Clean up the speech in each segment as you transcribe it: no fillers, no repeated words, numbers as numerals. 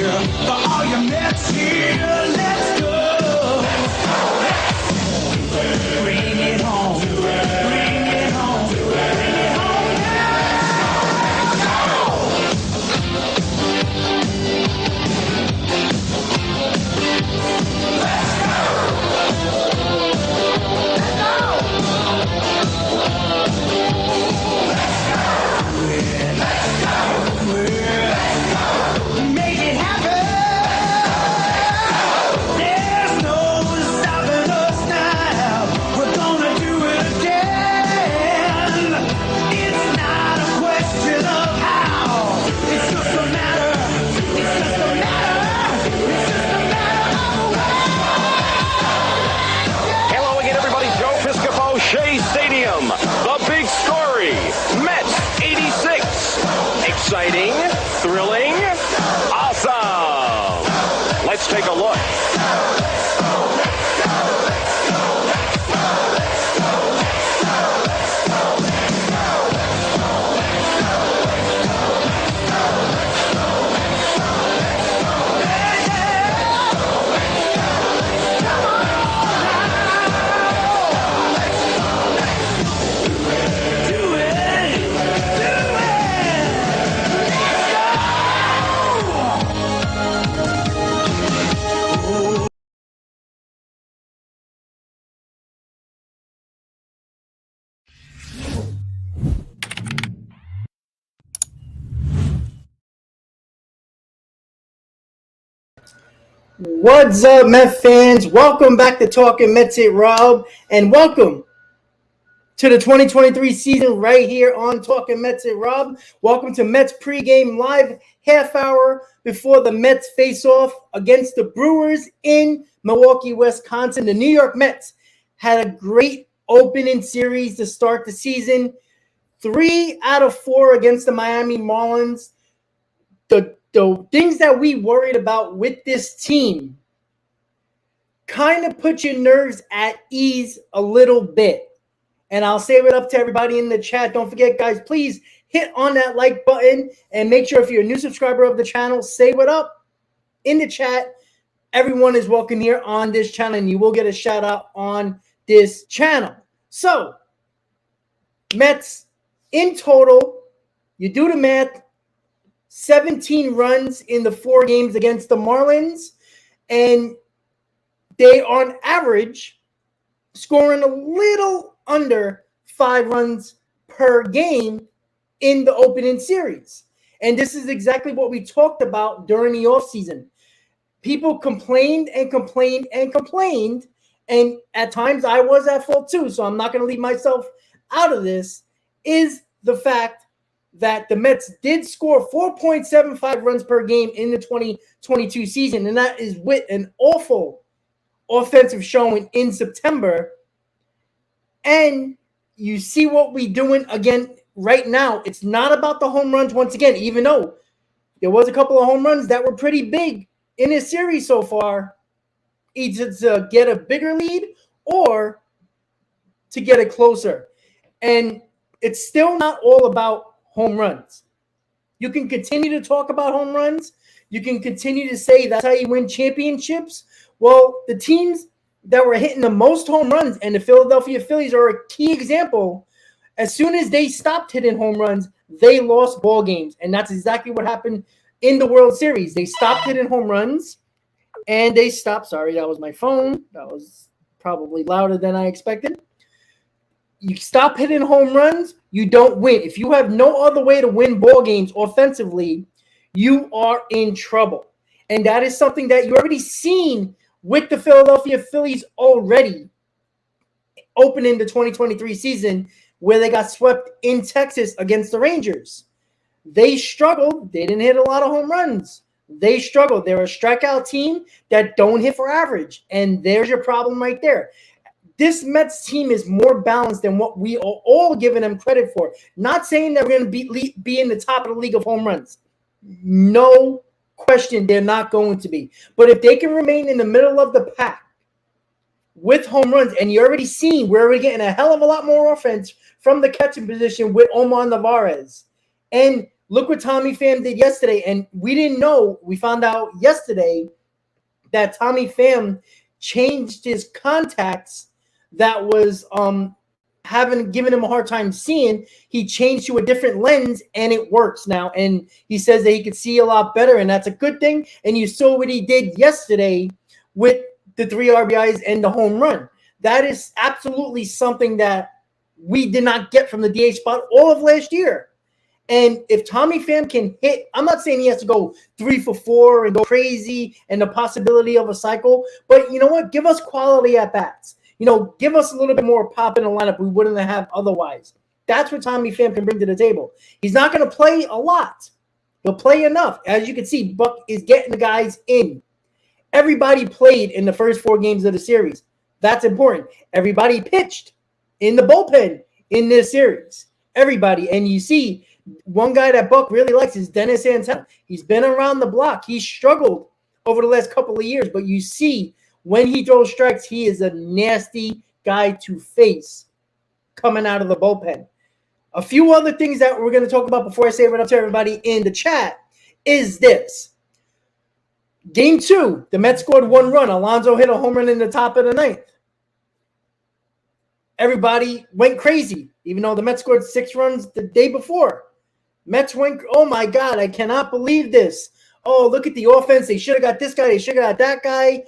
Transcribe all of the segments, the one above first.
For all your Mets here, let's go. Bring it home. Bring it home. Bring it home Make it happen. There's no stopping us now. We're gonna do it again. It's not a question of how. It's just a matter. It's just a matter. It's just a matter of when. Hello again, everybody. Joe Piscopo, Shea Stadium. The big story. Mets 86. Exciting, thrilling, awesome. Let's take a look. Do it. Do it. What's up, Met fans? Welcome back to Talking Mets It Rob, and welcome to the 2023 season right here on Talking Mets It Rob. Welcome to Mets Pregame Live, half hour before the Mets face off against the Brewers in Milwaukee, Wisconsin. The New York Mets had a great opening series to start the season. 3 out of 4 against the Miami Marlins. The things that we worried about with this team kind of put your nerves at ease a little bit. And I'll save it up to everybody in the chat. Don't forget, guys, please hit on that like button and make sure if you're a new subscriber of the channel, say what up in the chat. Everyone is welcome here on this channel, and you will get a shout out on this channel. So, Mets in total, you do the math, 17 runs in the 4 games against the Marlins, and they on average scoring a little under 5 runs per game in the opening series. And this is exactly what we talked about during the offseason. People complained and complained and complained, and at times I was at fault too, so I'm not going to leave myself out of this, is the fact that the Mets did score 4.75 runs per game in the 2022 season, and that is with an awful offensive showing in September. And you see what we're doing again right now. It's not about the home runs once again, even though there was a couple of home runs that were pretty big in this series so far, either to get a bigger lead or to get it closer. And it's still not all about home runs. You can continue to talk about home runs. You can continue to say that's how you win championships. Well, the teams that were hitting the most home runs, and the Philadelphia Phillies are a key example, as soon as they stopped hitting home runs, they lost ball games. And that's exactly what happened in the World Series. They stopped hitting home runs, and they stopped. Sorry, that was my phone. That was probably louder than I expected. You stop hitting home runs, you don't win. If you have no other way to win ball games offensively, you are in trouble. And that is something that you already seen with the Philadelphia Phillies already opening the 2023 season, where they got swept in Texas against the Rangers. They struggled. They didn't hit a lot of home runs. They struggled. They're a strikeout team that don't hit for average. And there's your problem right there. This Mets team is more balanced than what we are all giving them credit for. Not saying that we're going to be in the top of the league of home runs. No question, they're not going to be. But if they can remain in the middle of the pack with home runs, and you're already seeing we're already getting a hell of a lot more offense from the catching position with Omar Narvaez. And Look what Tommy Pham did yesterday, and we didn't know. We found out yesterday that Tommy Pham changed his contacts that was having given him a hard time seeing. He changed to a different lens, and it works now. And he says that he could see a lot better, and that's a good thing. And you saw what he did yesterday with the 3 RBIs and the home run. That is absolutely something that we did not get from the DH spot all of last year. And if Tommy Pham can hit, I'm not saying he has to go 3 for 4 and go crazy and the possibility of a cycle, but you know what? Give us quality at bats. Give us a little bit more pop in the lineup we wouldn't have otherwise. That's what Tommy Pham can bring to the table. He's not going to play a lot. He'll play enough. As you can see, Buck is getting the guys in. Everybody played in the first 4 games of the series. That's important. Everybody pitched in the bullpen in this series. Everybody. And you see, one guy that Buck really likes is Dennis Santana. He's been around the block. He's struggled over the last couple of years, but you see when he throws strikes, he is a nasty guy to face coming out of the bullpen. A few other things that we're going to talk about before I say what up to everybody in the chat is this. Game 2, the Mets scored 1 run. Alonso hit a home run in the top of the 9th. Everybody went crazy, even though the Mets scored 6 runs the day before. Mets went, oh my God, I cannot believe this. Oh, look at the offense. They should have got this guy. They should have got that guy.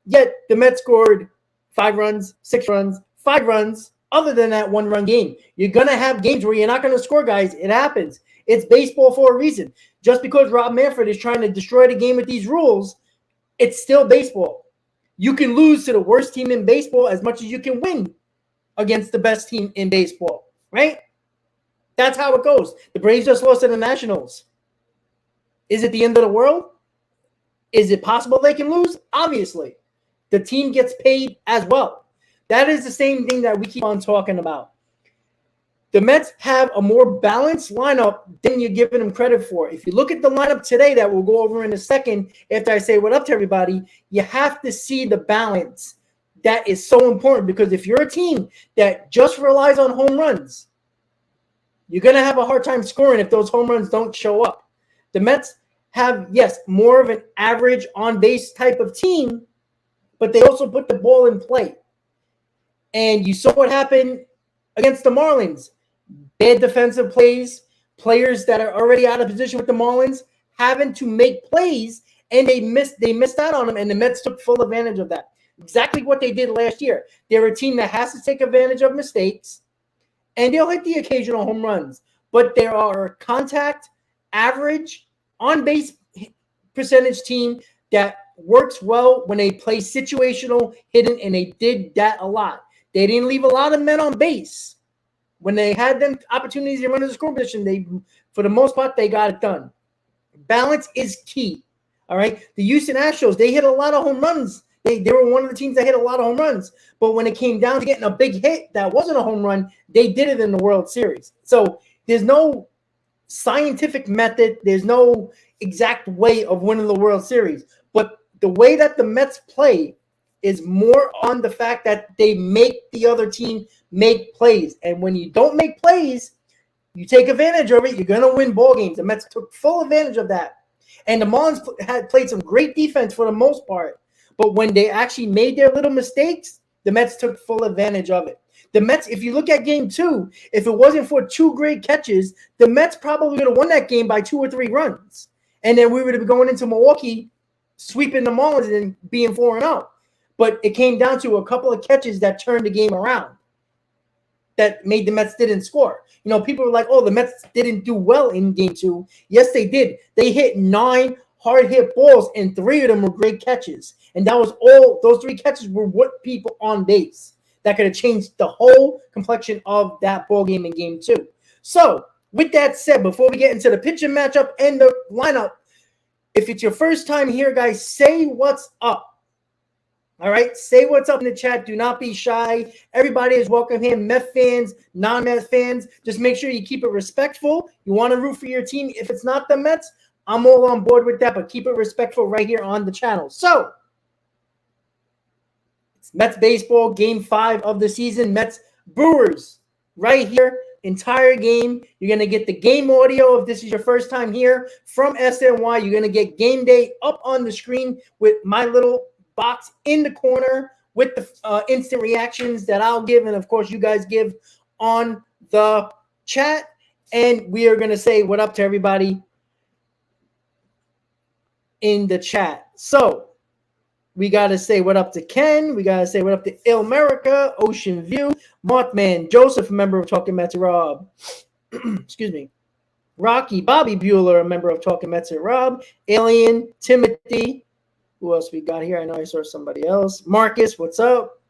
Yet the Mets scored 5 runs, 6 runs, 5 runs, other than that 1-run game. You're going to have games where you're not going to score, guys. It happens. It's baseball for a reason. Just because Rob Manfred is trying to destroy the game with these rules, it's still baseball. You can lose to the worst team in baseball as much as you can win against the best team in baseball, right? That's how it goes. The Braves just lost to the Nationals. Is it the end of the world? Is it possible they can lose? Obviously. The team gets paid as well. That is the same thing that we keep on talking about. The Mets have a more balanced lineup than you're giving them credit for. If you look at the lineup today that we'll go over in a second after I say what up to everybody, you have to see the balance. That is so important because if you're a team that just relies on home runs, you're going to have a hard time scoring if those home runs don't show up. The Mets have, yes, more of an average on-base type of team, but they also put the ball in play. And you saw what happened against the Marlins. Bad defensive plays, players that are already out of position with the Marlins having to make plays, and they missed out on them, and the Mets took full advantage of that. Exactly what they did last year. They're a team that has to take advantage of mistakes, and they'll hit the occasional home runs. But there are a contact, average, on-base percentage team that works well when they play situational hitting, and they did that a lot. They didn't leave a lot of men on base. When they had them opportunities to run in the score position, for the most part, they got it done. Balance is key. All right. The Houston Astros, they hit a lot of home runs. They were one of the teams that hit a lot of home runs. But when it came down to getting a big hit that wasn't a home run, they did it in the World Series. So there's no scientific method. There's no exact way of winning the World Series. But the way that the Mets play is more on the fact that they make the other team make plays. And when you don't make plays, you take advantage of it, you're going to win ball games. The Mets took full advantage of that. And the Marlins had played some great defense for the most part. But when they actually made their little mistakes, the Mets took full advantage of it. The Mets, if you look at game 2, if it wasn't for 2 great catches, the Mets probably would have won that game by 2 or 3 runs. And then we would have been going into Milwaukee, sweeping the Marlins and being 4-0. But it came down to a couple of catches that turned the game around that made the Mets didn't score. You know, people were like, oh, the Mets didn't do well in game 2. Yes, they did. They hit 9 hard hit balls, and 3 of them were great catches. And that was all. Those 3 catches were what people on base that could have changed the whole complexion of that ball game in game 2. So with that said, before we get into the pitching matchup and the lineup, if it's your first time here, guys, say what's up. All right, say what's up in the chat. Do not be shy. Everybody is welcome here. Met fans, non-Met fans. Just make sure you keep it respectful. You want to root for your team. If it's not the Mets, I'm all on board with that, but keep it respectful right here on the channel. So, it's Mets baseball, game 5 of the season. Mets Brewers right here. entire game. You're going to get the game audio if this is your first time here from SNY. You're going to get game day up on the screen with my little box in the corner with the instant reactions that I'll give. And, of course, you guys give on the chat. And we are going to say what up to everybody in the chat. So we got to say what up to Ken. We got to say what up to Ilmerica, Ocean View, Mothman, Joseph, a member of Talking Mets Rob. Excuse me. Rocky, Bobby Bueller, a member of Talking Mets Rob. Alien, Timothy. Who else we got here? I know I saw somebody else. Marcus, what's up?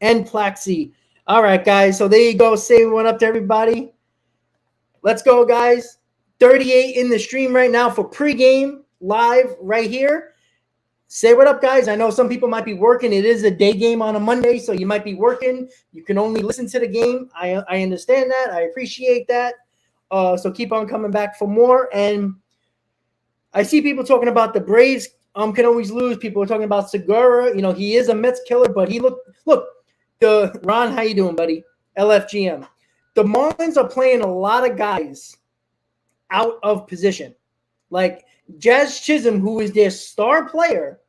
And Plaxi. All right, guys. So there you go. Say what up to everybody. Let's go, guys. 38 in the stream right now for pregame live right here. Say what up, guys. I know some people might be working. It is a day game on a Monday, so you might be working. You can only listen to the game. I understand that. I appreciate that. So keep on coming back for more. And I see people talking about the Braves can always lose. People are talking about Segura. You know, he is a Mets killer, but he look. Ron, how you doing, buddy? LFGM. The Marlins are playing a lot of guys out of position. Like Jazz Chisholm, who is their star player,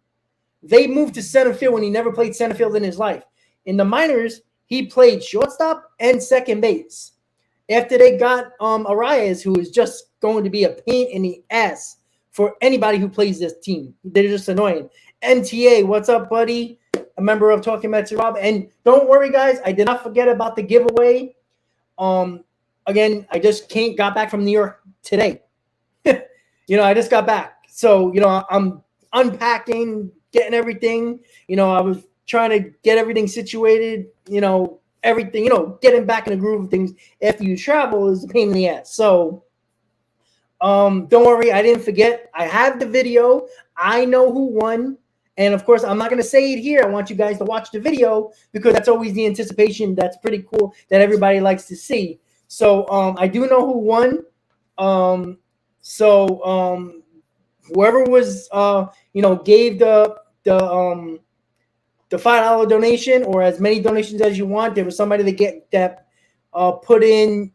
they moved to center field when he never played center field in his life. In the minors, he played shortstop and second base. After they got Arias, who is just going to be a pain in the ass for anybody who plays this team. They're just annoying. MTA, what's up, buddy? A member of Talking Mets Rob. And don't worry, guys, I did not forget about the giveaway. Again, I just got back from New York today. I just got back. So, I'm unpacking, getting everything. I was trying to get everything situated, everything, getting back in the groove of things after you travel is a pain in the ass. So, don't worry, I didn't forget. I have the video. I know who won. And, of course, I'm not going to say it here. I want you guys to watch the video because that's always the anticipation that's pretty cool that everybody likes to see. So, I do know who won. Whoever was, gave the $5 donation or as many donations as you want, there was somebody that put in,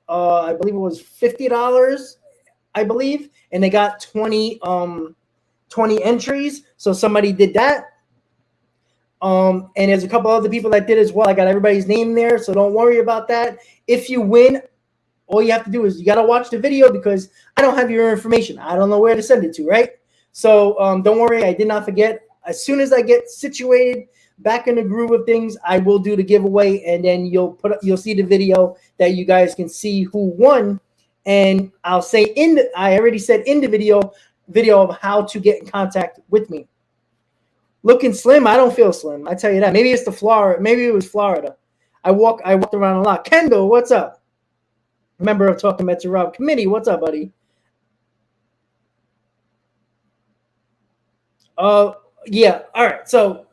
I believe it was $50, I believe, and they got 20 entries. So somebody did that. And there's a couple other people that did as well. I got everybody's name there, so don't worry about that. If you win, all you have to do is you got to watch the video because I don't have your information. I don't know where to send it to, right? So don't worry. I did not forget. As soon as I get situated back in the groove of things, I will do the giveaway, and then you'll see the video that you guys can see who won. And I'll say I already said in the video of how to get in contact with me. Looking slim, I don't feel slim. I tell you that. Maybe it's Florida. Maybe it was Florida. I walked around a lot. Kendall, what's up? Member of Talking Mets Rob Committee, what's up, buddy? Yeah, all right. So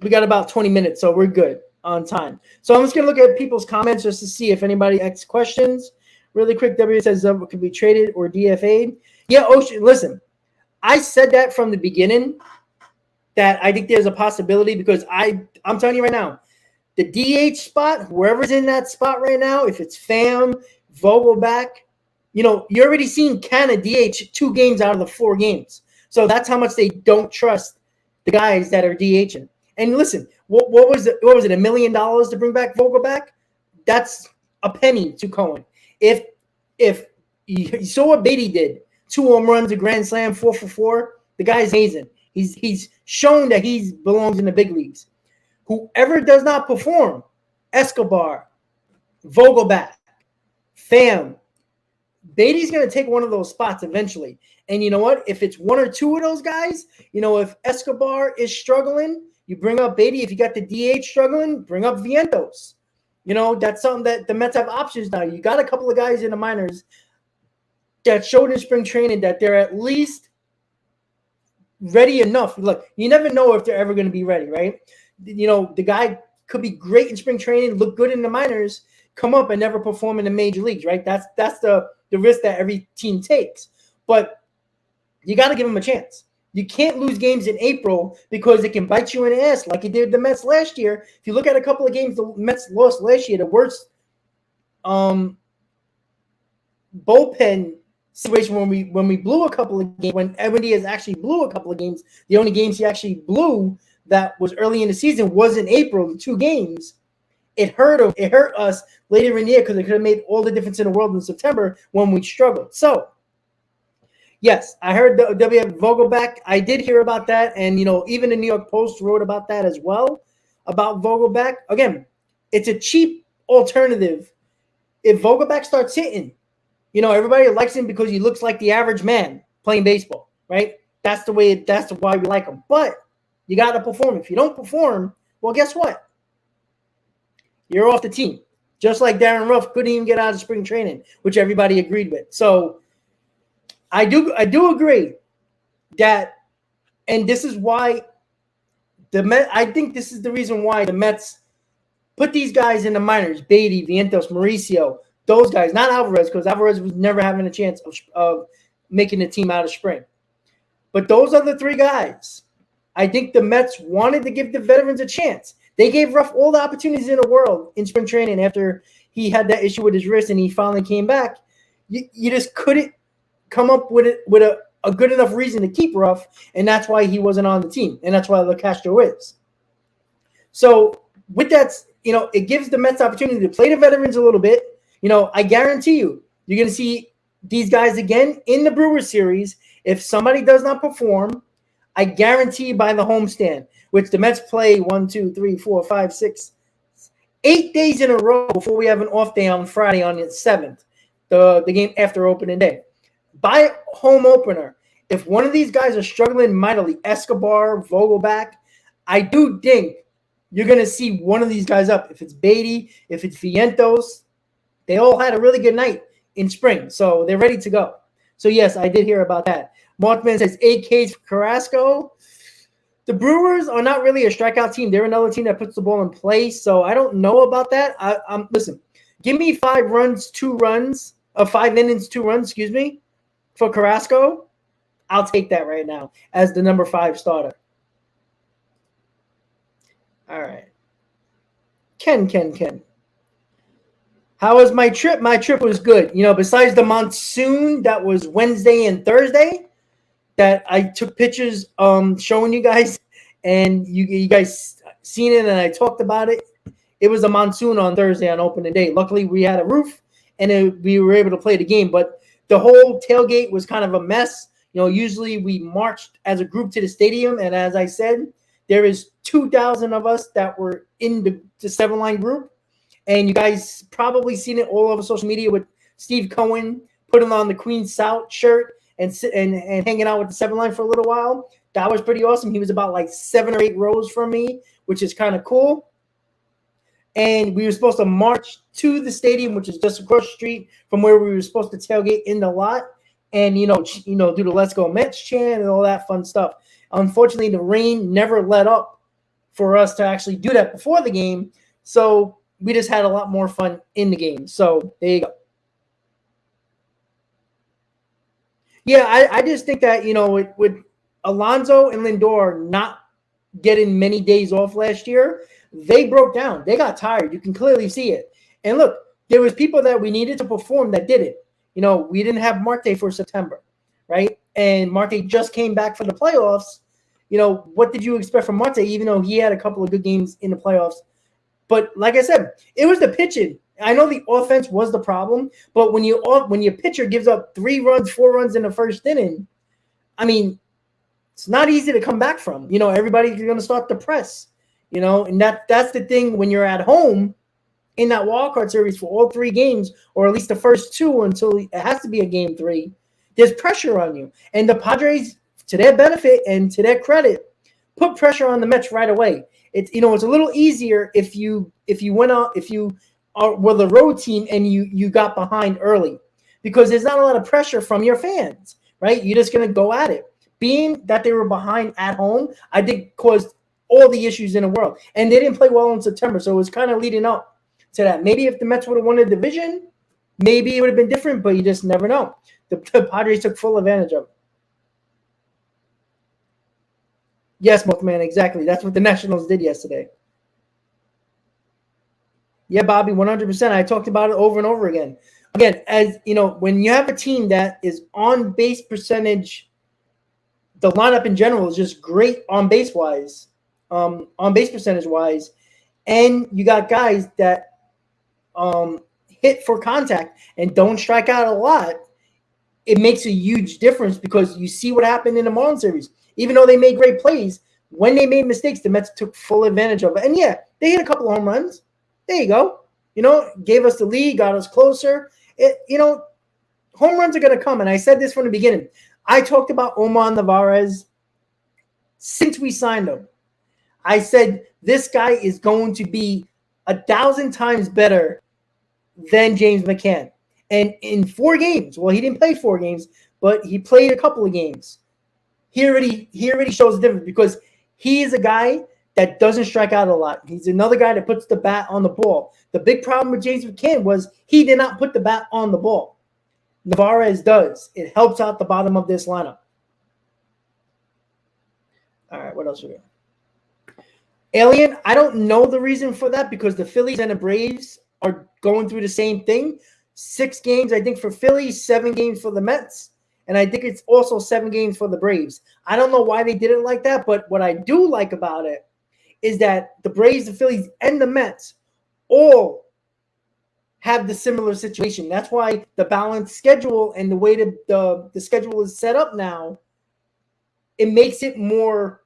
we got about 20 minutes, so we're good on time. So I'm just gonna look at people's comments just to see if anybody asks questions. Really quick, W says it could be traded or DFA'd. Yeah, Ocean. Listen, I said that from the beginning that I think there's a possibility because I'm telling you right now. The DH spot, whoever's in that spot right now, if it's Pham, Vogelbeck, you're already seeing Canada DH 2 games out of the 4 games. So that's how much they don't trust the guys that are DHing. And listen, what was it? $1 million to bring back Vogelbeck? That's a penny to Cohen. If you saw what Beatty did, 2 home runs, a grand slam, 4 for 4, the guy's amazing. He's shown that he belongs in the big leagues. Whoever does not perform, Escobar, Vogelback, Pham, Beatty's going to take one of those spots eventually. And you know what? If it's 1 or 2 of those guys, if Escobar is struggling, you bring up Beatty. If you got the DH struggling, bring up Vientos. That's something that the Mets have options now. You got a couple of guys in the minors that showed in spring training that they're at least ready enough. Look, you never know if they're ever going to be ready, right? The guy could be great in spring training, look good in the minors, come up and never perform in the major leagues, right? That's the risk that every team takes. But you got to give him a chance. You can't lose games in April because it can bite you in the ass like it did the Mets last year. If you look at a couple of games the Mets lost last year, the worst bullpen situation when we blew a couple of games, when Edwin Diaz actually blew a couple of games. The only games he actually blew that was early in the season was in April, the 2 games. It hurt him. It hurt us later in the year because it could have made all the difference in the world in September when we struggled. So, yes, I heard the WF Vogelbeck. I did hear about that, and even the New York Post wrote about that as well, about Vogelbeck. Again, it's a cheap alternative. If Vogelbeck starts hitting, everybody likes him because he looks like the average man playing baseball, right? That's why we like him. But you got to perform. If you don't perform, well, guess what? You're off the team. Just like Darren Ruff couldn't even get out of spring training, which everybody agreed with. So I do agree that, and this is why I think this is the reason why the Mets put these guys in the minors: Beatty, Vientos, Mauricio, those guys, not Alvarez, because Alvarez was never having a chance of making the team out of spring. But those are the 3 guys. I think the Mets wanted to give the veterans a chance. They gave Ruff all the opportunities in the world in spring training after he had that issue with his wrist and he finally came back. You just couldn't come up with a good enough reason to keep Ruff, and that's why he wasn't on the team, and that's why LeCastro is. So with that, it gives the Mets opportunity to play the veterans a little bit. I guarantee you're going to see these guys again in the Brewers series. If somebody does not perform, I guarantee by the homestand, which the Mets play 1, 2, 3, 4, 5, 6, 8 days in a row before we have an off day on Friday on the 7th, the game after opening day. By home opener, if one of these guys are struggling mightily, Escobar, Vogelback, I do think you're going to see one of these guys up. If it's Beatty, if it's Vientos, they all had a really good night in spring, so they're ready to go. So, yes, I did hear about that. Mothman says 8 Ks for Carrasco. The Brewers are not really a strikeout team. They're another team that puts the ball in play, so I don't know about that. Listen, give me 5 runs, 2 runs, 5 innings, 2 runs, for Carrasco. I'll take that right now as the number 5 starter. All right. Ken. How was my trip? My trip was good. Besides the monsoon that was Wednesday and Thursday, that I took pictures showing you guys, and you guys seen it, and I talked about it. It was a monsoon on Thursday on opening day. Luckily, we had a roof, and we were able to play the game. But the whole tailgate was kind of a mess. Usually we marched as a group to the stadium, and as I said, there is 2,000 of us that were in the 7-line group. And you guys probably seen it all over social media with Steve Cohen putting on the Queen South shirt and hanging out with the 7-line for a little while. That was pretty awesome. He was about like 7 or 8 rows from me, which is kind of cool. And we were supposed to march to the stadium, which is just across the street from where we were supposed to tailgate in the lot, and do the Let's Go Mets chant and all that fun stuff. Unfortunately, the rain never let up for us to actually do that before the game, so we just had a lot more fun in the game. So there you go. Yeah, I just think that, with Alonso and Lindor not getting many days off last year, they broke down. They got tired. You can clearly see it. And look, there was people that we needed to perform that did it. We didn't have Marte for September, right? And Marte just came back for the playoffs. What did you expect from Marte, even though he had a couple of good games in the playoffs? But like I said, it was the pitching. I know the offense was the problem, but when your pitcher gives up 3 runs, 4 runs in the first inning, I mean, it's not easy to come back from. Everybody's going to start to press. And that's the thing when you're at home in that wildcard series for all 3 games, or at least the first 2 until it has to be a game 3. There's pressure on you, and the Padres, to their benefit and to their credit, put pressure on the Mets right away. It's it's a little easier if you were the road team and you got behind early, because there's not a lot of pressure from your fans, right? You're just gonna go at it. Being that they were behind at home, I think caused all the issues in the world, and they didn't play well in September, so it was kind of leading up to that. Maybe if the Mets would have won the division, maybe it would have been different, but you just never know. The Padres took full advantage of it. Yes, Mothman, exactly. That's what the Nationals did yesterday. Yeah, Bobby, 100%. I talked about it over and over again. Again, as you know, when you have a team that is on base percentage, the lineup in general is just great on base percentage wise, and you got guys that hit for contact and don't strike out a lot. It makes a huge difference because you see what happened in the Marlins series. Even though they made great plays, when they made mistakes, the Mets took full advantage of it. And yeah, they hit a couple of home runs. There you go. Gave us the lead, got us closer. Home runs are going to come. And I said this from the beginning. I talked about Omar Narvaez since we signed him. I said this guy is going to be 1,000 times better than James McCann. And in 4 games, well, he didn't play 4 games, but he played a couple of games. He already shows the difference because he is a guy that doesn't strike out a lot. He's another guy that puts the bat on the ball. The big problem with James McCann was he did not put the bat on the ball. Narvaez does. It helps out the bottom of this lineup. All right, what else we got? Alien, I don't know the reason for that because the Phillies and the Braves are going through the same thing. 6 games, I think, for Phillies, 7 games for the Mets, and I think it's also 7 games for the Braves. I don't know why they did it like that, but what I do like about it is that the Braves, the Phillies, and the Mets all have the similar situation. That's why the balanced schedule and the way the schedule is set up now, it makes it more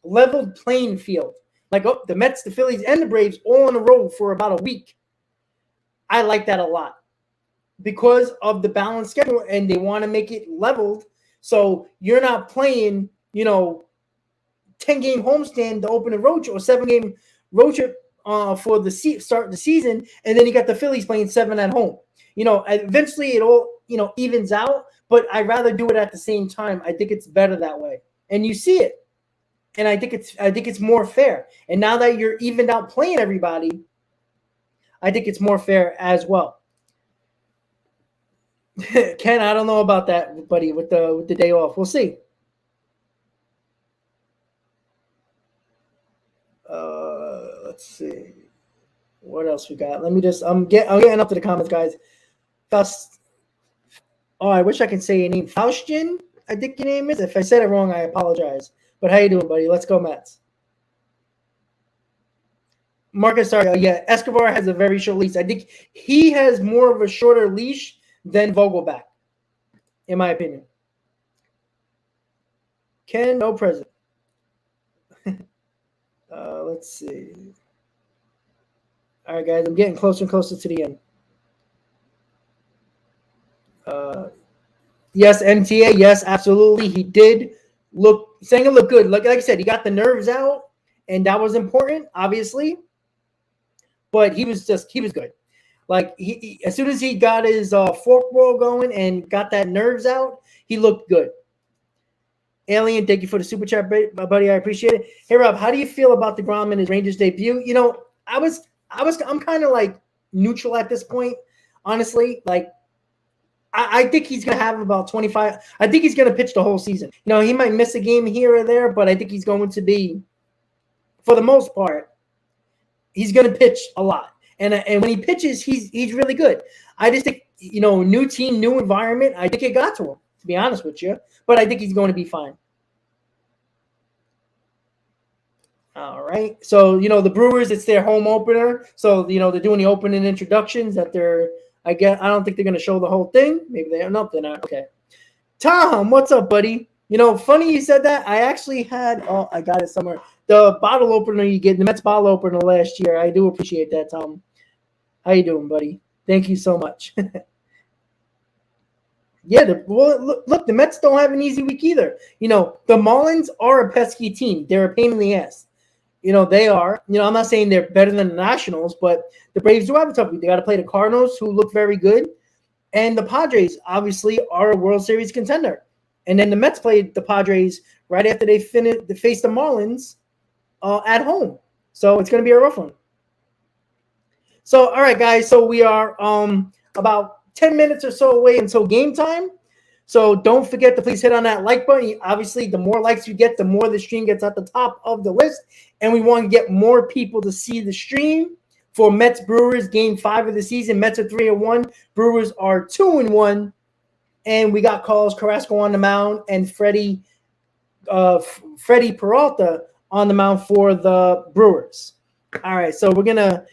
leveled playing field. Like the Mets, the Phillies, and the Braves all on a roll for about a week. I like that a lot because of the balanced schedule, and they want to make it leveled so you're not playing, 10-game homestand to open a road trip or 7-game road trip for the start of the season, and then you got the Phillies playing 7 at home. Eventually it all evens out, but I'd rather do it at the same time. I think it's better that way, and you see it, and I think it's more fair. And now that you're evened out playing everybody, I think it's more fair as well. Ken, I don't know about that, buddy, with the day off. We'll see. Let's see. What else we got? Let me just I'm getting up to the comments, guys. I wish I could say your name. Faustian, I think your name is. If I said it wrong, I apologize. But how you doing, buddy? Let's go, Mets. Marcus, sorry. Yeah, Escobar has a very short leash. I think he has more of a shorter leash than Vogelbeck, in my opinion. Ken, no present. Let's see. All right, guys, I'm getting closer and closer to the end. Yes, MTA. Yes, absolutely. He did Senga looked good. Like I said, he got the nerves out, and that was important, obviously. But he was good. Like he as soon as he got his forkball going and got that nerves out, he looked good. Alien, thank you for the super chat, buddy. I appreciate it. Hey, Rob, how do you feel about DeGrom and his Rangers debut? I'm kind of like neutral at this point, honestly. Like, I think he's going to have about 25. I think he's going to pitch the whole season. He might miss a game here or there, but I think he's going to be, for the most part, he's going to pitch a lot. And when he pitches, he's really good. I just think, new team, new environment. I think it got to him, to be honest with you. But I think he's going to be fine. All right. So, the Brewers, it's their home opener. So, they're doing the opening introductions that I don't think they're going to show the whole thing. Maybe they are. No, they're not. Okay. Tom, what's up, buddy? Funny you said that. I actually had, I got it somewhere. The bottle opener you get, the Mets bottle opener last year. I do appreciate that, Tom. How you doing, buddy? Thank you so much. Yeah, look, the Mets don't have an easy week either. The Marlins are a pesky team. They're a pain in the ass. They are. I'm not saying they're better than the Nationals, but the Braves do have a tough week. They got to play the Cardinals, who look very good. And the Padres, obviously, are a World Series contender. And then the Mets played the Padres right after they faced the Marlins at home. So it's going to be a rough one. So, all right, guys. So we are about 10 minutes or so away until game time. So don't forget to please hit on that like button. Obviously, the more likes you get, the more the stream gets at the top of the list. And we want to get more people to see the stream. for Mets Brewers Game 5 of the season. Mets are 3-1. Brewers are 2-1. And we got Carrasco on the mound and Freddie Peralta on the mound for the Brewers. All right, so we're gonna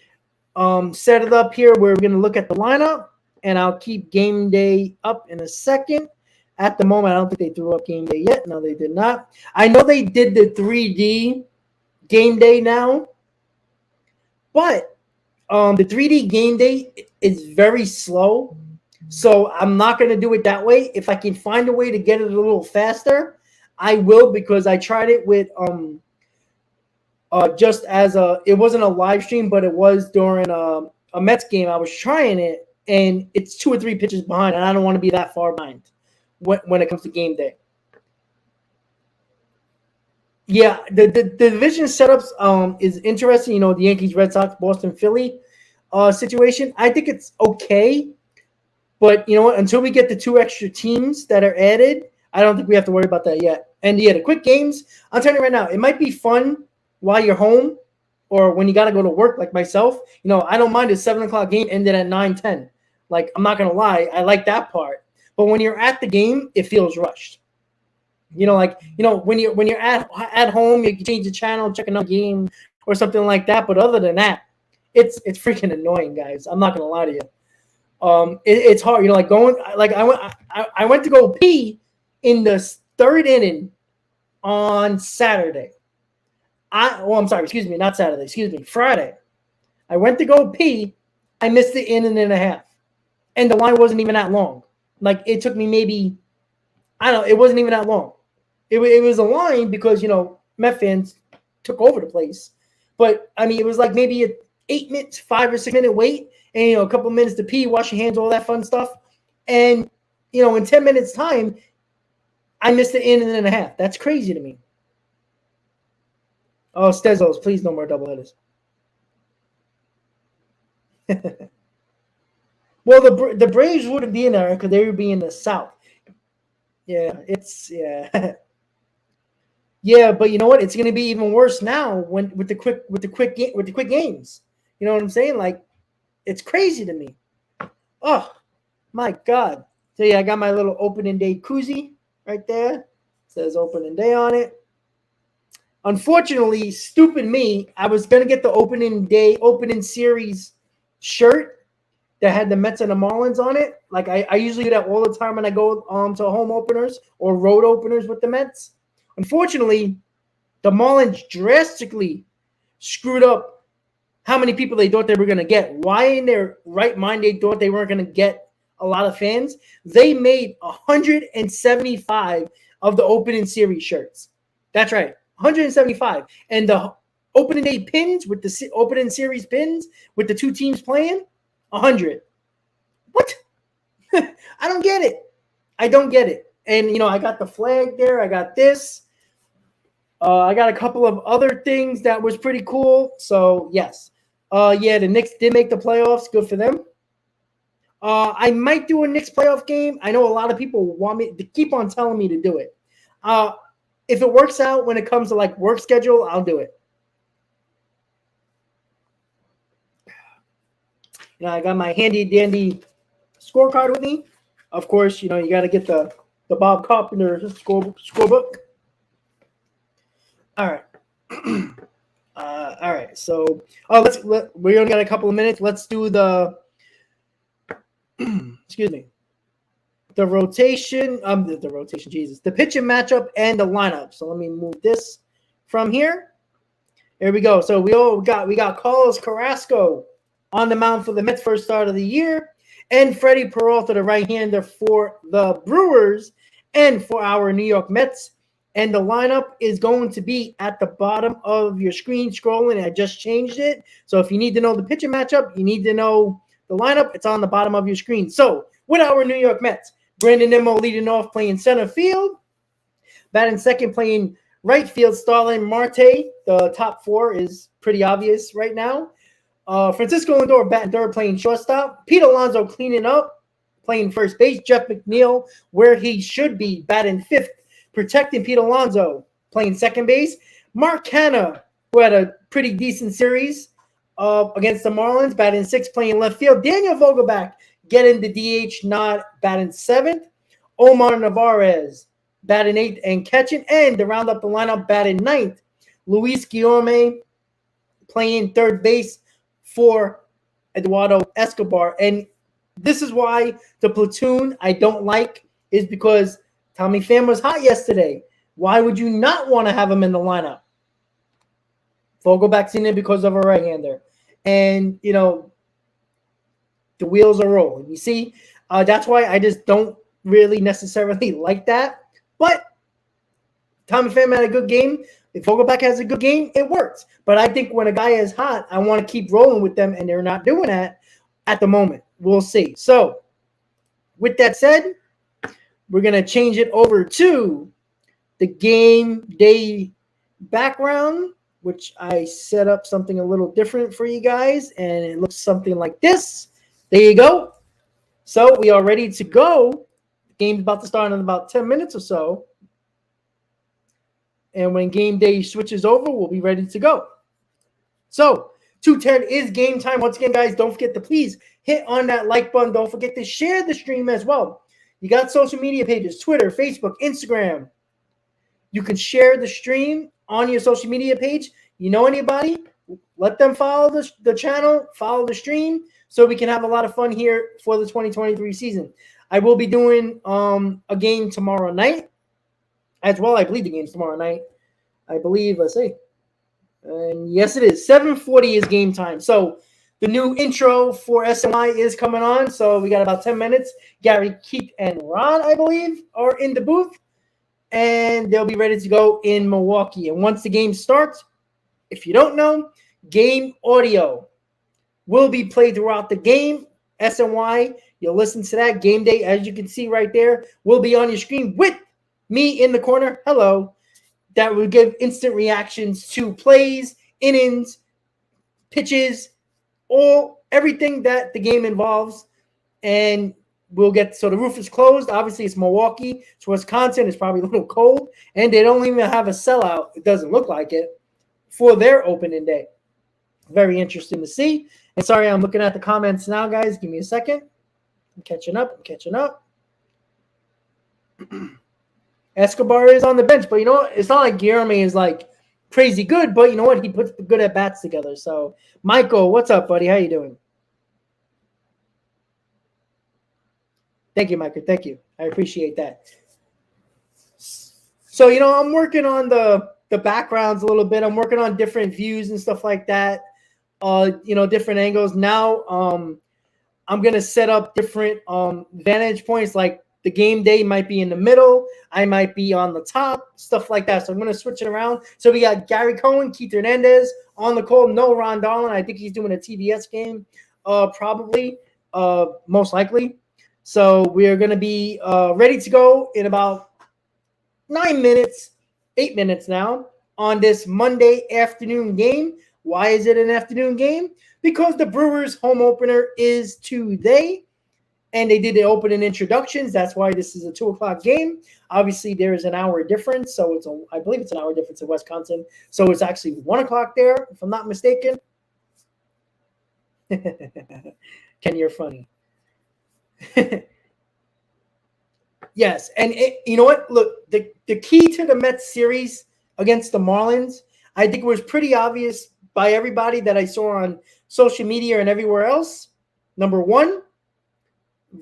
set it up here. We're gonna look at the lineup, and I'll keep game day up in a second. At the moment, I don't think they threw up game day yet. No, they did not. I know they did the 3D game day now, but the 3D game day is very slow, so I'm not going to do it that way. If I can find a way to get it a little faster, I will, because I tried it with just as it wasn't a live stream, but it was during a Mets game. I was trying it, and it's 2 or 3 pitches behind, and I don't want to be that far behind when it comes to game day. Yeah, the division setups is interesting. You know, the Yankees, Red Sox, Boston, Philly situation. I think it's okay, but you know what? Until we get the 2 extra teams that are added, I don't think we have to worry about that yet. And yeah, the quick games, I'm telling you right now, it might be fun while you're home or when you got to go to work, like myself. You know, I don't mind a 7 o'clock game ended at 9:10. Like, I'm not gonna lie, I like that part. But when you're at the game, it feels rushed. You know, like, you know, when you're at home, you can change the channel, check another game or something like that. But other than that, it's freaking annoying, guys. I'm not gonna lie to you. It's hard. You know, like I went to go pee in the 3rd inning on Saturday. I'm sorry, excuse me, not Saturday, excuse me, Friday. I went to go pee. I missed the inning and a half, and the line wasn't even that long. Like, it took me maybe, I don't know, it wasn't even that long. It was a line because, you know, Met fans took over the place. But, I mean, it was like maybe a 8 minutes, 5 or 6 minute wait, and, you know, a couple minutes to pee, wash your hands, all that fun stuff. And, you know, in 10 minutes time, I missed the inning and a half. That's crazy to me. Oh, Stezos, please no more doubleheaders. Well, the Braves wouldn't be in there because they would be in the South. Yeah, yeah, but you know what? It's going to be even worse now with the quick games. You know what I'm saying? Like, it's crazy to me. Oh my God! So yeah, I got my little opening day koozie right there. It says opening day on it. Unfortunately, stupid me, I was going to get the opening series shirt that had the Mets and the Marlins on it. Like, I usually do that all the time when I go to home openers or road openers with the Mets. Unfortunately, the Marlins drastically screwed up how many people they thought they were going to get. Why in their right mind they thought they weren't going to get a lot of fans? They made 175 of the opening series shirts. That's right, 175. And the opening day pins with the opening series pins with the 2 teams playing, 100. What? I don't get it. I don't get it. And, you know, I got the flag there. I got this. I got a couple of other things that was pretty cool. So, yes. Yeah, the Knicks did make the playoffs. Good for them. I might do a Knicks playoff game. I know a lot of people want me to keep on telling me to do it. If it works out when it comes to, like, work schedule, I'll do it. You know, I got my handy dandy scorecard with me. Of course, you know, you got to get the Bob Carpenter scorebook. All right. All right. So, we only got a couple of minutes. Let's do the excuse me. The rotation. The rotation. Jesus. The pitching matchup and the lineup. So let me move this from here. Here we go. So we got Carlos Carrasco on the mound for the Mets first start of the year, and Freddie Peralta, the right-hander for the Brewers and for our New York Mets. And the lineup is going to be at the bottom of your screen scrolling. I just changed it. So if you need to know the pitching matchup, you need to know the lineup, it's on the bottom of your screen. So with our New York Mets, Brandon Nimmo leading off playing center field. Batting second playing right field, Starlin Marte. The top 4 is pretty obvious right now. Francisco Lindor batting third, playing shortstop. Pete Alonso cleaning up, playing first base. Jeff McNeil, where he should be, batting 5th, protecting Pete Alonso, playing second base. Mark Hanna, who had a pretty decent series, against the Marlins, batting 6th, playing left field. Daniel Vogelbeck getting the DH nod, batting 7th. Omar Narvaez batting 8th and catching. And to round up the lineup, batting 9th, Luis Guillorme playing third base for Eduardo Escobar. And this is why the platoon I don't like is because Tommy Pham was hot yesterday. Why would you not want to have him in the lineup? Vogelbeck's in it because of a right-hander. And, the wheels are rolling. You see, that's why I just don't really necessarily like that. But Tommy Pham had a good game. If Vogelbeck has a good game, it works. But I think when a guy is hot, I want to keep rolling with them, and they're not doing that at the moment. We'll see. So, with that said, we're going to change it over to the game day background, which I set up something a little different for you guys, and it looks something like this. There you go. So we are ready to go. The game's about to start in about 10 minutes or so. And when game day switches over, we'll be ready to go. So 2:10 is game time. Once again, guys, don't forget to please hit on that like button. Don't forget to share the stream as well. You got social media pages, Twitter, Facebook, Instagram. You can share the stream on your social media page. You know anybody? Let them follow the channel, follow the stream, so we can have a lot of fun here for the 2023 season. I will be doing a game tomorrow night as well. I believe the game's tomorrow night. I believe, let's see. And yes, it is. 7:40 is game time. So the new intro for SNY is coming on. So we got about 10 minutes. Gary, Keith, and Ron, I believe, are in the booth. And they'll be ready to go in Milwaukee. And once the game starts, if you don't know, game audio will be played throughout the game. SNY, you'll listen to that. Game day, as you can see right there, will be on your screen with me in the corner. Hello. That will give instant reactions to plays, innings, pitches, everything that the game involves. And we'll get, so the roof is closed. Obviously, it's Milwaukee. It's Wisconsin. It's probably a little cold. And they don't even have a sellout. It doesn't look like it for their opening day. Very interesting to see. And sorry, I'm looking at the comments now, guys. Give me a second. I'm catching up. Escobar is on the bench, but you know what? It's not like Guillermo is like crazy good, but you know what? He puts good at bats together. So, Michael, what's up, buddy? How you doing? Thank you, Michael. Thank you. I appreciate that. So, I'm working on the backgrounds a little bit. I'm working on different views and stuff like that. Different angles. Now, I'm going to set up different vantage points, like the game day might be in the middle. I might be on the top, stuff like that. So I'm going to switch it around. So we got Gary Cohen, Keith Hernandez on the call. No Ron Darling. I think he's doing a TBS game, probably, most likely. So we're going to be ready to go in about 8 minutes now on this Monday afternoon game. Why is it an afternoon game? Because the Brewers home opener is today. And they did the opening introductions. That's why this is a 2:00 game. Obviously, there is an hour difference. So I believe it's an hour difference in Wisconsin. So it's actually 1:00 there, if I'm not mistaken. Ken, you're funny. Yes. And you know what? Look, the key to the Mets series against the Marlins, I think it was pretty obvious by everybody that I saw on social media and everywhere else. Number one,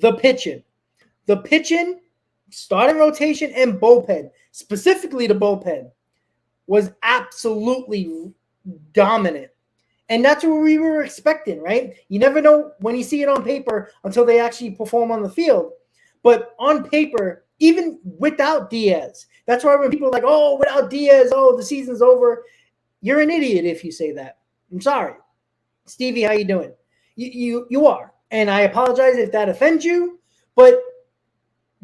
the pitching, starting rotation, and bullpen, specifically the bullpen, was absolutely dominant. And that's what we were expecting, right? You never know when you see it on paper until they actually perform on the field. But on paper, even without Diaz, that's why when people are like, oh, without Diaz, the season's over. You're an idiot if you say that. I'm sorry. Stevie, how you doing? You are. And I apologize if that offends you, but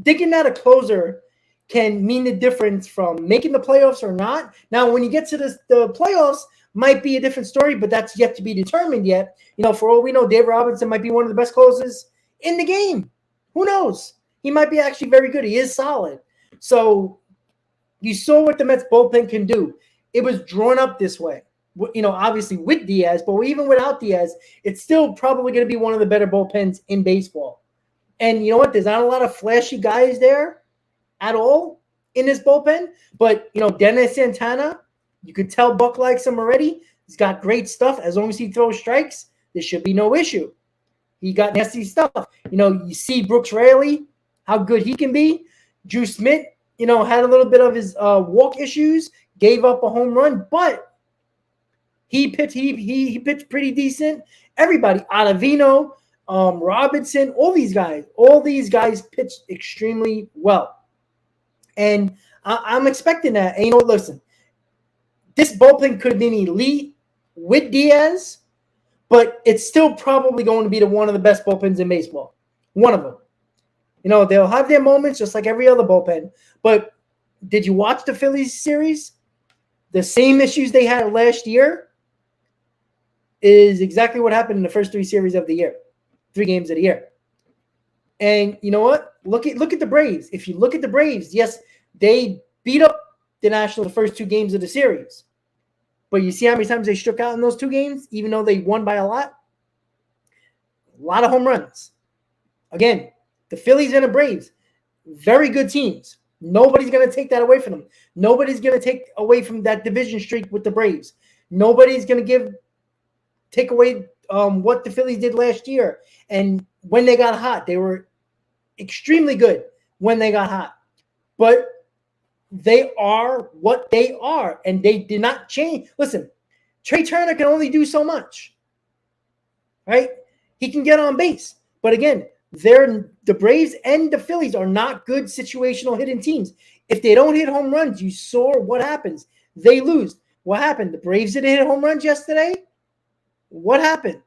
thinking that a closer can mean the difference from making the playoffs or not. Now, when you get to the playoffs, might be a different story, but that's yet to be determined yet. For all we know, Dave Robinson might be one of the best closers in the game. Who knows? He might be actually very good. He is solid. So you saw what the Mets bullpen can do. It was drawn up this way. obviously with Diaz, but even without Diaz, it's still probably going to be one of the better bullpens in baseball. And you know what? There's not a lot of flashy guys there at all in this bullpen. But, Dennis Santana, you could tell Buck likes him already. He's got great stuff. As long as he throws strikes, there should be no issue. He got nasty stuff. You see Brooks Raley, how good he can be. Drew Smith, had a little bit of his walk issues, gave up a home run, but he pitched pretty decent. Everybody, Ottavino, Robinson, all these guys pitched extremely well. And I'm expecting that. And listen, this bullpen could have been elite with Diaz, but it's still probably going to be one of the best bullpens in baseball. One of them. They'll have their moments just like every other bullpen. But did you watch the Phillies series? The same issues they had last year is exactly what happened in the first 3 series of the year, 3 games of the year. And you know what? Look at the Braves. If you look at the Braves, yes, they beat up the Nationals the first 2 games of the series. But you see how many times they struck out in those 2 games, even though they won by a lot? A lot of home runs. Again, the Phillies and the Braves, very good teams. Nobody's going to take that away from them. Nobody's going to take away from that division streak with the Braves. Nobody's going to take away what the Phillies did last year. And when they got hot, they were extremely good when they got hot. But they are what they are, and they did not change. Listen, Trey Turner can only do so much, right? He can get on base. But again, the Braves and the Phillies are not good situational hitting teams. If they don't hit home runs, you saw what happens. They lose. What happened? The Braves didn't hit home runs yesterday. What happened?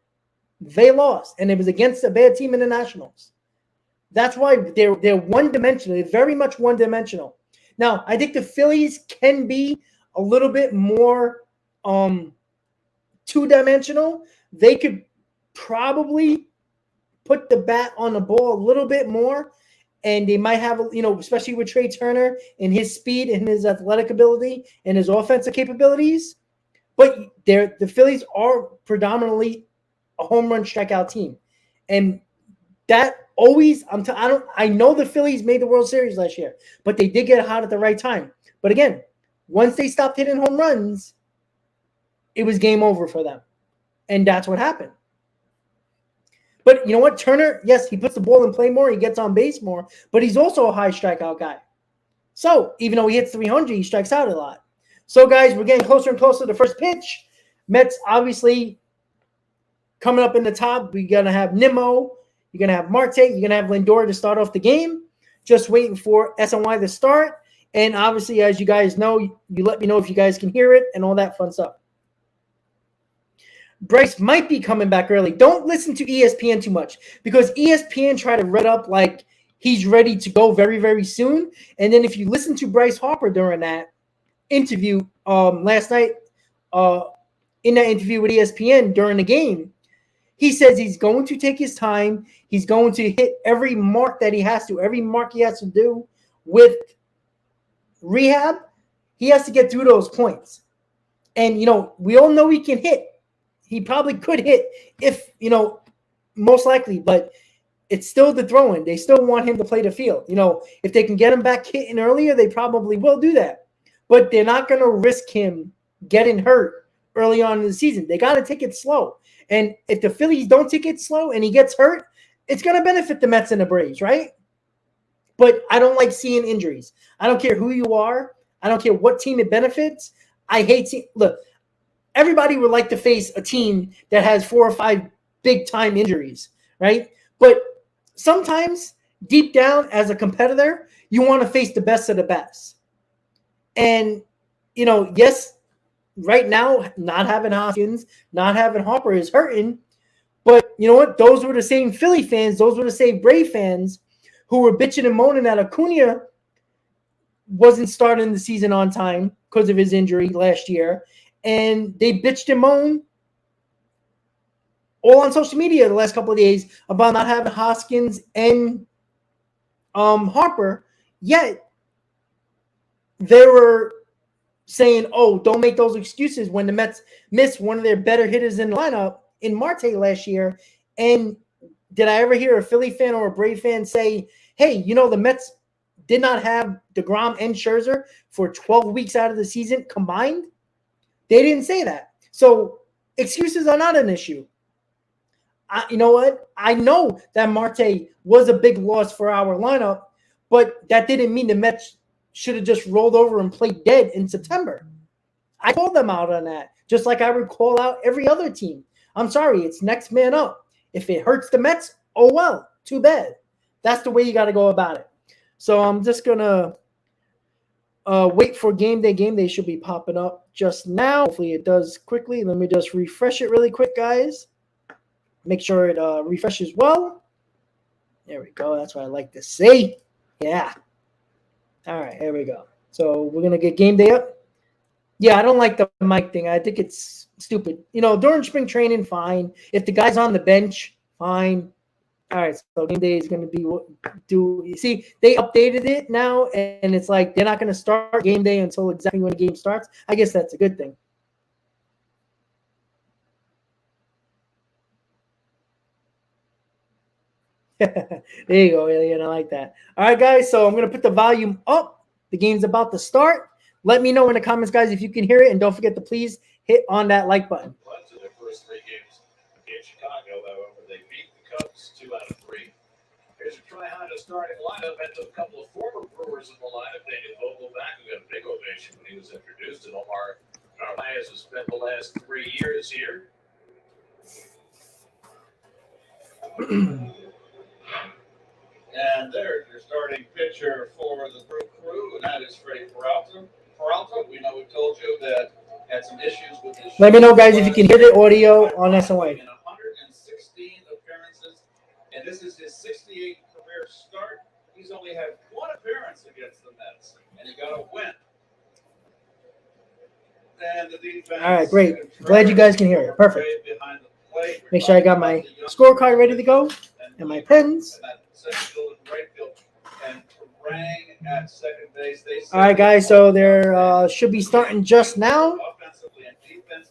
They lost, and it was against a bad team in the Nationals. That's why they're one-dimensional. They're very much one-dimensional. Now, I think the Phillies can be a little bit more two-dimensional. They could probably put the bat on the ball a little bit more, and they might have, especially with Trey Turner and his speed and his athletic ability and his offensive capabilities. But the Phillies are predominantly a home run strikeout team, and that always I know the Phillies made the World Series last year, but they did get hot at the right time. But again, once they stopped hitting home runs, it was game over for them, and that's what happened. But you know what? Turner, yes, he puts the ball in play more. He gets on base more. But he's also a high strikeout guy. So even though he hits 300, he strikes out a lot. So, guys, we're getting closer and closer to the first pitch. Mets, obviously, coming up in the top. We're going to have Nimmo. You're going to have Marte. You're going to have Lindor to start off the game. Just waiting for SNY to start. And, obviously, as you guys know, you let me know if you guys can hear it and all that fun stuff. Bryce might be coming back early. Don't listen to ESPN too much because ESPN try to read up like he's ready to go very, very soon. And then if you listen to Bryce Harper during that interview last night, in that interview with ESPN during the game, he says he's going to take his time. He's going to hit every mark that he has to, every mark he has to do with rehab. He has to get through those points. And, we all know he can hit. He probably could hit if, most likely, but it's still the throwing. They still want him to play the field. If they can get him back hitting earlier, they probably will do that. But they're not going to risk him getting hurt early on in the season. They got to take it slow. And if the Phillies don't take it slow and he gets hurt, it's going to benefit the Mets and the Braves, right? But I don't like seeing injuries. I don't care who you are. I don't care what team it benefits. I hate seeing – look, everybody would like to face a team that has 4 or 5 big-time injuries, right? But sometimes, deep down, as a competitor, you want to face the best of the best. And, yes, right now, not having Hoskins, not having Harper is hurting. But you know what? Those were the same Philly fans, those were the same Brave fans who were bitching and moaning that Acuna wasn't starting the season on time because of his injury last year. And they bitched and moaned all on social media the last couple of days about not having Hoskins and Harper. Yet they were saying, oh, don't make those excuses when the Mets missed one of their better hitters in the lineup in Marte last year. And did I ever hear a Philly fan or a Brave fan say, hey, the Mets did not have DeGrom and Scherzer for 12 weeks out of the season combined? They didn't say that. So excuses are not an issue. You know what? I know that Marte was a big loss for our lineup, but that didn't mean the Mets should have just rolled over and played dead in September. I called them out on that, just like I would call out every other team. I'm sorry, it's next man up. If it hurts the Mets, oh well, too bad. That's the way you got to go about it. So I'm just going to wait for game day. Game day should be popping up just now. Hopefully it does quickly. Let me just refresh it really quick, guys. Make sure it refreshes well. There we go. That's what I like to see. Yeah. All right, here we go. So we're going to get game day up. Yeah, I don't like the mic thing. I think it's stupid. During spring training, fine. If the guy's on the bench, fine. All right, so game day is going to be you see, they updated it now, and it's like they're not going to start game day until exactly when the game starts. I guess that's a good thing. There you go, Alien. I like that. All right, guys, so I'm going to put the volume up. The game's about to start. Let me know in the comments, guys, if you can hear it, and don't forget to please hit on that like button. To their first 3 games in Chicago, however, they beat the Cubs 2 out of 3. Here's a try hard to starting lineup, and a couple of former Brewers in the lineup. David Vogelbeck, who got a big ovation when he was introduced, and Omar Narvaez has spent the last 3 years here. And there's your starting pitcher for the Brew Crew, and that is Freddie Peralta. We know we told you that had some issues with his. Let me know, guys, if you can hear the audio on SOA. In 116 appearances, and this is his 68th career start. He's only had 1 appearance against the Mets, and he got a win. And the defense. All right, great. Glad you guys can hear it. Perfect. Make sure I got my scorecard ready to go and my pens. All right, guys, so they're should be starting just now.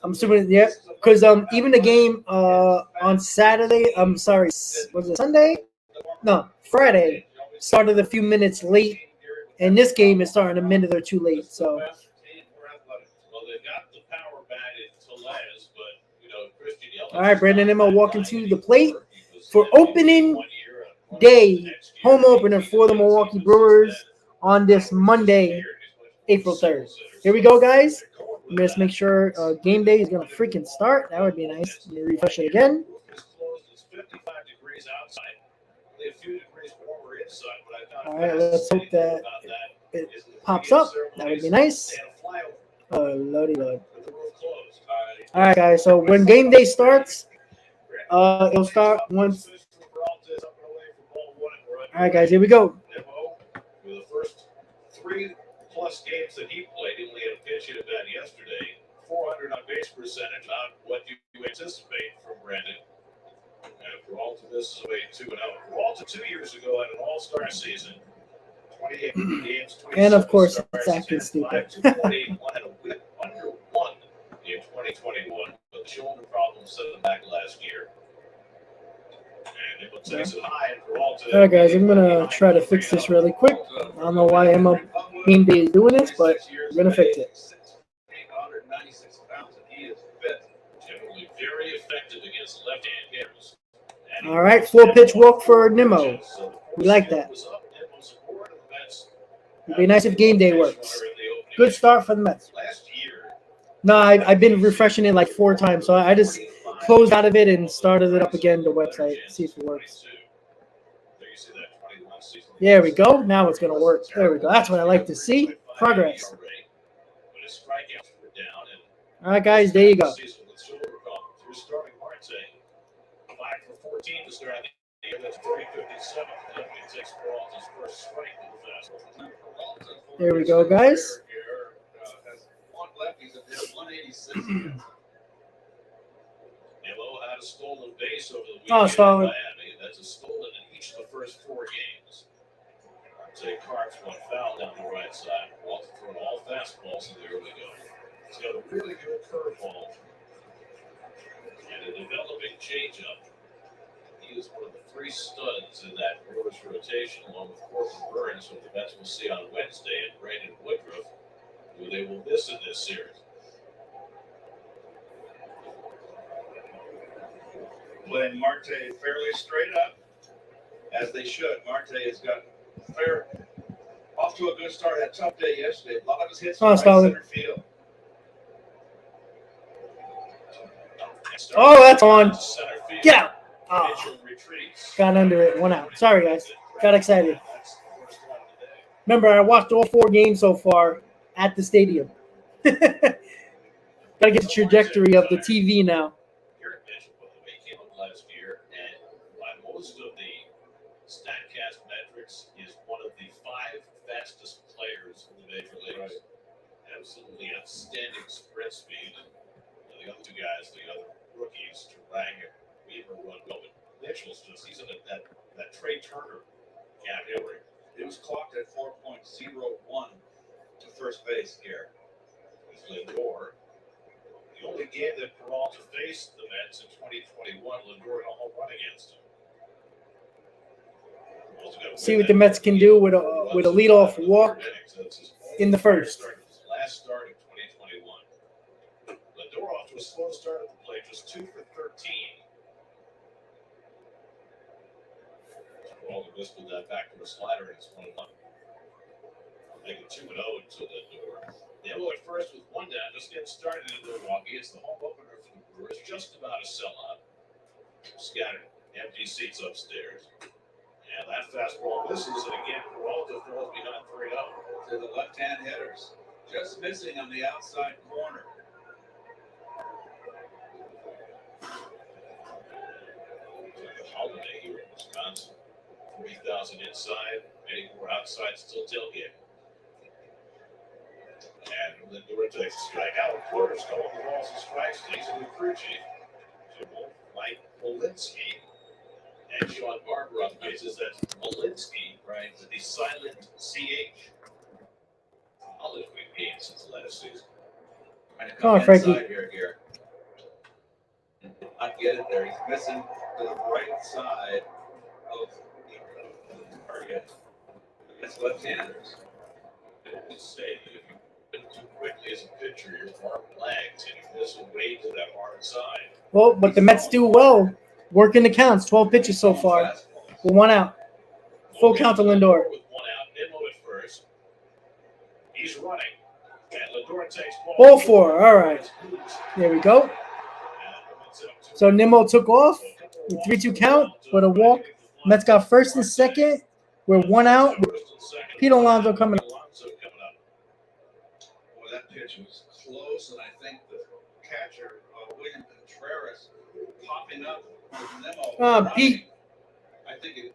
I'm assuming, yeah, because even the game on Saturday, I'm sorry, was it Sunday? No, Friday, started a few minutes late, and this game is starting a minute or two late, so. All right, Brandon Nimmo walking to the plate for opening day, home opener for the Milwaukee Brewers on this Monday, April 3rd. Here we go, guys. Let's make sure game day is going to freaking start. That would be nice. Let me refresh it again. All right, let's hope that it pops up. That would be nice. Lordy Lord. All right, guys. So when game day starts, it'll start once. All right, guys. Here we go. The first 3+ games that he played, he only had a pitch hit at bat yesterday. 400 on base percentage. Not what you anticipate from Brandon. And Peralta, this is away 2-0. Peralta 2 years ago had an all-star season. 28 games. And of course, it's acting stupid. 2.81 and a whip under 1 in 2021. But the shoulder problem set him back last year. And it takes it high, and Peralta. All right, guys, I'm going to try to fix this really quick. I don't know why Game Day is doing this, but we're going to fix it. 196 pounds, and he is fit. Generally very effective against left-hand hitters. All right, 4-pitch walk for Nimmo. We like that. It'd be nice if game day works. Good start for the Mets. No, I've been refreshing it like 4 times, so I just closed out of it and started it up again, the website, see if it works. There we go. Now it's going to work. There we go. That's what I like to see. Progress. All right, guys, there you go. There we go, guys. Oh, stolen. That's a stolen in each of the first 4 games. Say Carks one foul down the right side. Walter throwing all fastballs, and there we go. He's got a really good curveball and a developing changeup. He is one of the three studs in that Brewers rotation, along with Corbin Burns, who the Mets will see on Wednesday, and Brandon Woodruff, who they will miss in this series. Playing Marte fairly straight up, as they should. Marte has got off to a good start. Had a tough day yesterday. A lot of his hits from right center field. Oh, that's on. Yeah. Oh. Got under it. 1 out. Sorry, guys. Got excited. Remember, I watched all 4 games so far at the stadium. Got to get the trajectory of the TV now. Last year, and by most of the StatCast metrics, is one of the 5 fastest players in the major leagues. Right. Absolutely outstanding sprint speed. And the other 2 guys, the other rookies, Turang and Weaver, run well. But Mitchell's he's in that Trey Turner category. It was clocked at 4.01 to first base here. With Lindor. The only game that Peralta faced the Mets in 2021, Lindor had a home run against him. See what the Mets can do with a leadoff walk in the first. Last start in 2021. Lindor off to a slow start at the plate, just 2 for 13. Peralta whistled that back to a slider, and it's 1-1. Make it 2-0 to Lindor. Nimmo at first with 1 down, just getting started in Milwaukee. It's the home opener for the Brewers, just about a sellout. Scattered empty seats upstairs. And that fastball misses, and again, Peralta throws behind 3-0. To the left-hand hitters. Just missing on the outside corner. Holiday here in Wisconsin. 3,000 inside, many more outside, still tailgating. And Lindor takes a strike. Alan Porter's calling the balls and strikes. He's in the crew chief. Mike Molinsky and Sean Barber on the bases. That's Molinsky, right? With the silent CH. College we've gained since the last season. Come on, Frankie. Here. Not get it there. He's missing to the right side of the target. It's left-handers. Say if you too quickly as a pitcher, your arm lags and you miss a way to that hard side. Well, but the Mets do well. Working the counts. 12 pitches so far. With 1 out. Full count to Lindor. With 1 out, Nimmo at first. He's running. And Lindor takes ball 4. All right. There we go. So Nimmo took off. With 3-2 count, but a walk. Mets got first and second. We're 1 out. Pete Alonso coming up. That pitch was close, and I think the catcher, William Contreras, popping up with Nimmo. Pete. I think it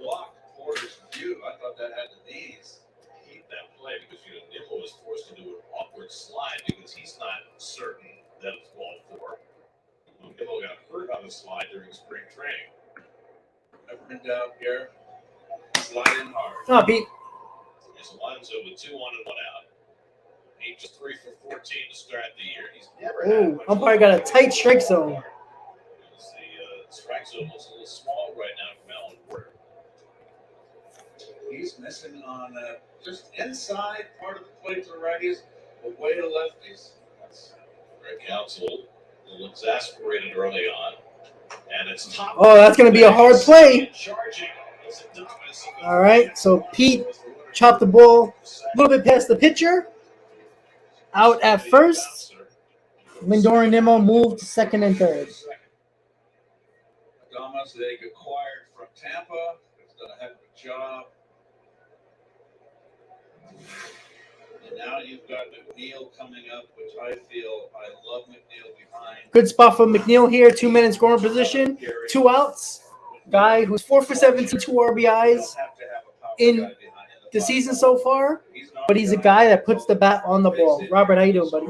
blocked Porter's view. I thought that had the knees. Hate that play because Nimmo was forced to do an awkward slide because he's not certain that it's ball 4. Nimmo got hurt on the slide during spring training. Never in doubt here. Slide in hard. Pete. It's Alonso with 2 on and 1 out. He just 3 for 14 to start the year. He's never had much umpire got a tight strike zone. The strike zone looks a little small right now from Alan Porter. He's missing on just inside part of the plate to righties, away to lefties. Greg Counsell a little exasperated early on, and it's top. Oh, that's going to be a hard play. All right, so Pete chopped the ball a little bit past the pitcher. Out at first. Lindor and Nimmo moved to second and third. Adamas, they acquired from Tampa. He's done a heck of a job. And now you've got McNeil coming up, which I feel I love McNeil behind. Good spot for McNeil here. 2-man in scoring position. 2 outs. Guy who's 4 for 17, 2 RBIs in the season so far. But he's a guy that puts the bat on the ball. Robert, how you doing, buddy?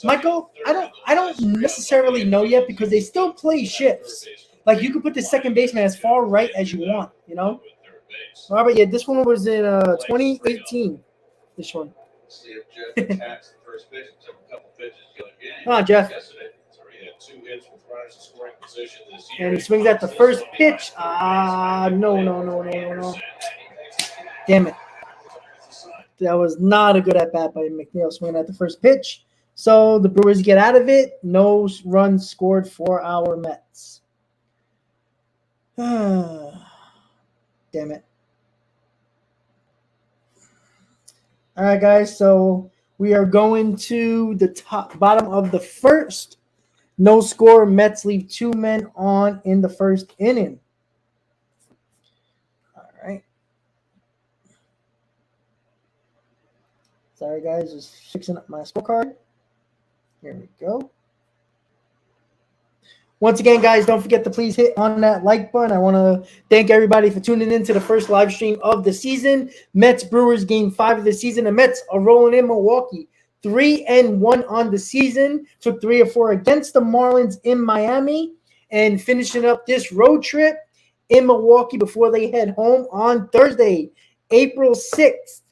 Michael, I don't necessarily know yet because they still play shifts. Like you can put the second baseman as far right as you want, you know? base. Robert, yeah, this one was in 2018. This one. See if Jeff attacks the first pitch and took a couple pitches the other game. Come on, Jeff. Yesterday, he's already had 2 hits with runners in scoring position this year. And he swings at the first pitch. No. Damn it. That was not a good at-bat by McNeil swinging at the first pitch. So the Brewers get out of it. No runs scored for our Mets. Damn it. All right, guys. So we are going to the bottom of the first. No score. Mets leave 2 men on in the first inning. All right. Sorry, guys. Just fixing up my scorecard. Here we go. Once again, guys, don't forget to please hit on that like button. I want to thank everybody for tuning in to the first live stream of the season. Mets Brewers game 5 of the season. The Mets are rolling in Milwaukee. 3-1 on the season. Took 3 of 4 against the Marlins in Miami. And finishing up this road trip in Milwaukee before they head home on Thursday, April 6th.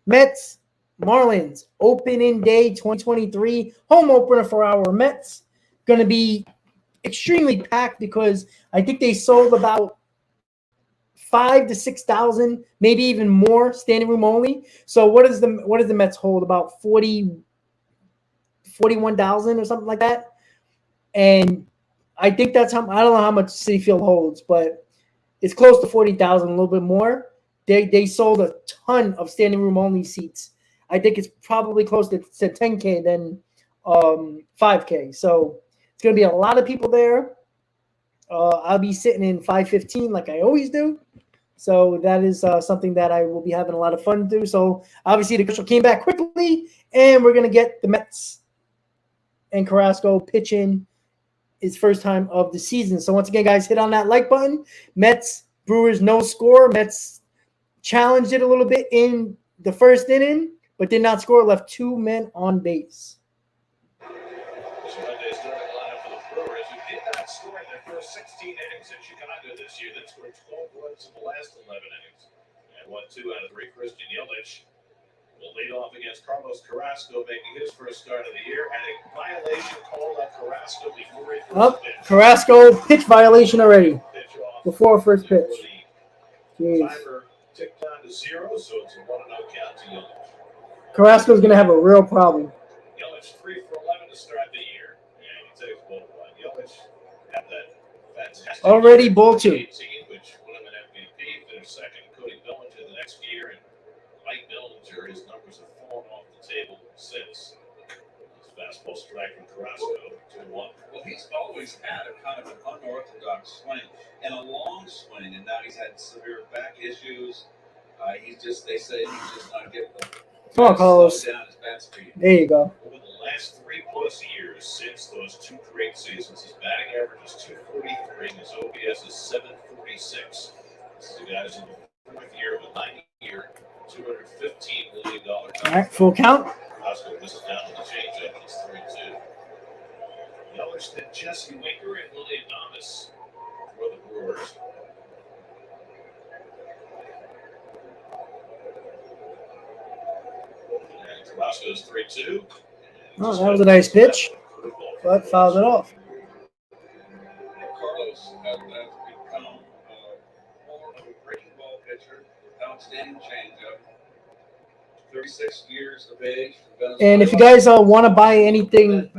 Mets, Marlins, opening day 2023. Home opener for our Mets. Going to be extremely packed because I think they sold about 5,000 to 6,000, maybe even more, standing room only. So what does the Mets hold? About 41,000 or something like that. And I think that's how, I don't know how much Citi Field holds, but it's close to 40,000, a little bit more. They sold a ton of standing room only seats. I think it's probably close to 10K than 5K. So it's going to be a lot of people there. I'll be sitting in 515 like I always do. So that is something that I will be having a lot of fun to do. So obviously the commercial came back quickly, and we're going to get the Mets and Carrasco pitching his first time of the season. So once again, guys, hit on that like button. Mets, Brewers, no score. Mets challenged it a little bit in the first inning, but did not score, left 2 men on base. Monday's starting lineup for the Brewers, who did not score in their first 16 innings in Chicago this year. Then scored 12 runs in the last 11 innings. And won 2 out of 3. Christian Yelich will lead off against Carlos Carrasco, making his first start of the year. And a violation called on Carrasco before he first pitch. Carrasco pitch violation already Pitch off before first pitch. Jeez. Timer ticked down to 0, so it's a 1-0 count to Yelich. Carrasco's going to have a real problem. Yelich 3 for 11 to start the year, and he takes ball 1. Yelich had that fantastic Already year, ball 2. 2018, which won him an MVP, finished second. Cody Bellinger the next year, and Mike Bellinger, his numbers have fallen off the table since. His fastball strike from Carrasco 2-1. Well, he's always had a kind of an unorthodox swing and a long swing, and now he's had severe back issues. They say he's just not getting the Come on, Carlos. down his bat speed. There you go. Over the last 3+ years since those 2 great seasons, his batting average is 243, and his OPS is 746. This is a guy who's in the 4th year of a 90-year, $215 million contract. All right, full count. Carrasco misses down on the changeup, and it's 3-2. Yelich, then Jesse Winker, and Willie Adames for the Brewers. And Carrasco's 3-2. Oh, that was a nice pitch, but fouled it off. Carlos has become more of a breaking ball pitcher, outstanding changeup. 36 years of age. And if you guys want to buy anything,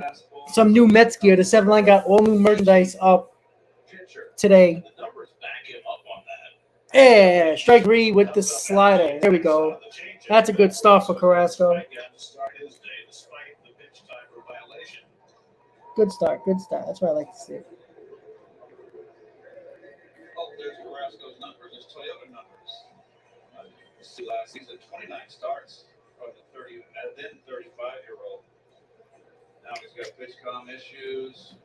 some new Mets gear, the 7 Line got all new merchandise up today. The numbers back him up on that. Yeah, strike 3 with the slider. There we go. That's a good start for Carrasco. Good start, good start. That's what I like to see. Oh, there's Carrasco's numbers, his Toyota numbers. See last season, 29 starts from the 35-year-old. Now he's got pitch comm issues.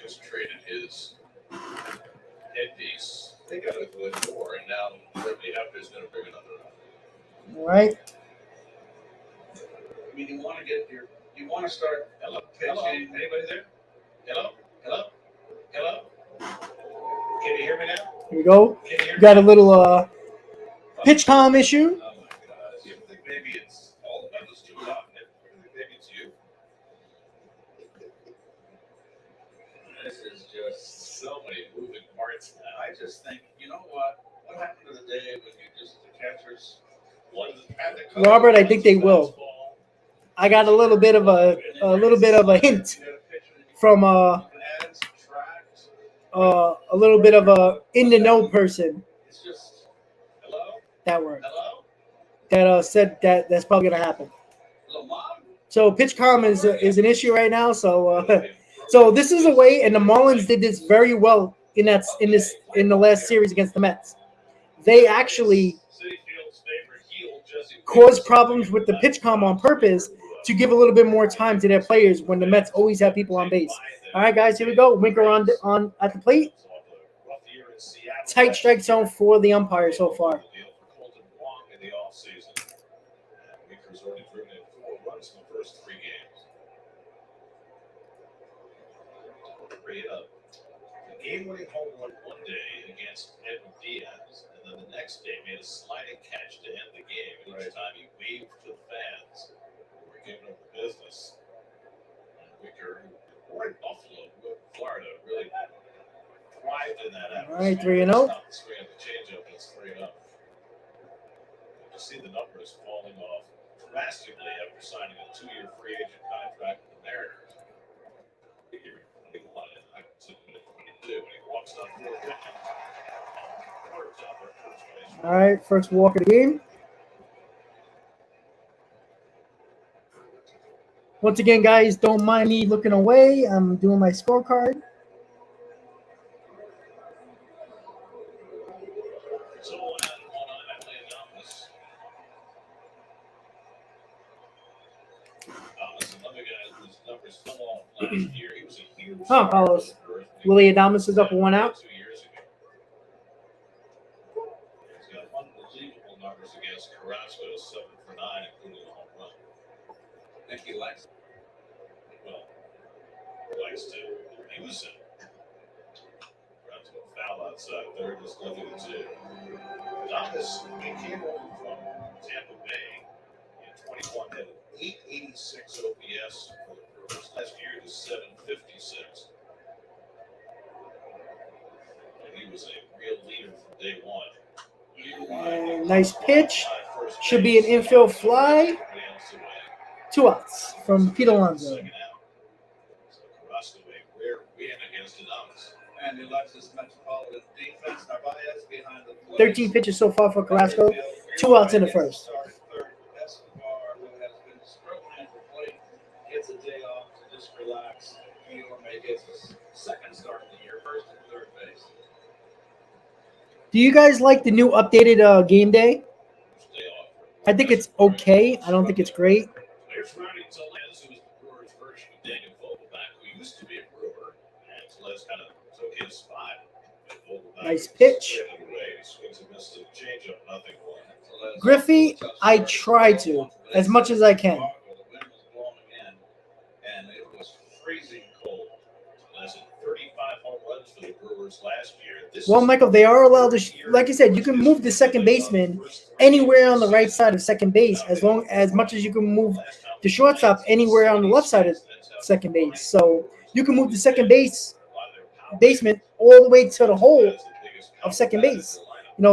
Just traded his headpiece. They got a good 4, and now Jeremy Hefner's going to bring another up. All right. I mean, you want to start pitching. Hello? Anybody there? Hello? Hello? Hello? Can you hear me now? Here we go. Got a little pitch calm issue. Oh my God! You think maybe it's all the windows too loud? Maybe it's you. This is just So many moving parts now. I just think, you know what? What happened to the day when you just the catchers? Robert, I think they will. I got a little bit of a hint from a little bit of a in the know person It's just hello, that word hello, that said that's probably gonna happen. hello, mom. So pitch calm is an issue right now. So so this is a way, and the Marlins did this very well in the last series against the Mets. They actually caused problems with the pitch calm on purpose to give a little bit more time to their players when the Mets always have people on base. All right, guys, here we go. Winker on at the plate. Tight strike zone for the umpire so far. Winker's already driven in 4 runs in the first 3 games. A game-winning home run one day against Edwin Diaz, and then the next day made a sliding catch to end the game. And each time he waved to the fans who were giving him the business. And Winker, born in Buffalo, Florida, really thrived in that atmosphere. All right, 3-0. Swing at the changeup, and it's 3-0. You see the numbers falling off drastically after signing a 2-year free agent contract with the Mariners. All right, first walk of the game. Once again, guys, don't mind me looking away. I'm doing my scorecard. Oh, Carlos. Willie Adames is up 1 out. 2 years ago. He's got unbelievable numbers against Carrasco, 7 for 9, including a home run. I think he likes it. Well, likes to use him. Got to a foul outside third, was nothing to do. Adames, he came over from Tampa Bay in 21, had an 886 OPS for the Brewers. Last year, it was 756. He was a real leader from day one. And nice pitch. Should be an infield fly. 2 outs from Pete Alonso. So Carrasco a rare win against Adames. And the Alexis Metropolitan defense, Narvaez behind the plate. 13 pitches so far for Carrasco. 2 outs in the first. Escobar, who has been struggling at the plate, gets a day off to just relax. Guillorme gets his second start of the year, first and third base. Do you guys like the new updated game day? I think it's okay. I don't think it's great. There's Ronnie Tellez, who was the Brewers' version of Daniel Vogelbeck, who used to be a Brewer, and Tellez kind of took his spot. Nice pitch. Swings and misses a changeup, nothing for him. Griffey, I try to as much as I can. The wind was blowing in, and it was freezing cold. Tellez had 35 home runs for the Brewers last year. Well, Michael, they are allowed to, like I said, you can move the second baseman anywhere on the right side of second base as much as you can move the shortstop anywhere on the left side of second base. So you can move the second baseman all the way to the hole of second base,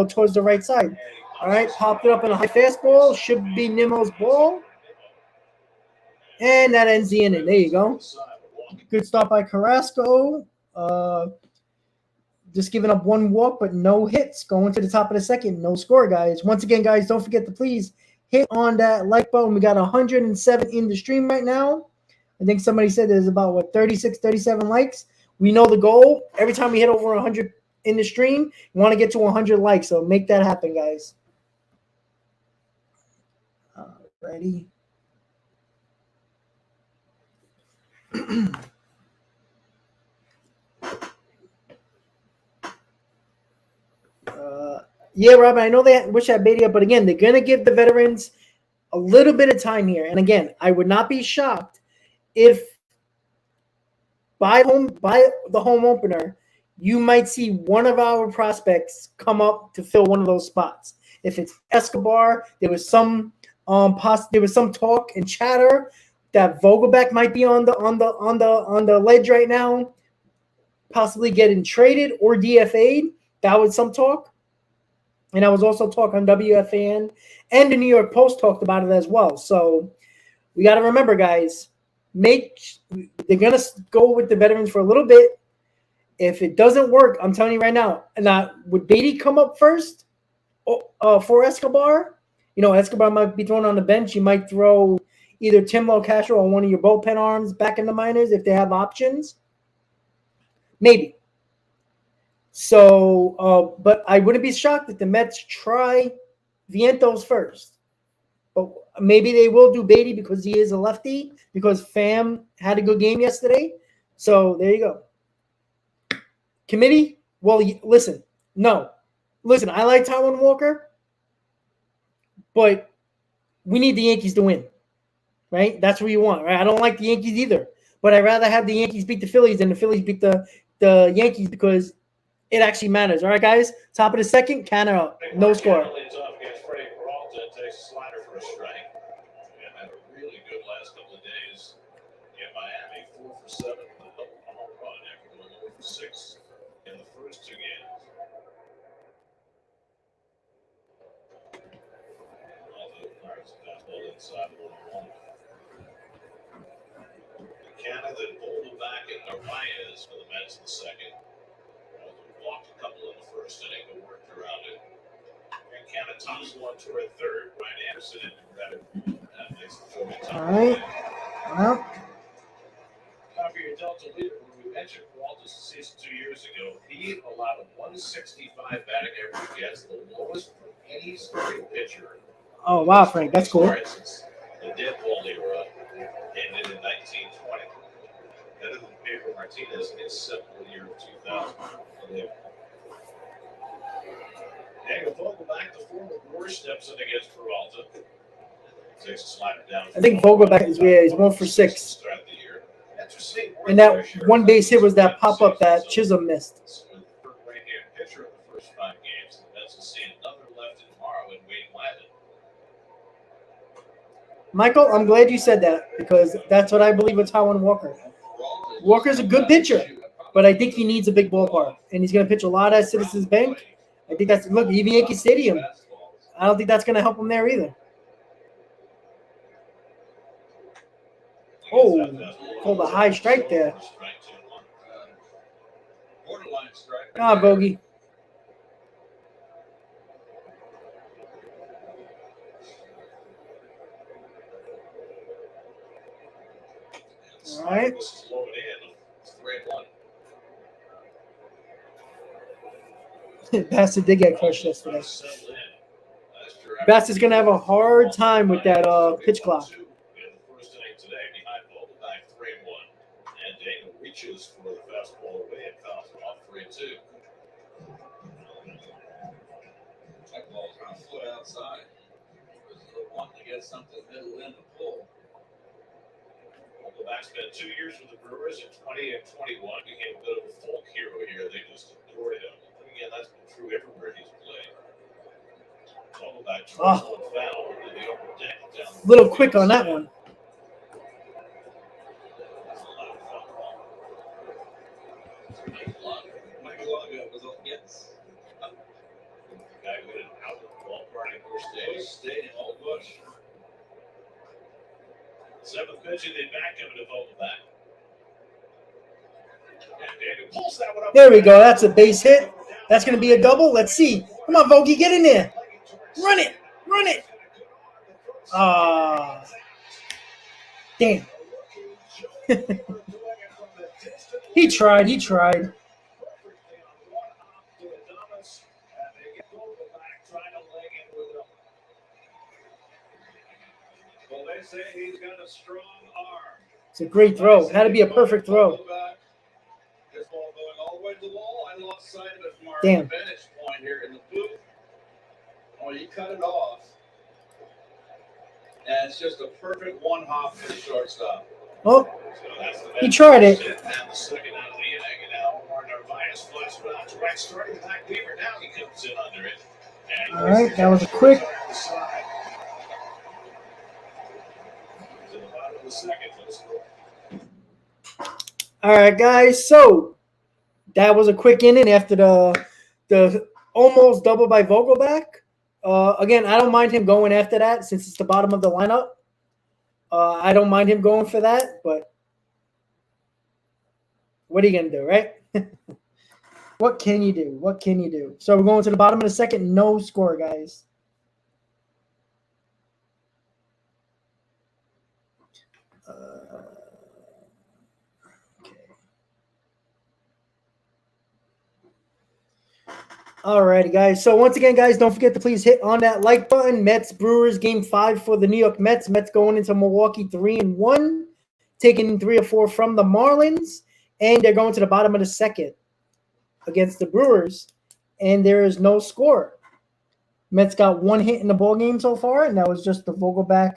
towards the right side. All right, popped it up in a high fastball. Should be Nimmo's ball. And that ends the inning. There you go. Good stop by Carrasco. Just giving up 1 walk, but no hits. Going to the top of the second. No score, guys. Once again, guys, don't forget to please hit on that like button. We got 107 in the stream right now. I think somebody said there's about, 36, 37 likes. We know the goal. Every time we hit over 100 in the stream, we want to get to 100 likes. So make that happen, guys. Ready? Yeah, Robin, I know they wish I made it up, but again, they're going to give the veterans a little bit of time here. And again, I would not be shocked if by the home opener, you might see one of our prospects come up to fill one of those spots. If it's Escobar, there was some talk and chatter that Vogelbeck might be on the ledge right now, possibly getting traded or DFA'd. That was some talk. And I was also talk on WFAN, and the New York Post talked about it as well. So we got to remember, guys, they're going to go with the veterans for a little bit. If it doesn't work, I'm telling you right now, would Beatty come up first for Escobar? Escobar might be thrown on the bench. You might throw either Tim Locastro or one of your bullpen arms back in the minors if they have options. Maybe. So, but I wouldn't be shocked if the Mets try Vientos first. But maybe they will do Beatty because he is a lefty, because Pham had a good game yesterday. So there you go. Committee, well, listen, I like Taijuan Walker, but we need the Yankees to win, right? That's what you want, right? I don't like the Yankees either, but I'd rather have the Yankees beat the Phillies than the Phillies beat the Yankees because it actually matters. All right, guys, top of the second, Canada, no score. Leads off against Freddie Peralta and takes a slider for a strike. And had a really good last couple of days in Miami, 4 for 7 with a double home run after going 0 for 6 in the first 2 games. Although fires a fastball inside 1-1. Canada then Vogelbeck and Narvaez for the Mets in the second. Walked a couple in the first inning, but worked around it. And Canada Thompson one toward third. Ryan Anderson into Reddick. That makes the 4-man top. All right. Well, Copy your Delta leader. When we mentioned Peralta's season 2 years ago, he allowed a 165 batting average against the lowest from any starting pitcher. oh, wow, Frank, that's cool. The dead ball era ended in 1920. Better than Pedro Martinez except for the year of 2000. Daniel Vogelbeck, the former Brewer, steps in against Peralta. Takes a slider down. I think Vogelbeck is 1 for 6. Start the year. And that one base hit was that pop-up that Chisholm missed. Right-hand pitcher in the first 5 games. The Mets will see another lefty tomorrow in Wade Ladden. Michael, I'm glad you said that because that's what I believe with Taijuan Walker. Walker's a good pitcher, but I think he needs a big ballpark, and he's going to pitch a lot at Citizens Bank. I think even Yankee Stadium. I don't think that's going to help him there either. Oh, called a high strike there. Borderline strike. Ah, bogey. All right. Bassett did get crushed yesterday. Bassett's going to have a hard time with that pitch clock. And Daniel reaches for the fastball away and fouls him off 3-2. That ball's around a foot outside. Wanting to get something middle in the pull. Vogelbeck spent 2 years with the Brewers in 20 and 21. Became a bit of a folk hero here. They just adored him. And again, that's been true everywhere he's played. Vogelbeck foul in the upper deck down. A little quick on that one. Guy who hit an out of the ballpark in Bush Stadium, Old Bush. 7th pitch, and they back him to Vogelbeck. And Daniel pulls that one up. There we go. That's a base hit. That's going to be a double. Let's see. Come on, Vogie, get in there. Run it. Run it. Damn. He tried. Well, they say he's got a strong arm. It's a great throw. Had to be a perfect throw. This ball going all the way to the wall. I lost sight of it from our Damn. vantage point here in the booth. Oh, you cut it off. And it's just a perfect one hop to the shortstop. Oh, he tried it. And the second out of the inning, and now Omar Narvaez Right, starting back Weaver. Now he comes in under it. And All right, that was a quick. to the bottom of the second. Let's go. All right, guys. So that was a quick inning after the almost double by Vogelbeck. Again, I don't mind him going after that since it's the bottom of the lineup. I don't mind him going for that, but what are you gonna do, right? What can you do? What can you do? So we're going to the bottom of the second. No score, guys. Alrighty, guys. So once again, guys, don't forget to please hit on that like button. Mets Brewers Game 5 for the New York Mets. Mets going into Milwaukee 3-1, taking 3 or 4 from the Marlins, and they're going to the bottom of the second against the Brewers, and there is no score. Mets got 1 hit in the ball game so far, and that was just the Vogelbeck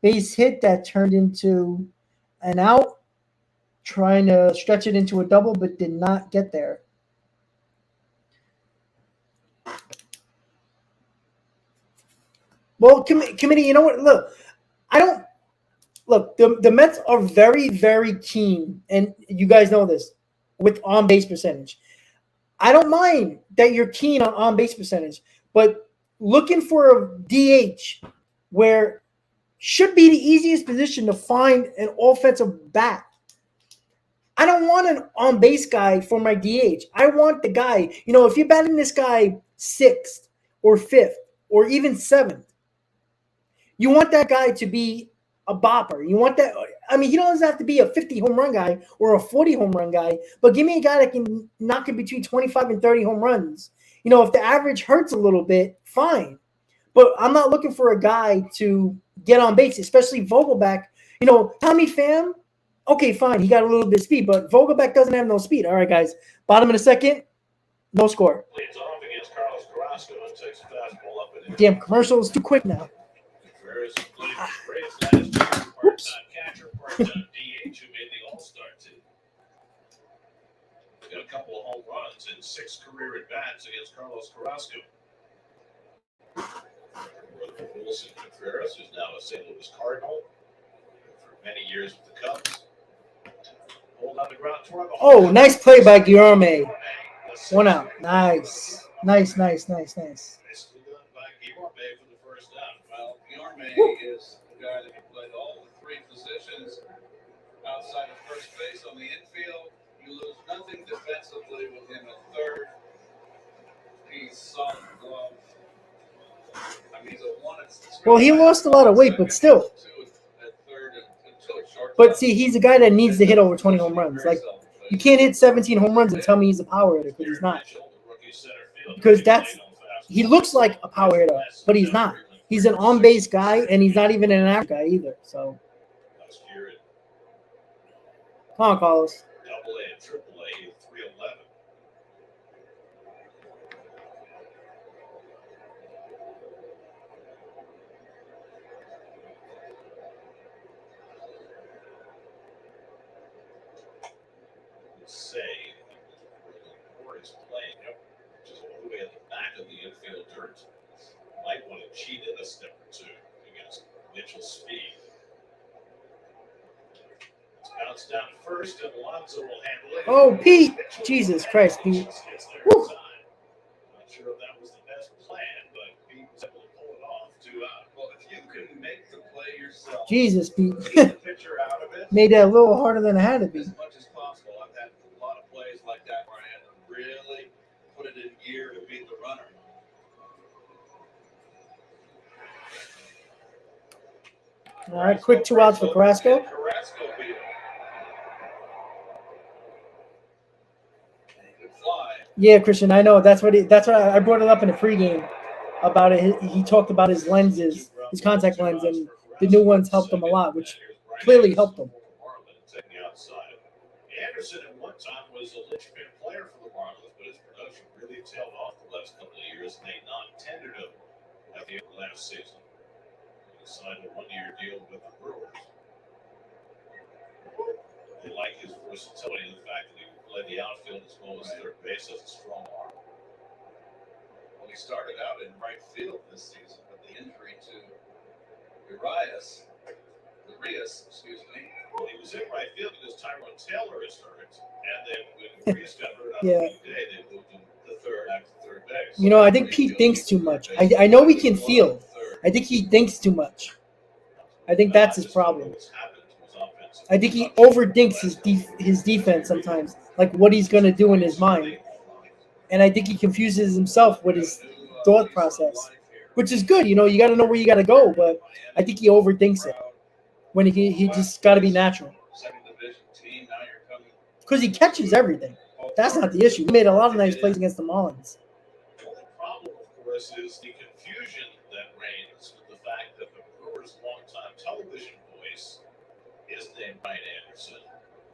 base hit that turned into an out, trying to stretch it into a double, but did not get there. Well, committee, you know what? Look, the Mets are very, very keen, and you guys know this, with on-base percentage. I don't mind that you're keen on on-base percentage, but looking for a DH where should be the easiest position to find an offensive bat. I don't want an on-base guy for my DH. I want the guy, if you're batting this guy 6th or 5th or even 7th, you want that guy to be a bopper. You want that. I mean, he doesn't have to be a 50 home run guy or a 40 home run guy, but give me a guy that can knock in between 25 and 30 home runs. If the average hurts a little bit, fine. But I'm not looking for a guy to get on base, especially Vogelbeck. Tommy Pham, okay, fine. He got a little bit of speed, but Vogelbeck doesn't have no speed. All right, guys. Bottom of the second, no score. Leads off against Carrasco and takes a fastball up and in. Damn, commercial is too quick now. Contreras played the Braves last year, part-time catcher, part-time DH who made the All-Star team. He's got a couple of home runs and 6 career at-bats against Carrasco. Wilson Contreras, who's now a St. Louis Cardinal for many years with the Cubs. Hold on the ground toward the Oh, nice play by Guillorme. 1 out. Nice. Nice. Nicely done by Guillorme for the first down. Well, Bjorme is the guy that can play all the 3 positions outside of first base. On the infield, you lose nothing defensively with him at third. He's solid glove. I mean, he's a 1 at Well, he lost a lot of weight, but still. 2 at third and 2 at shortstop. But see, he's a guy that needs to hit over 20 home runs. Like, you can't hit 17 home runs and tell me he's a power hitter, because he's not. Because he looks like a power hitter, but he's not. He's an on-base guy, and he's not even an average guy either. So, come on, Carlos. Double A and Triple A, 311. Say, or is playing just all the way at the back of the infield dirt. Might want to cheat in a step or 2 against Mitchell's speed. It's bounced down first, and Alonso will handle it. Oh, Pete. Jesus Christ, Pete. Woo. Not sure if that was the best plan, but Pete was able to pull it off to Well, if you can make the play yourself, Jesus, Pete. get the pitcher out of it. Made that a little harder than it had to be. as much as possible. I've had a lot of plays like that where I had to really put it in gear to beat the runner. All right, quick 2 outs for Carrasco. Carrasco beat him. And he could fly. Yeah, Christian, I know. That's what I brought it up in the pregame about it. He talked about his lenses, his contact lens, and the new ones helped him a lot, which clearly helped him. Anderson at one time was a linchpin player for the Marlins, but his production really tailed off the last couple of years, and they non-tendered him at the end of last season. He signed a 1-year deal with the Brewers. They like his versatility and the fact that he can play play the outfield as well as third base as a strong arm. Well, he started out in right field this season, but the injury to Urias, excuse me. Well, he was in right field because Tyrone Taylor is hurt, and then when Urias got hurt on Yeah. the day, they moved him to third base. You know, I think Pete thinks too much. I know he can field. I think he thinks too much. I think that's his problem. I think he overthinks his defense sometimes, like what he's going to do in his mind. And I think he confuses himself with his thought process, which is good. You know, you got to know where you got to go, but I think he overthinks it when he just got to be natural. Because he catches everything. That's not the issue. He made a lot of nice plays against the Marlins. The only problem, of course, is the confusion that reigns with the fact that the Brewers' longtime television voice is named Brian Anderson,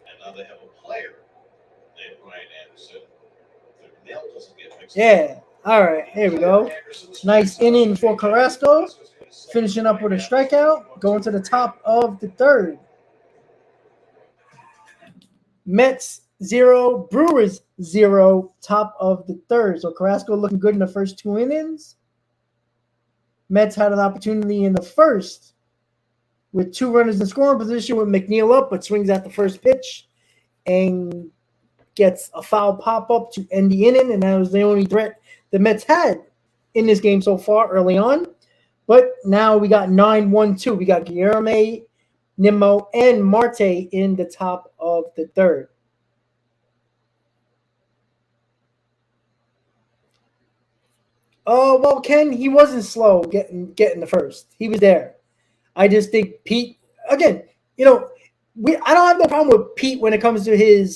and now they have a player named Brian Anderson. Their nail doesn't get mixed up. Yeah. All right. Here we go. Nice inning for Carrasco. Finishing up with a strikeout. Going to the top of the third. Mets 0, Brewers 0, top of the third. So Carrasco looking good in the first 2 innings. Mets had an opportunity in the first with 2 runners in scoring position with McNeil up, but swings at the first pitch and gets a foul pop-up to end the inning, and that was the only threat the Mets had in this game so far early on. But now we got 9-1-2. We got Guillermo, Nimmo, and Marte in the top of the third. Oh, well, Ken, he wasn't slow getting the first. He was there. I just think Pete, again, you know, I don't have no problem with Pete when it comes to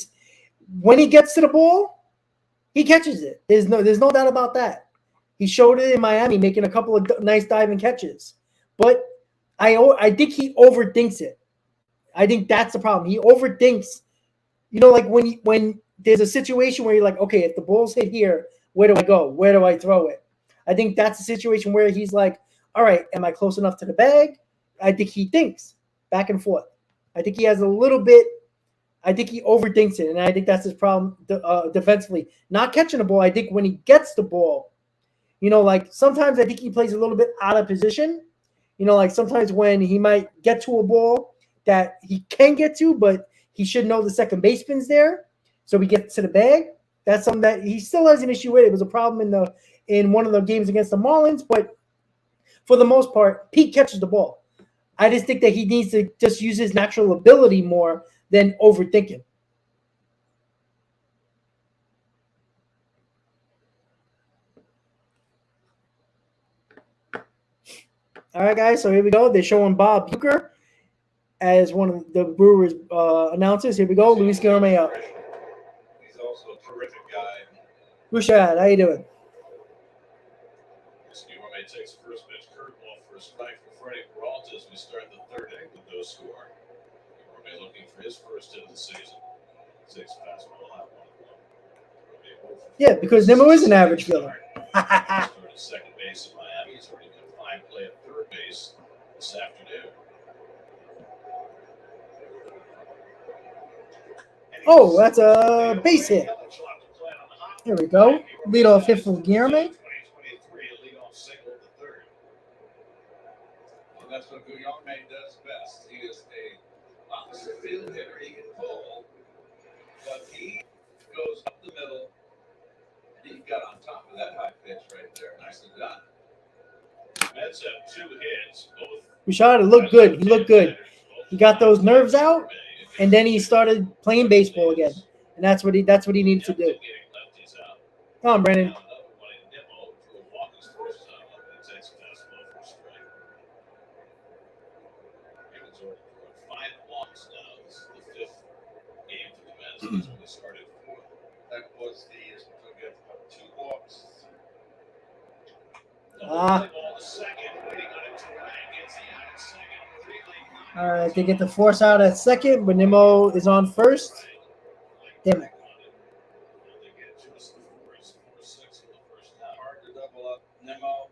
when he gets to the ball, he catches it. There's no doubt about that. He showed it in Miami, making a couple of nice diving catches. But I think he overthinks it. I think that's the problem. He overthinks, you know, like when there's a situation where you're like, okay, if the ball's hit here, where do I go? Where do I throw it? I think that's a situation where he's like, all right, am I close enough to the bag? I think he thinks back and forth. I think he has a little bit. I think he overthinks it, and I think that's his problem defensively. Not catching the ball. I think when he gets the ball, you know, like sometimes I think he plays a little bit out of position. You know, like sometimes when he might get to a ball that he can get to, but he should know the second baseman's there, so he gets to the bag. That's something that he still has an issue with. It was a problem in one of the games against the Marlins, but for the most part, Pete catches the ball. I just think that he needs to just use his natural ability more than overthinking. All right, guys, so here we go. They're showing Bob Uecker as one of the Brewers announcers. Here we go. Luis Guillermo up. He's also a terrific guy. Rashad, how you doing? Guillermo takes first pitch curveball for a strike for Freddie Peralta as we start the third inning with no score. Guillermo looking for his first hit of the season. 6 fastball out 1-1. Yeah, because Nimmo is an average fielder. Started second base in Miami. He's already got a fine play at third base this afternoon. Oh, that's a base hit. Here we go. Leadoff hit for Guillermo. Well, that's what Guillermo does best. He is a opposite field hitter. He can pull, but he goes up the middle, and he got on top of that high pitch right there. Nicely done. Mets have 2 hits. Both Rashad, it looked good. He looked good. He got those nerves out, and then he started playing baseball again. And that's what he needed to do. Come on, Brandon. That was the 2 walks. All right, they get the force out at second, but Nimmo is on first. Damn it. Hard to double up Nimmo.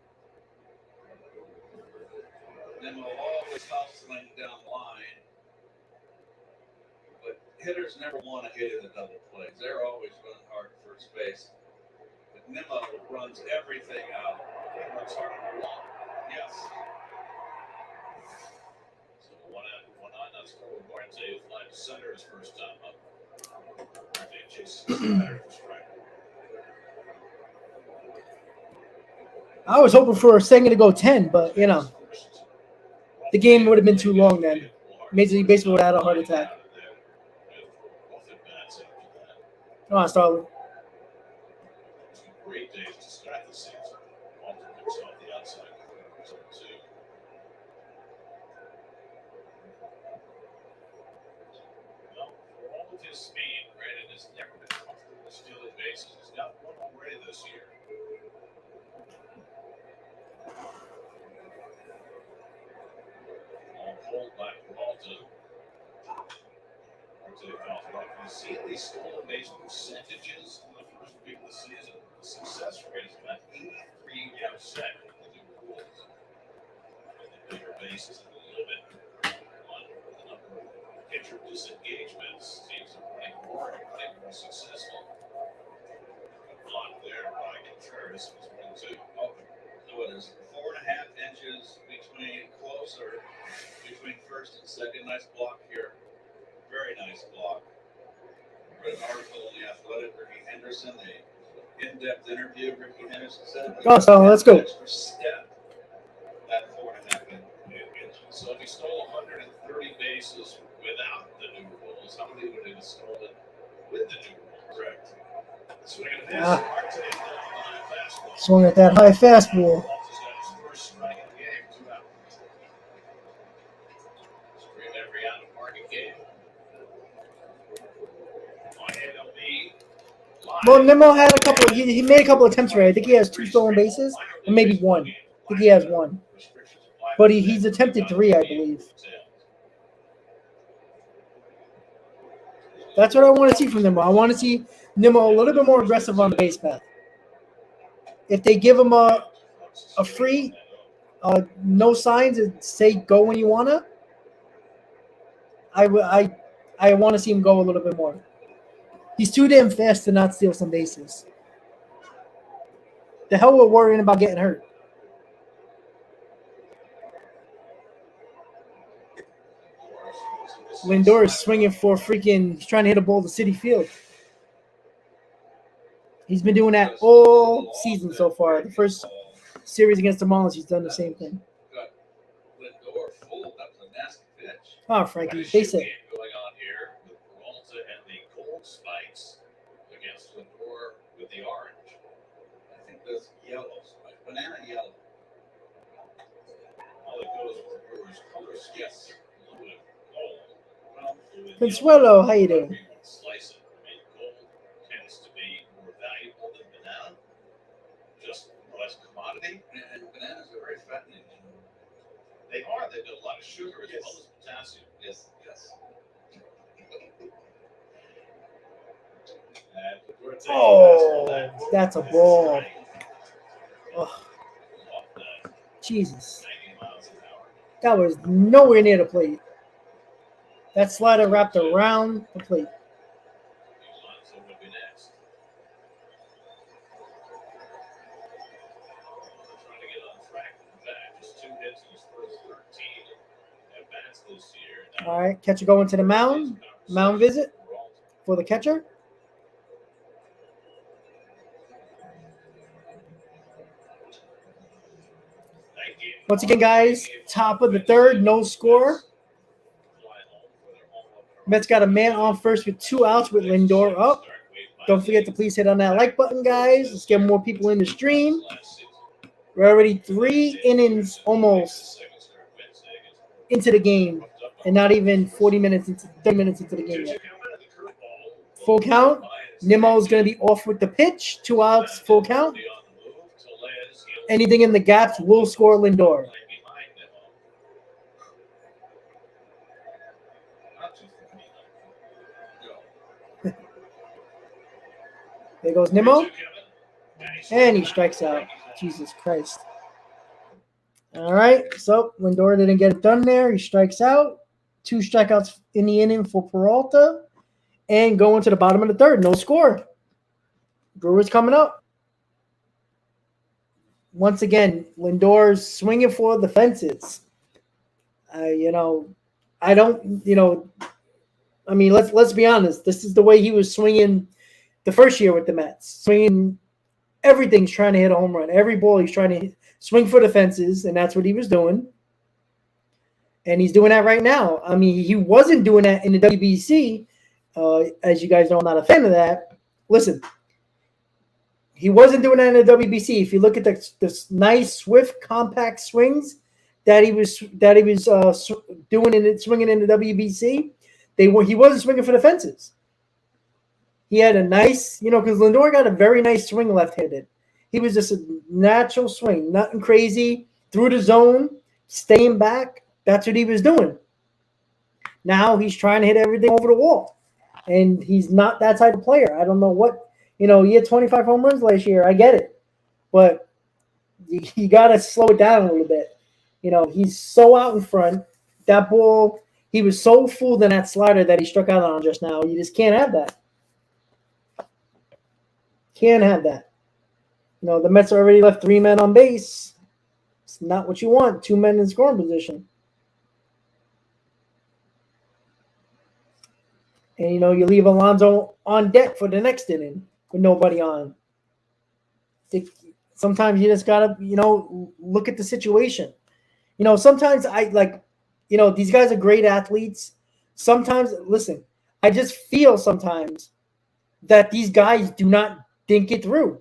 Nimmo always hustling down the line, but hitters never want to hit in the double plays. They're always running hard at first base. But Nimmo runs everything out. He runs hard on the wall. Yes. So 1-on, that's for Monte. Fly to center his first time up. Monte chases the batter for strike. I was hoping for a second to go 10, but, you know, the game would have been too long then. Major League Baseball would have had a heart attack. Come on, Starling. Great days to start the season. Monte picks off the outside. So, well, for all of his speed, Brandon has never been comfortable stealing bases. He's got one already this year. All pulled by Peralta. Monte fouls it off. You see these stolen base percentages in the first week of the season. The success rate is about 83% with the new rules. And the bigger bases and the limit on the number of pitcher disengagements, teams are running more and running more successful. A block there by Carrasco was 1-2. Oh, so it is 4.5 inches closer between first and second. Nice block here. Very nice block. Read an article in The Athletic, Ricky Henderson, the in-depth interview. Ricky Henderson said, Go, Starling, let's go. Extra step at 4.5 inches. So if he stole 130 bases without the new rules, how many would he have stolen with the new rules? Correct. Swing and a miss. Ah. Marte's down on a fastball. Swung at that high fastball. Walters got his first strike in the game, 2 out. Stream every out of market game. On MLB. Well, Nimmo had a couple. He made a couple attempts right. I think he has 2 stolen bases, or maybe 1. I think he has 1. But he's attempted 3, I believe. That's what I want to see from Nimmo. I want to see Nimmo a little bit more aggressive on the base path. If they give him a free, no signs, and say go when you wanna, I want to see him go a little bit more. He's too damn fast to not steal some bases. The hell we're worrying about getting hurt. Lindor is swinging for freaking. He's trying to hit a ball to City Field. He's been doing that all season so far. The first series against the Marlins, he's done the same thing. Got Lindor full. That was a nasty pitch. Oh, Frankie, they said. Game going on here with Peralta and the cold spikes against Lindor with the orange. I think that's yellow spice. Banana yellow. All it goes with the Brewers color scheme. Yes. A little bit of gold. Well, with Consuelo, how you doing? yellow, slice it. I mean, gold tends to be more valuable than banana. Just as a commodity. And bananas are very fattening. They are. They've got a lot of sugar as Yes. well as potassium. Yes, yes. And we're taking Oh, that. that's a ball. Oh, Off the Jesus. 90 miles an hour. That was nowhere near the plate. That slider wrapped around the plate. Alonso would be next. Trying to get on track and back. Just 2 hits in his first 13 at bats this year. All right, catcher going to the mound. Mound visit for the catcher. Once again, guys, top of the third, no score. Mets got a man on first with 2 outs with Lindor up. Don't forget to please hit on that like button, guys. Let's get more people in the stream. We're already 3 innings almost into the game, and not even 30 minutes into the game yet. Full count. Nimmo's going to be off with the pitch. 2 outs, full count. Anything in the gaps will score Lindor. There goes Nimmo. And he strikes out. Jesus Christ. All right. So Lindor didn't get it done there. He strikes out. 2 strikeouts in the inning for Peralta. and going to the bottom of the third. No score. Brewers coming up. Once again, Lindor's swinging for the fences. I don't, I mean, let's be honest. This is the way he was swinging the first year with the Mets. Swinging, everything's trying to hit a home run. Every ball he's trying to swing for the fences, and that's what he was doing. And he's doing that right now. I mean, he wasn't doing that in the WBC. As you guys know, I'm not a fan of that. Listen, he wasn't doing that in the WBC. If you look at this nice, swift, compact swings that he was doing swinging in the WBC, he wasn't swinging for the fences. He had a nice, because Lindor got a very nice swing left-handed. He was just a natural swing, nothing crazy, through the zone, staying back. That's what he was doing. Now he's trying to hit everything over the wall, and he's not that type of player. I don't know what, he had 25 home runs last year. I get it, but you got to slow it down a little bit. He's so out in front. That ball, he was so fooled in that slider that he struck out on just now. You just can't have that. Can't have that. The Mets already left 3 men on base. It's not what you want. 2 men in scoring position. And, you leave Alonso on deck for the next inning with nobody on. Sometimes you just got to, look at the situation. Sometimes these guys are great athletes. Sometimes, listen, I just feel sometimes that these guys didn't get through.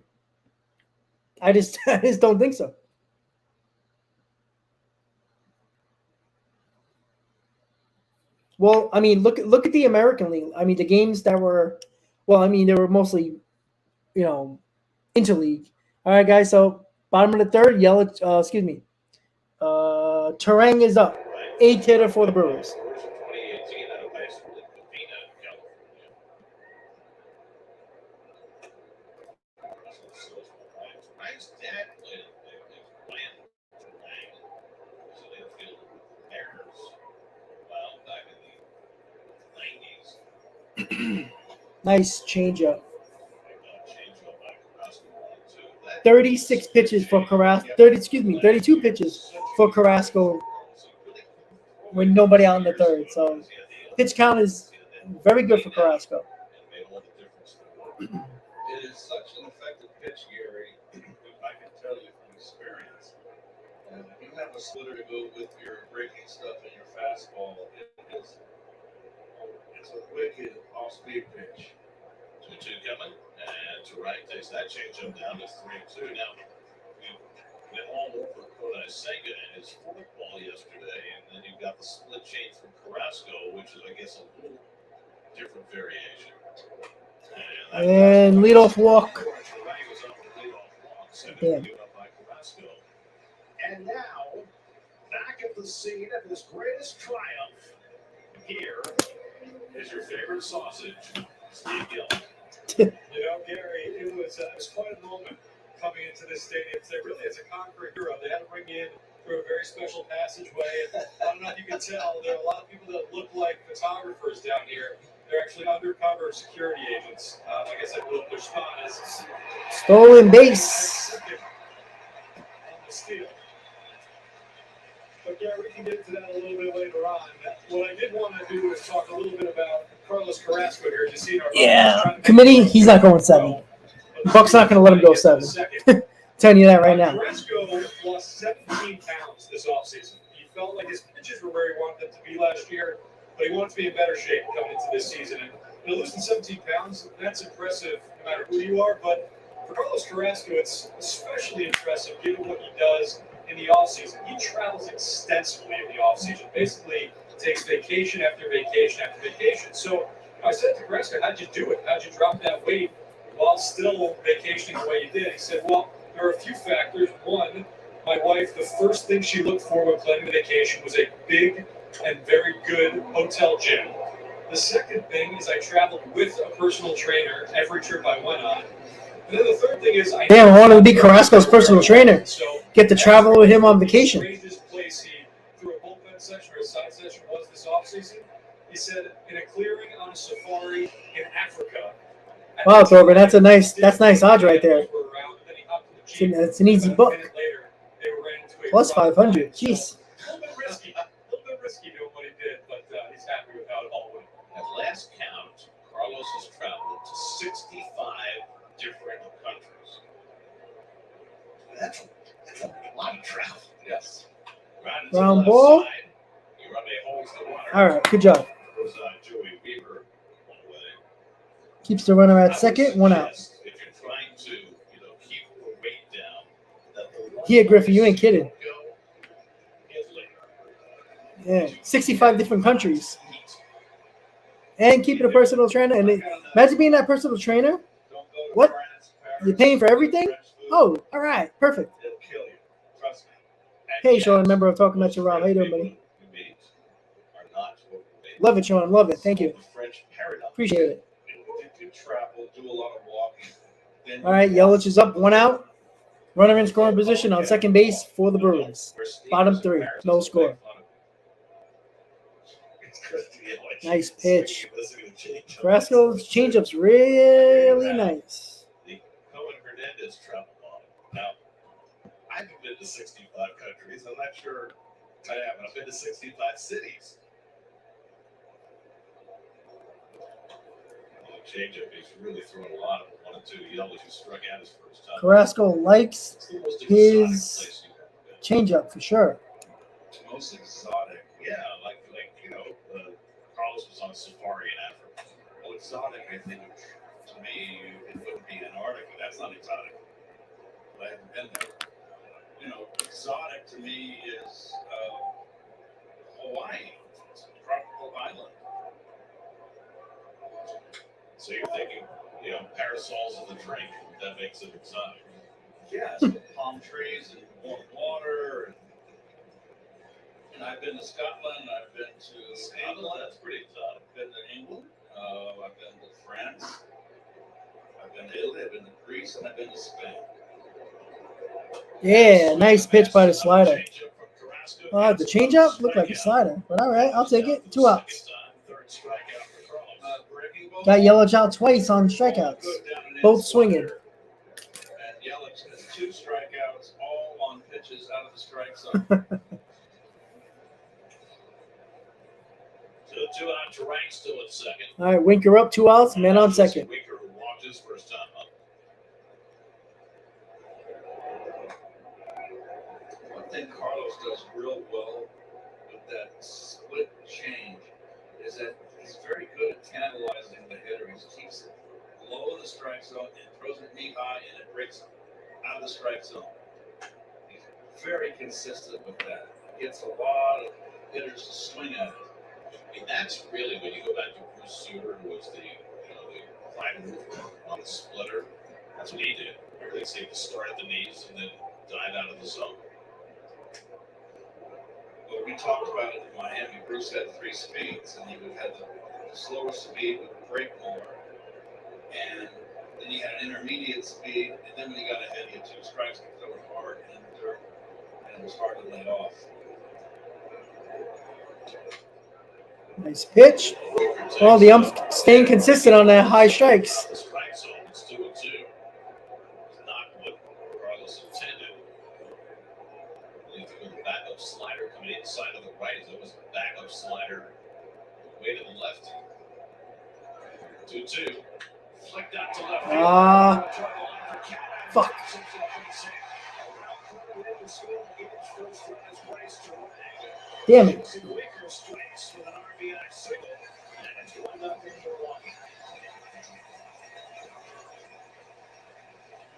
I just don't think so. Well, I mean, look at the American League. I mean, the games that were, they were mostly, interleague. All right, guys. So bottom of the third, Terang is up, 8th hitter for the Brewers. Nice changeup. 36 pitches for Carrasco. 32 pitches for Carrasco with nobody out in the third. So pitch count is very good for Carrasco. It is such an effective pitch, Gary. I can tell you from experience. And if you have a splitter to go with your breaking stuff and your fastball, it's a wicked off-speed pitch. 2-2 coming, and to right takes that changeup down to 3-2. Now, we went all over Kodai Senga in his 4th ball yesterday, and then you've got the split change from Carrasco, which is, I guess, a little different variation. And leadoff walk. Yeah. And now, back at the scene of his greatest triumph, here is your favorite sausage, Steve Gill. Gary, it was quite a moment coming into this stadium today. Really, it's a conquering hero. They had to bring you in through a very special passageway. And I don't know if you can tell, there are a lot of people that look like photographers down here. They're actually undercover security agents. I guess I blew up their spot. Stolen base. On the steal. But Gary, we can get into that a little bit later on. What I did want to do is talk a little bit about Carlos Carrasco here. Just seeing our committee, he's not going 7. Buck's not going to let him go 7. Telling you that right now. Carrasco lost 17 pounds this offseason. He felt like his pitches were where he wanted them to be last year, but he wanted to be in better shape coming into this season. And losing 17 pounds, that's impressive no matter who you are. But for Carlos Carrasco, it's especially impressive given what he does in the offseason. He travels extensively in the offseason, basically takes vacation after vacation after vacation. So I said to Carrasco, how'd you do it? How'd you drop that weight while still vacationing the way you did? He said, well, there are a few factors. One, my wife, the first thing she looked for when planning the vacation was a big and very good hotel gym. The second thing is I traveled with a personal trainer every trip I went on. And then the third thing is I wanted to be Carrasco's personal trainer. Get to travel with him on vacation. Place he threw a bullpen session or a side session was this offseason. He said, in a clearing on a safari in Africa. Wow, Thorburn, that's nice odds right there. Then he hopped in the Jeep. It's an easy About a book. minute later, they ran into a Plus rock 500. line. Jeez. So, a little bit risky doing what he did, but he's happy with how it all went. At last count, Carlos has traveled to 65 different countries. That's a lot of travel. Yes. Round to Round the left ball. side. Irabe holds the runner. All right, good job. Goes, Joey Weaver one way. Keeps the runner I at would second, one out. suggest, if you're trying to, keep the weight down, that the one Yeah, Griffey, you ain't kidding. go Italy. Yeah, 65 different countries. And keeping a personal trainer. And imagine being that personal trainer. Don't go to What? France, Paris, You're paying for everything? French food. Oh, all right, perfect. It'll kill you. Trust me. Hey, Sean, member of Talking Met Your Rob. How you doing, buddy? Love it, Sean. Love it. Thank you. Appreciate it. You travel, do a lot of walking. Then All right, Yelich is up, one out. Runner in scoring position on second base for the Brewers. Bottom three, no score. Nice pitch. Carrasco's changeup's really nice. The Cohen Hernandez travel ball. Now, I haven't been to 65 countries. I'm not sure I have. I've been to 65 cities. Changeup, he's really thrown a lot of 1 and 2. Yelich, who struck out his first time. Carrasco likes It's the most his exotic place you've ever been. changeup for sure. most exotic. Yeah, like Carlos was on safari in Africa. Well, exotic, I think, to me, it would be Antarctica. That's not exotic. But I haven't been there. Exotic to me is Hawaii. It's a tropical island. So you're thinking, parasols in the drink. That makes it exotic. Yes, palm trees and warm water. And I've been to Scotland. I've been to Scotland, that's pretty exotic. I've been to England. I've been to France. I've been to Italy. I've been to Greece, and I've been to Spain. Yeah, nice pitch by the slider. The changeup looked like a slider, but all right, I'll take it. 2 outs. Got Yelich out twice on strikeouts, both swinging. And Yelich has 2 strikeouts, all on pitches out of the strike zone. 2 out, Terang still at second. All right, Winker up, 2 outs, man on second. Winker, who walked his first time up. One thing Carlos does real well with that split change is that he's very good at tantalizing the hitter. He keeps it low in the strike zone and throws it knee high, and it breaks out of the strike zone. He's very consistent with that. He gets a lot of hitters to swing at it. I mean, that's really when you go back to Bruce Sutter, who was the prime mover on the splitter. That's what he did. They say to start at the knees and then dive out of the zone. Well, we talked about it in Miami. Bruce had 3 speeds, and he would have the slower speed would break more, and then he had an intermediate speed, and then when he got ahead, he had 2 strikes because they were hard and dirt, and it was hard to lay off. Nice pitch. Well, the ump staying consistent on that high strikes. The strike zone, it's 2 and 2. It's not what Carlos intended. He threw the backup slider coming inside of the right. It was a backup slider way to the left. 2-2. Flicked out to left. Fuck. Damn it.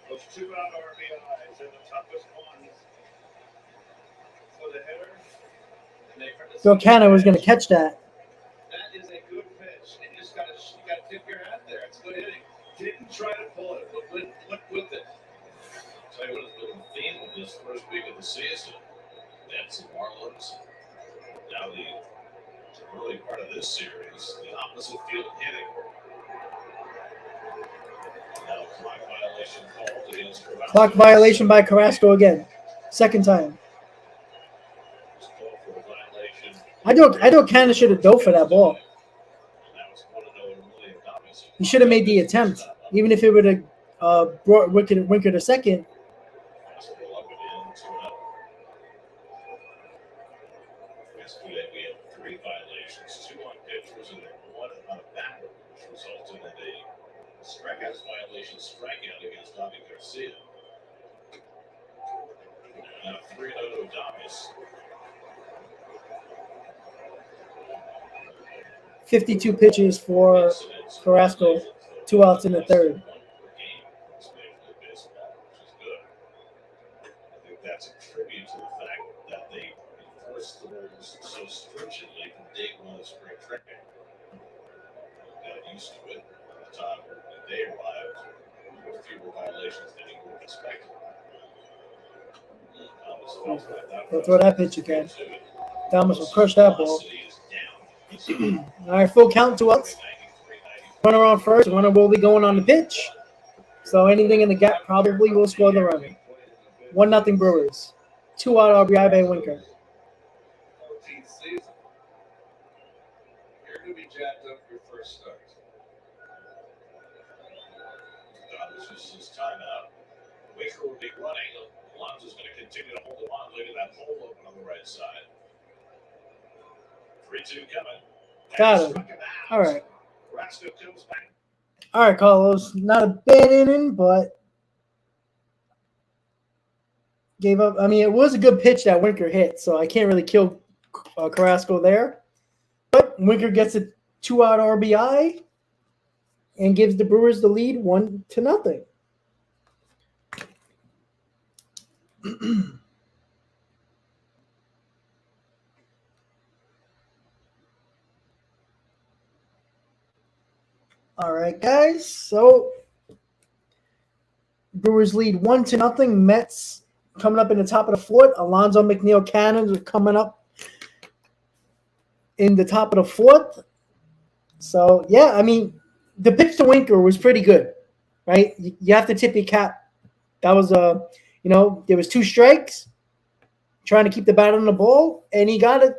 Those 2 out RBIs are the toughest ones for the hitter. Bill Cannon was going to catch that. That is a good pitch. And you just got to tip your hat there. It's good hitting. Didn't try to pull it, but went with it. Tell you what has been the theme of this first week of the season. That's the Marlins. Now the early part of this series, the opposite field hitting. Now clock violation called against Carrasco. Clock violation by Carrasco again. Second time. Called for a violation. I know Cannon should have dove for that ball. He should have made the attempt, even if it would have brought Winker to second. Fastball up and in, 2-0. Yesterday we had 3 violations, 2 on pitchers and 1 on a batter, which resulted in a strikeouts violation strikeout against Bobby Garcia. Now 3-0 to Adames. 52 pitches for Carrasco, 2 outs in the third. I think that's a tribute to the fact that they enforced the rules so stringently from day one of spring training. Got used to it by the time they arrived. There were fewer violations than you would have expected. Let's throw that pitch again. Thomas will crush that ball. All right, full count, 2 outs. Runner on first. Runner will be going on the pitch. So anything in the gap probably will score the runner. 1-0 Brewers. 2-out RBI by Winker. 14th season. You're going to be jacked up your first start. This is his timeout. Winker will be running. Alonso's going to continue to hold him on. Look at that hole open on the right side. 3-2 coming. Got him. All right. Carrasco comes back. All right, Carlos. Not a bad inning, but gave up. I mean, it was a good pitch that Winker hit, so I can't really kill Carrasco there. But Winker gets a 2-out RBI and gives the Brewers the lead 1-0. All right, guys. So Brewers lead 1-0. Mets coming up in the top of the fourth. Alonso, McNeil, Cannons are coming up in the top of the fourth. So, yeah, I mean, the pitch to Winker was pretty good, right? You have to tip your cap. That was, there was 2 strikes trying to keep the bat on the ball, and he got it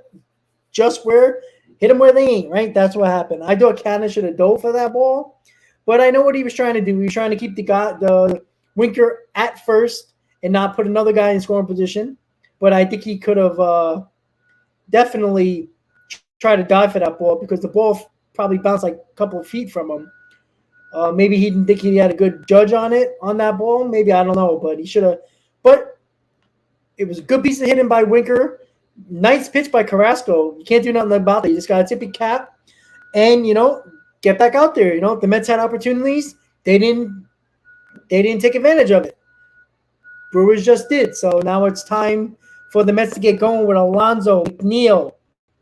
just where – hit him where they ain't, right? That's what happened. I thought Cannon should have dove for that ball, but I know what he was trying to do. He was trying to keep the Winker at first and not put another guy in scoring position. But I think he could have definitely tried to dive for that ball because the ball probably bounced like a couple of feet from him. Maybe he didn't think he had a good judge on that ball. Maybe, I don't know, but he should have. But it was a good piece of hitting by Winker. Nice pitch by Carrasco. You can't do nothing about that. You just got to tip your cap and, get back out there. The Mets had opportunities. They didn't take advantage of it. Brewers just did. So now it's time for the Mets to get going with Alonso, McNeil,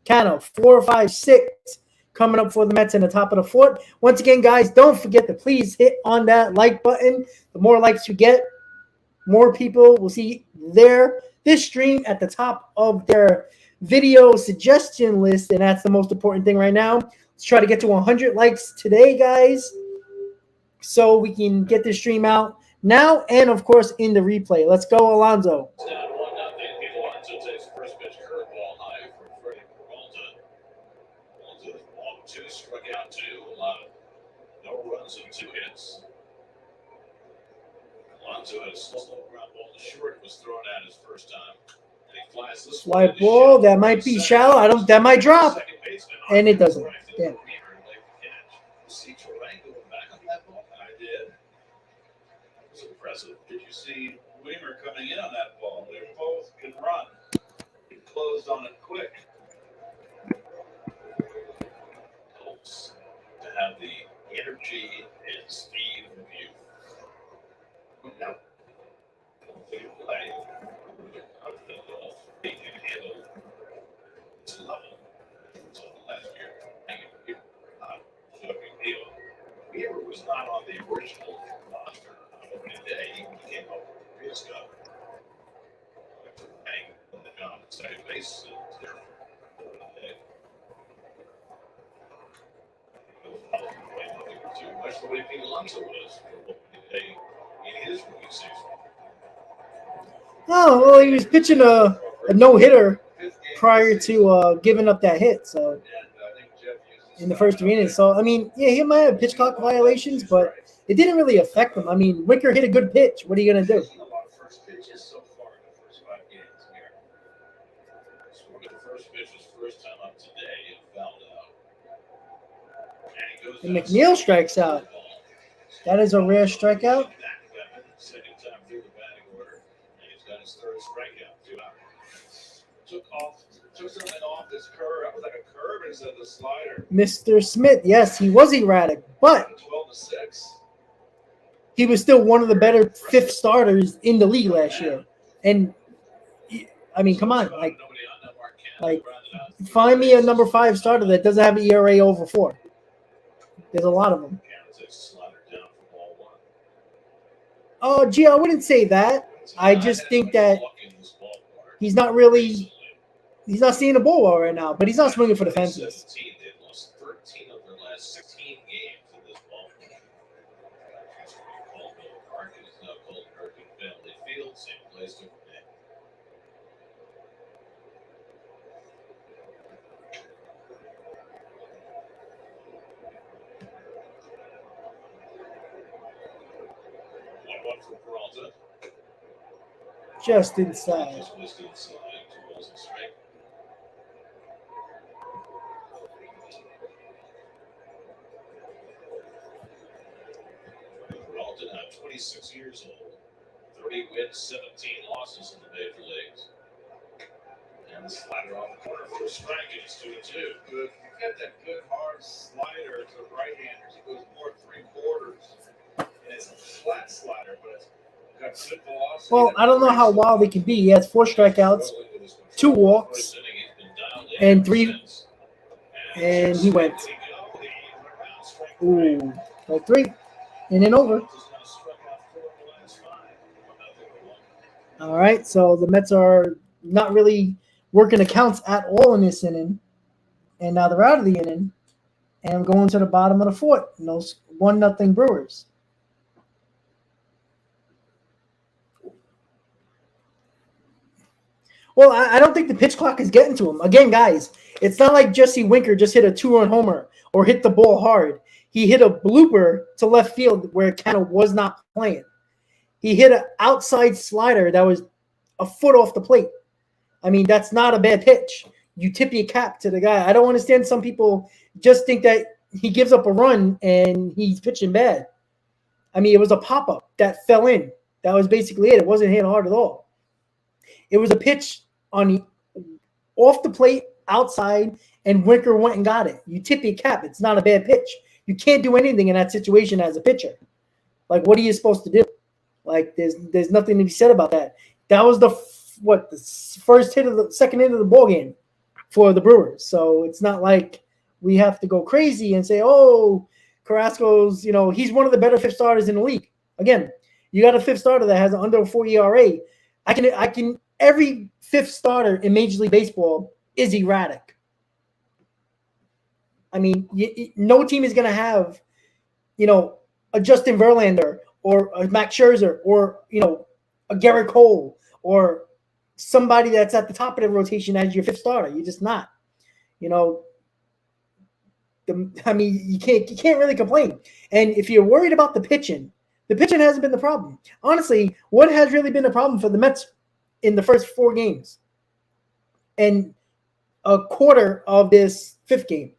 Cano, 4, 5, 6 coming up for the Mets in the top of the fourth. Once again, guys, don't forget to please hit on that like button. The more likes you get, more people will see this stream at the top of their video suggestion list, and that's the most important thing right now. Let's try to get to 100 likes today, guys, so we can get this stream out now and, of course, in the replay. Let's go, Alonso. It's down 1-0. Alonso takes first pitch curveball high for Freddie Monte. Monte walked 2, struck out 2, allowed no runs and 2 hits. Alonso had a slow ground ball to short, was thrown out his first time. And he flies this Fly ball, that might be shallow. That might drop. And it doesn't. Yeah. See Carrasco back on that ball? I did. That was impressive. Did you see Weimer coming in on that ball? They both can run. He closed on it quick. Helps to have the energy and speed of youth. No. They can handle this level. So last year, so big deal. Weaver was not on the original roster on opening day. He came up with Carrasco. Hang on the second base. Too much the way Pete Alonso was for opening day in his rookie season. Oh, well, he was pitching a no-hitter prior to giving up that hit. So And I think Jeff used in the first 3 innings. So, I mean, yeah, he might have pitch clock violations, but it didn't really affect him. I mean, Winker hit a good pitch. What are you going to do? A lot of first pitches so far in the first 5 games here. Swung at the first pitch his first time up today and fouled out. And he goes And down McNeil strikes out. That is a rare strikeout. Second time through the batting order, and he's got his third strikeout. 2 out. Took something off this curve. That was like a curve instead of the slider. Mr. Smith, yes, he was erratic, but 12-6. he was still one of the better fifth starters in the league last year. And, I mean, come on. Like, find me a number 5 starter that doesn't have an ERA over 4. There's a lot of them. Oh, gee, I wouldn't say that. I just think that he's not seeing the ball well right now, but he's not swinging for the fences. They've lost 13 of their last 16 games in this ballpark. Park is now called American Family Field, same place, different name. One for Peralta. Just inside. Just missed inside. 2 balls and strike. Peralta now 26 years old. 30 wins, 17 losses in the major leagues. And the slider off the corner for a strike. It's 2-2. Good. He's got that good hard slider to right-handers. He goes more 3/4. And it's a flat slider, but it's got good velocity. Well, I don't know how wild he can be. He has 4 strikeouts, 2 walks, and 3, and he went. Ooh, like 3, and then over. All right, so the Mets are not really working accounts at all in this inning, and now they're out of the inning, and going to the bottom of the 4th. 1-0 Brewers. Well, I don't think the pitch clock is getting to him. Again, guys, it's not like Jesse Winker just hit a 2-run homer or hit the ball hard. He hit a blooper to left field where it kind of was not playing. He hit an outside slider that was a foot off the plate. I mean, that's not a bad pitch. You tip your cap to the guy. I don't understand some people just think that he gives up a run and he's pitching bad. I mean, it was a pop-up that fell in. That was basically it. It wasn't hit hard at all. It was a pitch off the plate, outside, and Winker went and got it. You tip your cap. It's not a bad pitch. You can't do anything in that situation as a pitcher. Like, what are you supposed to do? Like, there's nothing to be said about that. That was the first hit of the second hit of the ball game for the Brewers. So it's not like we have to go crazy and say, oh, Carrasco's, he's one of the better fifth starters in the league. Again, you got a fifth starter that has an under 4 ERA. Every fifth starter in Major League Baseball is erratic. I mean, no team is going to have, a Justin Verlander or a Max Scherzer or, a Garrett Cole or somebody that's at the top of the rotation as your fifth starter. You're just not. You can't really complain. And if you're worried about the pitching hasn't been the problem. Honestly, what has really been the problem for the Mets in the first 4 games and a quarter of this 5th game?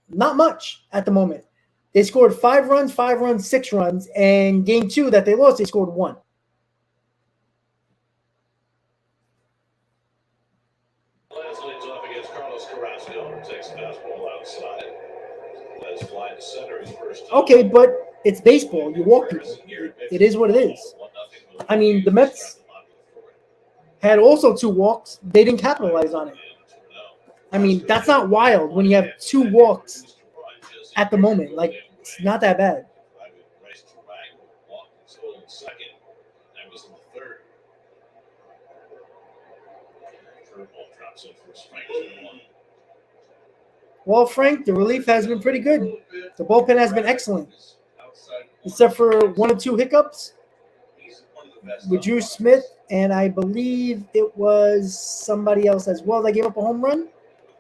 Not much at the moment. They scored 5 runs, 6 runs, and game 2 that they lost, they scored 1. Last leads off against Carlos Carrasco. Takes the fastball outside. Let's fly to center his first time. Okay, but it's baseball. You walk people. It is what it is. I mean, the Mets had also 2 walks. They didn't capitalize on it. I mean, that's not wild when you have 2 walks at the moment. Like, it's not that bad. That was in the 3rd. Curveball drops in for a strike 2-1. Well, Frank, the relief has been pretty good. The bullpen has been excellent, except for 1 or 2 hiccups with Drew Smith, and I believe it was somebody else as well that gave up a home run.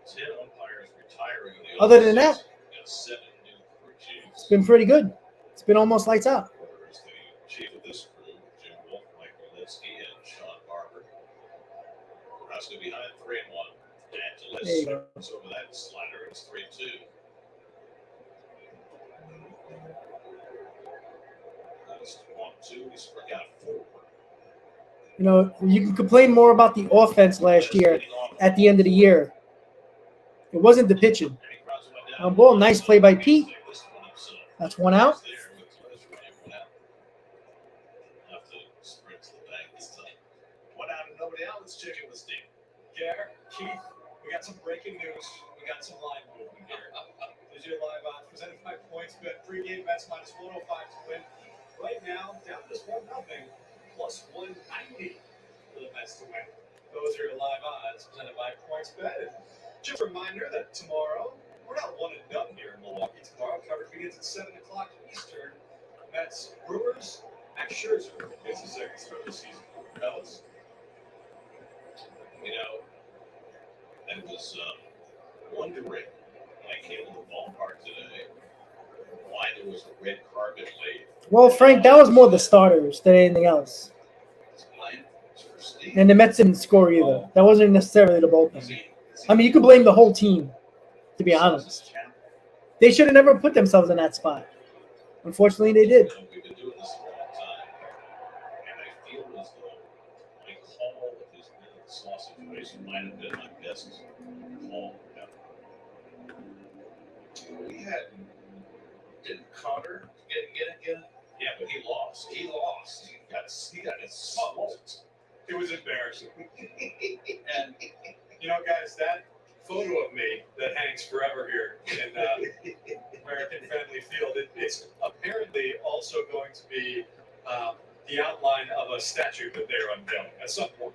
10 umpires retiring in the Other than that, Got 7 new crew chiefs. it's been pretty good. It's been almost lights out. There's the chief of this crew, Jim Wolf, Mike Walensky, and Sean Barber. Carrasco behind 3-1. There you go. Angeles over that slider. It's 3-2. That's 1-2. He struck out 4. You know, you can complain more about the offense last year at the end of the year. It wasn't the pitching. On ball, nice play by Pete. That's one out. One out and nobody out. Let's check in with Steve. Gare, Keith, we got some breaking news. We got some line movement here. This is your live odds presented by PointsBet. Pregame bets minus 105 to win. Right now, down this 1-0, plus 190 for the Mets to win. Those are your live odds presented by PointsBet. And just a reminder that tomorrow, we're not 1-0 here in Milwaukee. Tomorrow, coverage begins at 7 o'clock Eastern. Mets, Brewers, Max Scherzer. It's the second start of the season. Fellas. You know, I was wondering when I came to the ballpark today why there was a red carpet laid. Well, Frank, that was more the starters than anything else. And the Mets didn't score either. That wasn't necessarily the bullpen. I mean, you could blame the whole team, to be honest. They should have never put themselves in that spot. Unfortunately, they did. We've been doing this a long time, and I feel as though Mike Hall with his minute sauce situation might have been my best call ever. We had didn't Carter get it? Yeah, but he lost. He got it smoked. It was embarrassing. And, you know, guys, that photo of me that hangs forever here in American Family Field, it's apparently also going to be the outline of a statue that they're unveiling at some point.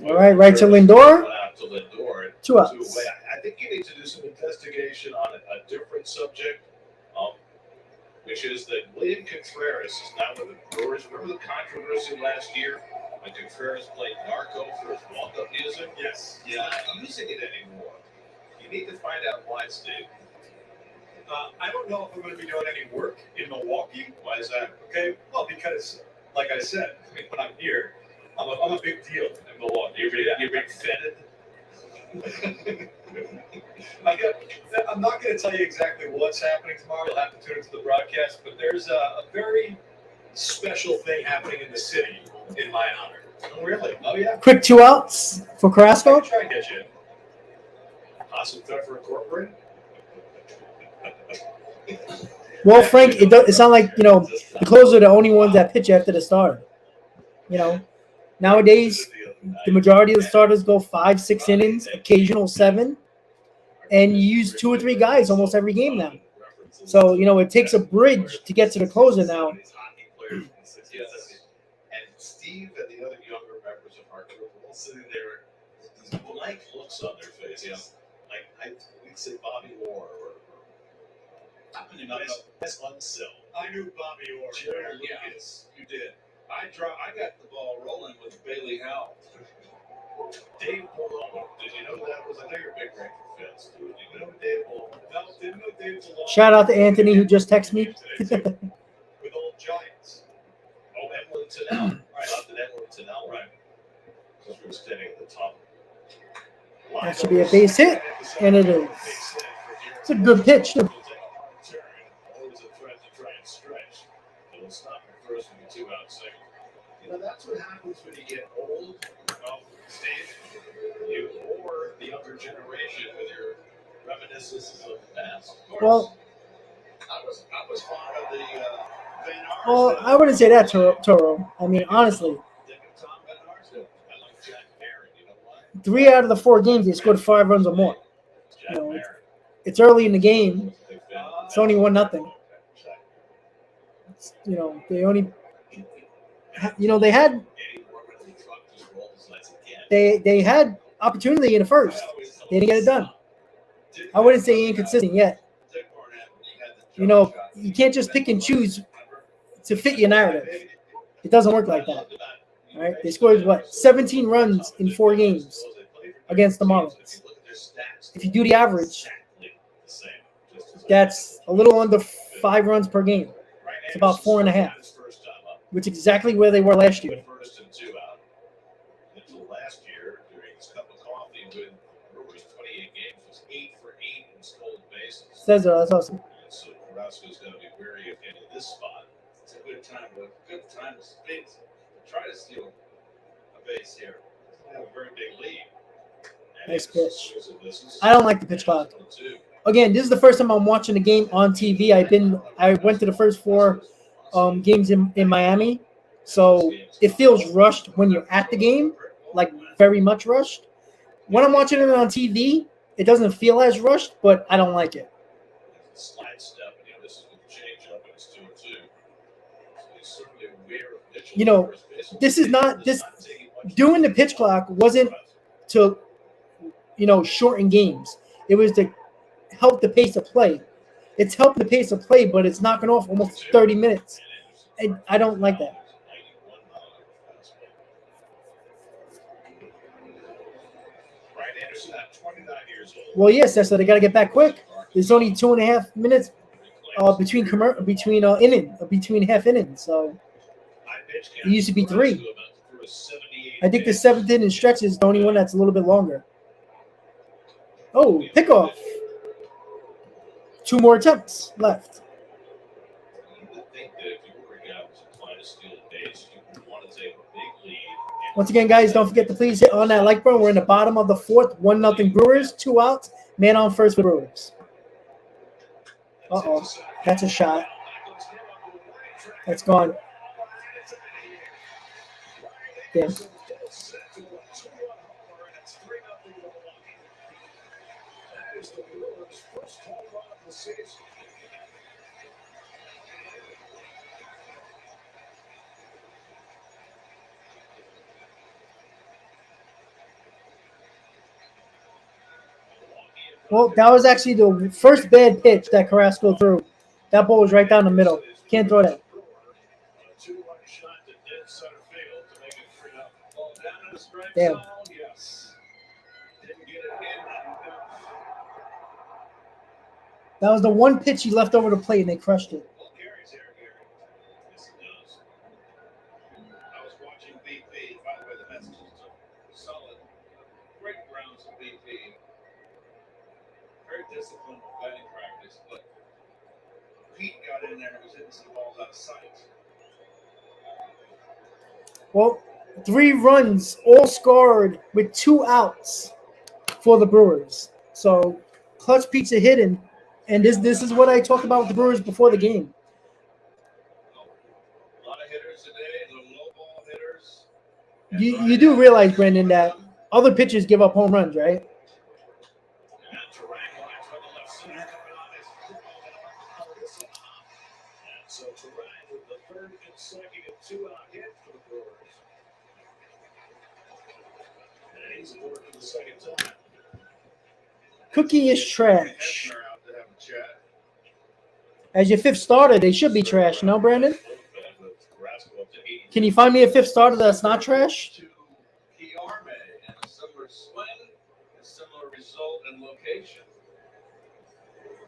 All right to Lindor. Out to Lindor. 2 outs. I think you need to do some investigation on a different subject, which is that William Contreras is now with the Brewers. Remember the controversy last year when Contreras played narco for his walk-up music? Yes. He's not using it anymore. You need to find out why, Steve. I don't know if I'm going to be doing any work in Milwaukee. Why is that? Okay, well, because, like I said, when I'm here, I'm a big deal in Milwaukee. You're being fetid. I'm not going to tell you exactly what's happening tomorrow. You'll have to tune into the broadcast, but there's a very special thing happening in the city in my honor. Oh, really? Oh, yeah. Quick 2 outs for I'll Carrasco. try and get you in. Awesome Pfeffer Incorporated. Well, Frank, it's not like, you know, the closers are the only ones that pitch after the starter. You know, nowadays, the majority of the starters go 5-6 innings, occasional 7, and you use 2 or 3 guys almost every game now. So, you know, it takes a bridge to get to the closer now. And Steve and the other younger members of our group are all sitting there with these blank looks on their faces. Like we'd say Bobby Orr or that's unsell. I knew Bobby Orr. Jerry Lucas. You did. I got the ball rolling with Bailey Howell. Dave Malone. Did you know who that was? I know you're a big Ranger fans. Did you know Dave Malone? No, didn't know Dave Malone. Shout out to Anthony who just texted me. With old Giants. Oh, Emily Tennell. Right, up to Emily Tennell. Right. Because we were standing at the top. That should be a base hit, and it is. It's a good pitch, too. Always a threat to try and stretch. It'll stop your first and 2 out second. You know, that's what happens when you get old. Steve, you or the younger generation with your reminiscences of the past. Well, I was fond of the Van Arsdale. well, I wouldn't say that, Toro. I mean, honestly, Tom Van Arsdale. I like Jack Barron. You know why? 3 out of the 4 games, they scored 5 runs or more. Jack You know, Barron. It's early in the game. It's only 1-0. You know, they only, you know, they had opportunity in the first. They didn't get it done. I wouldn't say inconsistent yet. You know, you can't just pick and choose to fit your narrative. It doesn't work like that. All right, they scored 17 runs in 4 games against the Marlins. If you do the average, That's a little under 5 runs per game. It's about 4.5, which is exactly where they were last year. First and 2 out. Until last year, during his cup of coffee with Brewers 28 games, was 8 for 8 in stolen bases. Says that's awesome. And so Carrasco's going to be wary of him in this spot. It's a good time to speak. Try to steal a base here. They have a very big lead. Nice pitch. I don't like the pitch clock. Again, this is the first time I'm watching the game on TV. I went to the first 4 games in Miami, so it feels rushed when you're at the game, like very much rushed. When I'm watching it on TV, it doesn't feel as rushed, but I don't like it. Slide step, this is with the change up, and it's 2-2. So he's certainly aware of Mitchell. This is not this doing the pitch clock wasn't to shorten games. It was to help the pace of play. It's helped the pace of play, but it's knocking off almost 30 minutes. And I don't like that. Well, yes, that's so they got to get back quick. There's only 2.5 minutes between half innings. So it used to be 3. I think the 7th inning stretch is the only one that's a little bit longer. Oh, pickoff. 2 more attempts left. Once again, guys, don't forget to please hit on that like button. We're in the bottom of the 4th, 1-0 Brewers, 2 outs, man on first for Brewers. Uh-oh, that's a shot. That's gone. Damn. Well, that was actually the first bad pitch that Carrasco threw. That ball was right down the middle. Can't throw that. Damn. That was the one pitch he left over the plate, and they crushed it. I was watching BP. By the way, the message is solid. Great grounds from BP. Very disciplined batting practice, but Pete got in there and was hitting some balls out of sight. Well, 3 runs, all scored with 2 outs for the Brewers. So, clutch pizza hidden. And this is what I talked about with the Brewers before the game. A lot of hitters today, the low ball hitters. You do realize, Brendan, that other pitchers give up home runs, right? So Terang with the 3rd consecutive 2-out hit for the Brewers. And he's aboard for the 2nd time. Cookie is trash. As your 5th starter, they should be trash, no, Brandon? Can you find me a 5th starter that's not trash? To Kiarme and a similar swing, a similar result and location.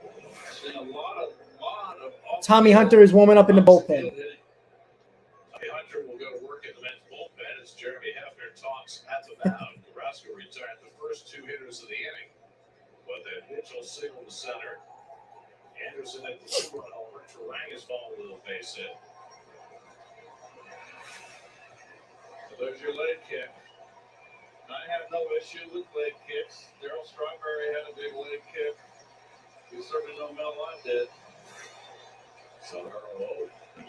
There's been a lot of Tommy Hunter is warming up in the bullpen. Tommy Hunter will go to work in the men's bullpen as Jeremy Hefner talks at the mound. Carrasco retired the first 2 hitters of the inning, but then Mitchell singled to center. Anderson at the 2-run homer. Terang is falling with a base hit. So there's your leg kick. I have no issue with leg kicks. Darryl Strawberry had a big leg kick. You certainly know Mel Lott did.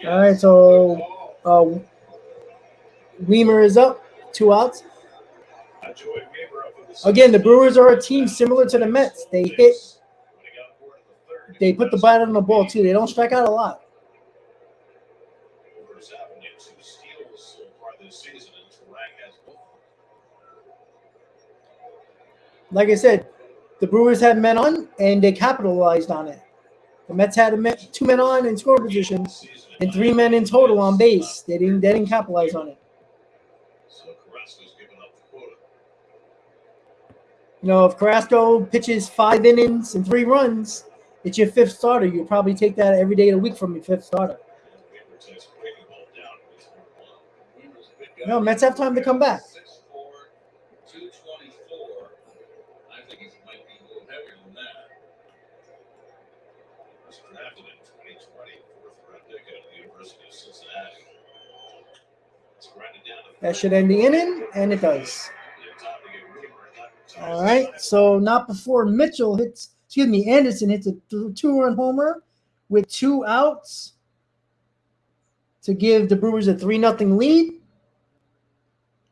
All right, so Weimer is up, 2 outs. Again, the Brewers are a team similar to the Mets. They put the bat on the ball, too. They don't strike out a lot. Like I said, the Brewers had men on, and they capitalized on it. The Mets had 2 men on in scoring position and 3 men in total on base. They didn't capitalize on it. So Carrasco's giving up the quota. If Carrasco pitches 5 innings and 3 runs, It's your fifth starter. You'll probably take that every day of the week from your fifth starter. No, Mets have time to come back. 6'4", 224. I think he might be a little heavier than that. Was drafted in 2020, fourth round pick out of the University of Cincinnati. It's grinded down to That should end the inning, and it does. time to get Ruber. All right, so not before Anderson hits a 2-run homer with 2 outs to give the Brewers a 3-0 lead.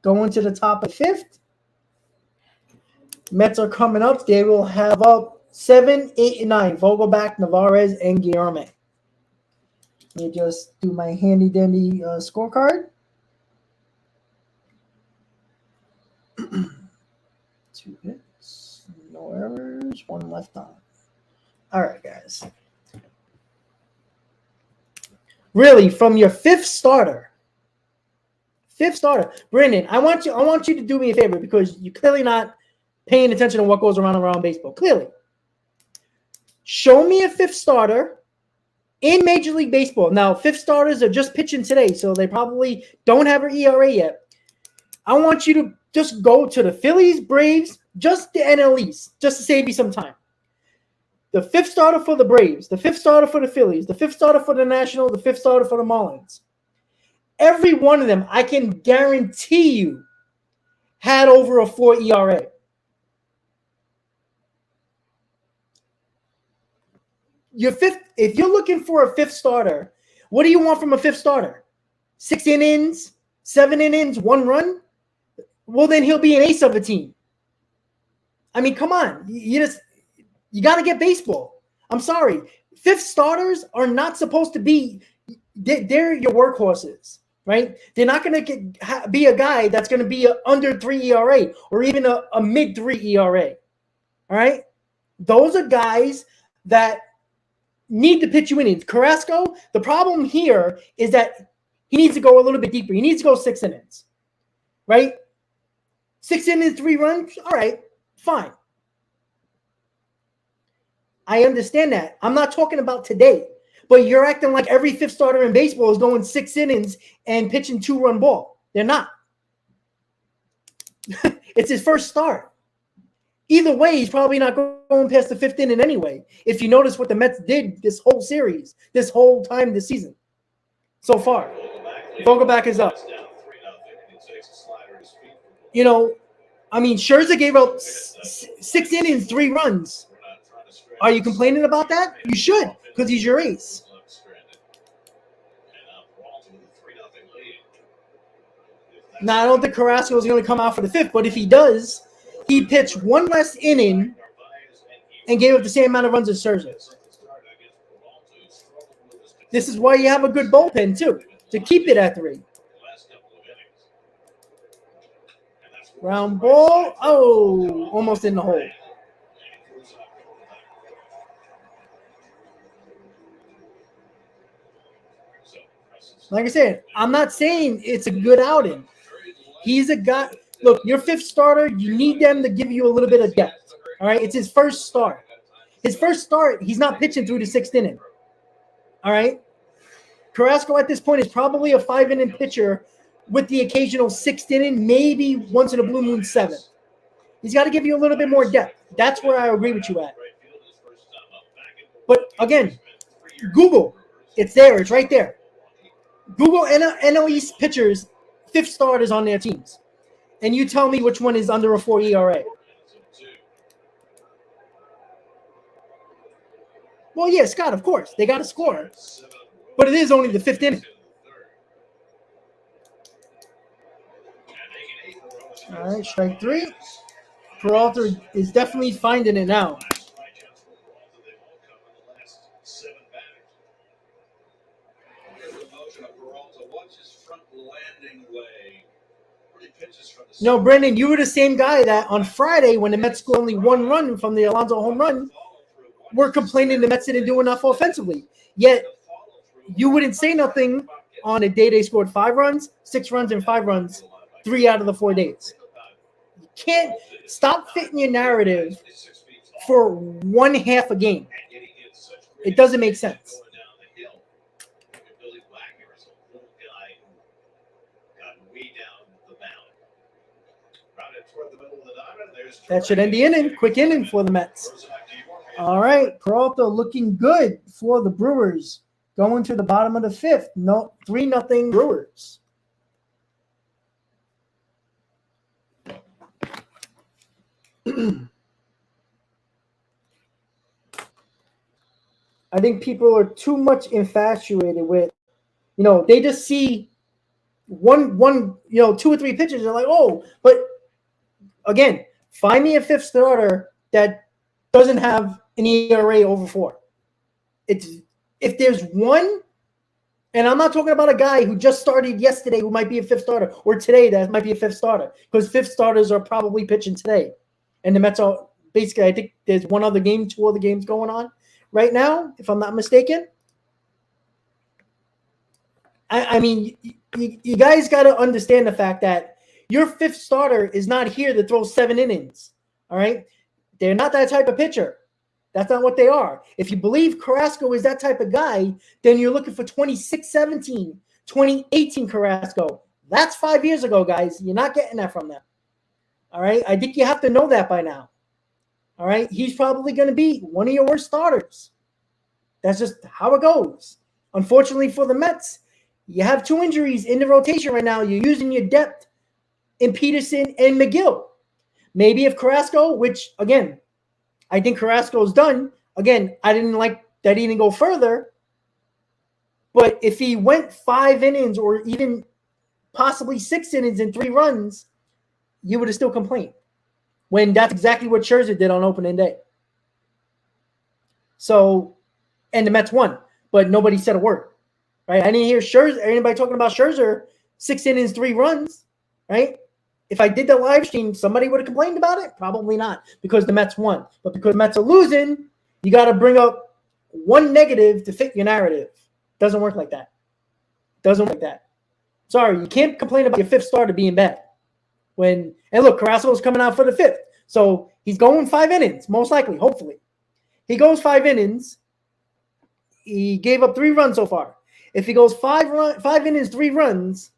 Going to the top of 5th. Mets are coming up. They will have up 7, 8, and 9. Vogelbeck, Navarez, and Guillermo. Let me just do my handy-dandy scorecard. 2 hits, no errors, 1 left on. All right, guys. Really, from your fifth starter, Brandon, I want you to do me a favor because you're clearly not paying attention to what goes around baseball. Clearly, show me a fifth starter in Major League Baseball. Now, fifth starters are just pitching today, so they probably don't have an ERA yet. I want you to just go to the Phillies, Braves, just the NL East, just to save you some time. The fifth starter for the Braves, the fifth starter for the Phillies, the fifth starter for the National, the fifth starter for the Marlins. Every one of them, I can guarantee you, had over a 4 ERA. If you're looking for a fifth starter, what do you want from a fifth starter? 6 innings, 7 innings, 1 run? Well, then he'll be an ace of a team. I mean, come on. You got to get baseball. I'm sorry. Fifth starters are not supposed to be – they're your workhorses, right? They're not going to be a guy that's going to be a under 3 ERA or even a mid-3 ERA, all right? Those are guys that need to pitch you innings. Carrasco, the problem here is that he needs to go a little bit deeper. He needs to go 6 innings, right? 6 innings, 3 runs, all right, fine. I understand that. I'm not talking about today, but you're acting like every fifth starter in baseball is going 6 innings and pitching 2-run ball. They're not. It's his first start. Either way, he's probably not going past the 5th inning anyway. If you notice what the Mets did this whole series, this whole time this season, so far. Vogelbeck is up. You know, I mean, Scherzer gave up 6 innings, 3 runs. Are you complaining about that? You should, because he's your ace. Now, I don't think Carrasco is going to come out for the 5th, but if he does, he pitched 1 less inning and gave up the same amount of runs as Scherzer. This is why you have a good bullpen, too, to keep it at 3. Ground ball. Oh, almost in the hole. Like I said, I'm not saying it's a good outing. He's a guy. Look, your 5th starter, you need them to give you a little bit of depth. All right? It's his first start. His first start, he's not pitching through the 6th inning. All right? Carrasco at this point is probably a 5-inning pitcher with the occasional 6th inning, maybe once in a blue moon 7th. He's got to give you a little bit more depth. That's where I agree with you at. But again, Google. It's there. It's right there. Google NL East pitchers, 5th starters on their teams. And you tell me which one is under a 4 ERA. Well, yeah, Scott, of course. They got to score. But it is only the 5th inning. All right, strike 3. Peralta is definitely finding it now. No, Brendan, you were the same guy that on Friday when the Mets scored only 1 run from the Alonso home run, were complaining the Mets didn't do enough offensively. Yet you wouldn't say nothing on a day they scored 5 runs, 6 runs, and 5 runs 3 out of the 4 days. You can't stop fitting your narrative for 1/2 a game. It doesn't make sense. Going down the hill. Billy Black here is a little guy who got way down the mound. Rounded toward the middle of the diamond. There's That should end the inning. Quick inning for the Mets. All right, Peralta looking good for the Brewers. Going to the bottom of the fifth. No, 3-0 Brewers. I think people are too much infatuated with, they just see one, 2 or 3 pitches. They're like, oh, but again, find me a fifth starter that doesn't have an ERA over 4. If there's one, and I'm not talking about a guy who just started yesterday who might be a fifth starter, or today that might be a fifth starter, because fifth starters are probably pitching today. And the Mets are basically, I think there's 2 other games going on right now, if I'm not mistaken. I mean, you guys got to understand the fact that your fifth starter is not here to throw 7 innings, all right? They're not that type of pitcher. That's not what they are. If you believe Carrasco is that type of guy, then you're looking for 2017, 2018 Carrasco. That's 5 years ago, guys. You're not getting that from them. All right? I think you have to know that by now. All right? He's probably going to be one of your worst starters. That's just how it goes. Unfortunately for the Mets, you have 2 injuries in the rotation right now. You're using your depth in Peterson and McGill. Maybe if Carrasco, which, again, I think Carrasco's done. Again, I didn't like that he didn't go further. But if he went 5 innings or even possibly 6 innings and 3 runs, you would have still complained. When that's exactly what Scherzer did on opening day. So, and the Mets won, but nobody said a word. Right? I didn't hear anybody talking about Scherzer 6 innings, 3 runs. Right? If I did the live stream, somebody would have complained about it? Probably not, because the Mets won. But because the Mets are losing, you got to bring up one negative to fit your narrative. Doesn't work like that. Doesn't work like that. Sorry, you can't complain about your fifth starter being bad. And look, Carrasco's coming out for the 5th. So he's going 5 innings, most likely, hopefully. He goes 5 innings. He gave up 3 runs so far. If he goes 5 innings, 3 runs,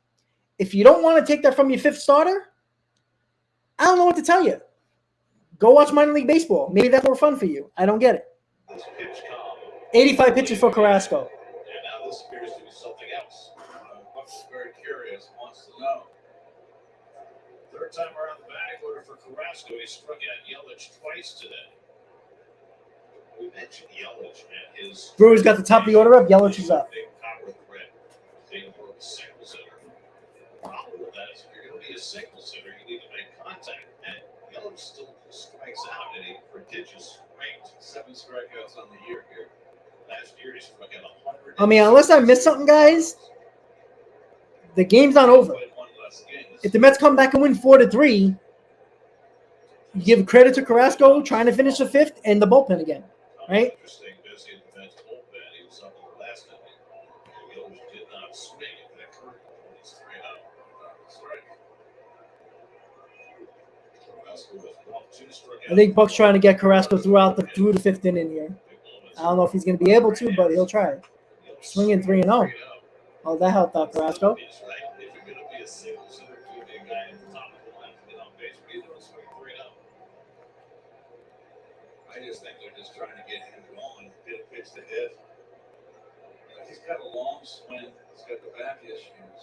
if you don't want to take that from your fifth starter, I don't know what to tell you. Go watch minor league baseball. Maybe that's more fun for you. I don't get it. 85 pitches for Carrasco. And now this appears to be something else. Buck's very curious, wants to know. 3rd time around the batting order for Carrasco. He struck out Yelich twice today. We mentioned Yelich and his... Brewers got the top of the order up. Yelich is up. Big power threat. Being more of a single sitter. The problem with that is if you're going to be a single sitter, you need to make contact. And Yelich still strikes out at a prodigious rate. 7 strikeouts on the year here. Last year he struck out 100. I mean, unless I missed something, guys, the game's not over. If the Mets come back and win 4-3, you give credit to Carrasco trying to finish the 5th and the bullpen again, right? Interesting, busy in the Mets bullpen. He was up in the last inning. Yelich did not swing at that curve when he's 3-0. That's right. Carrasco was 1-2 strikeouts. I think Buck's trying to get Carrasco through the 5th inning here. I don't know if he's going to be able to, but he'll try. Swinging 3-0. Oh, that helped out Carrasco. If you're going to be a single sitter, you be a guy at the top of the line to get on base, but you don't swing 3-0. I just think they're just trying to get him going, get a pitch to hit. He's got a long swing. He's got the back issues.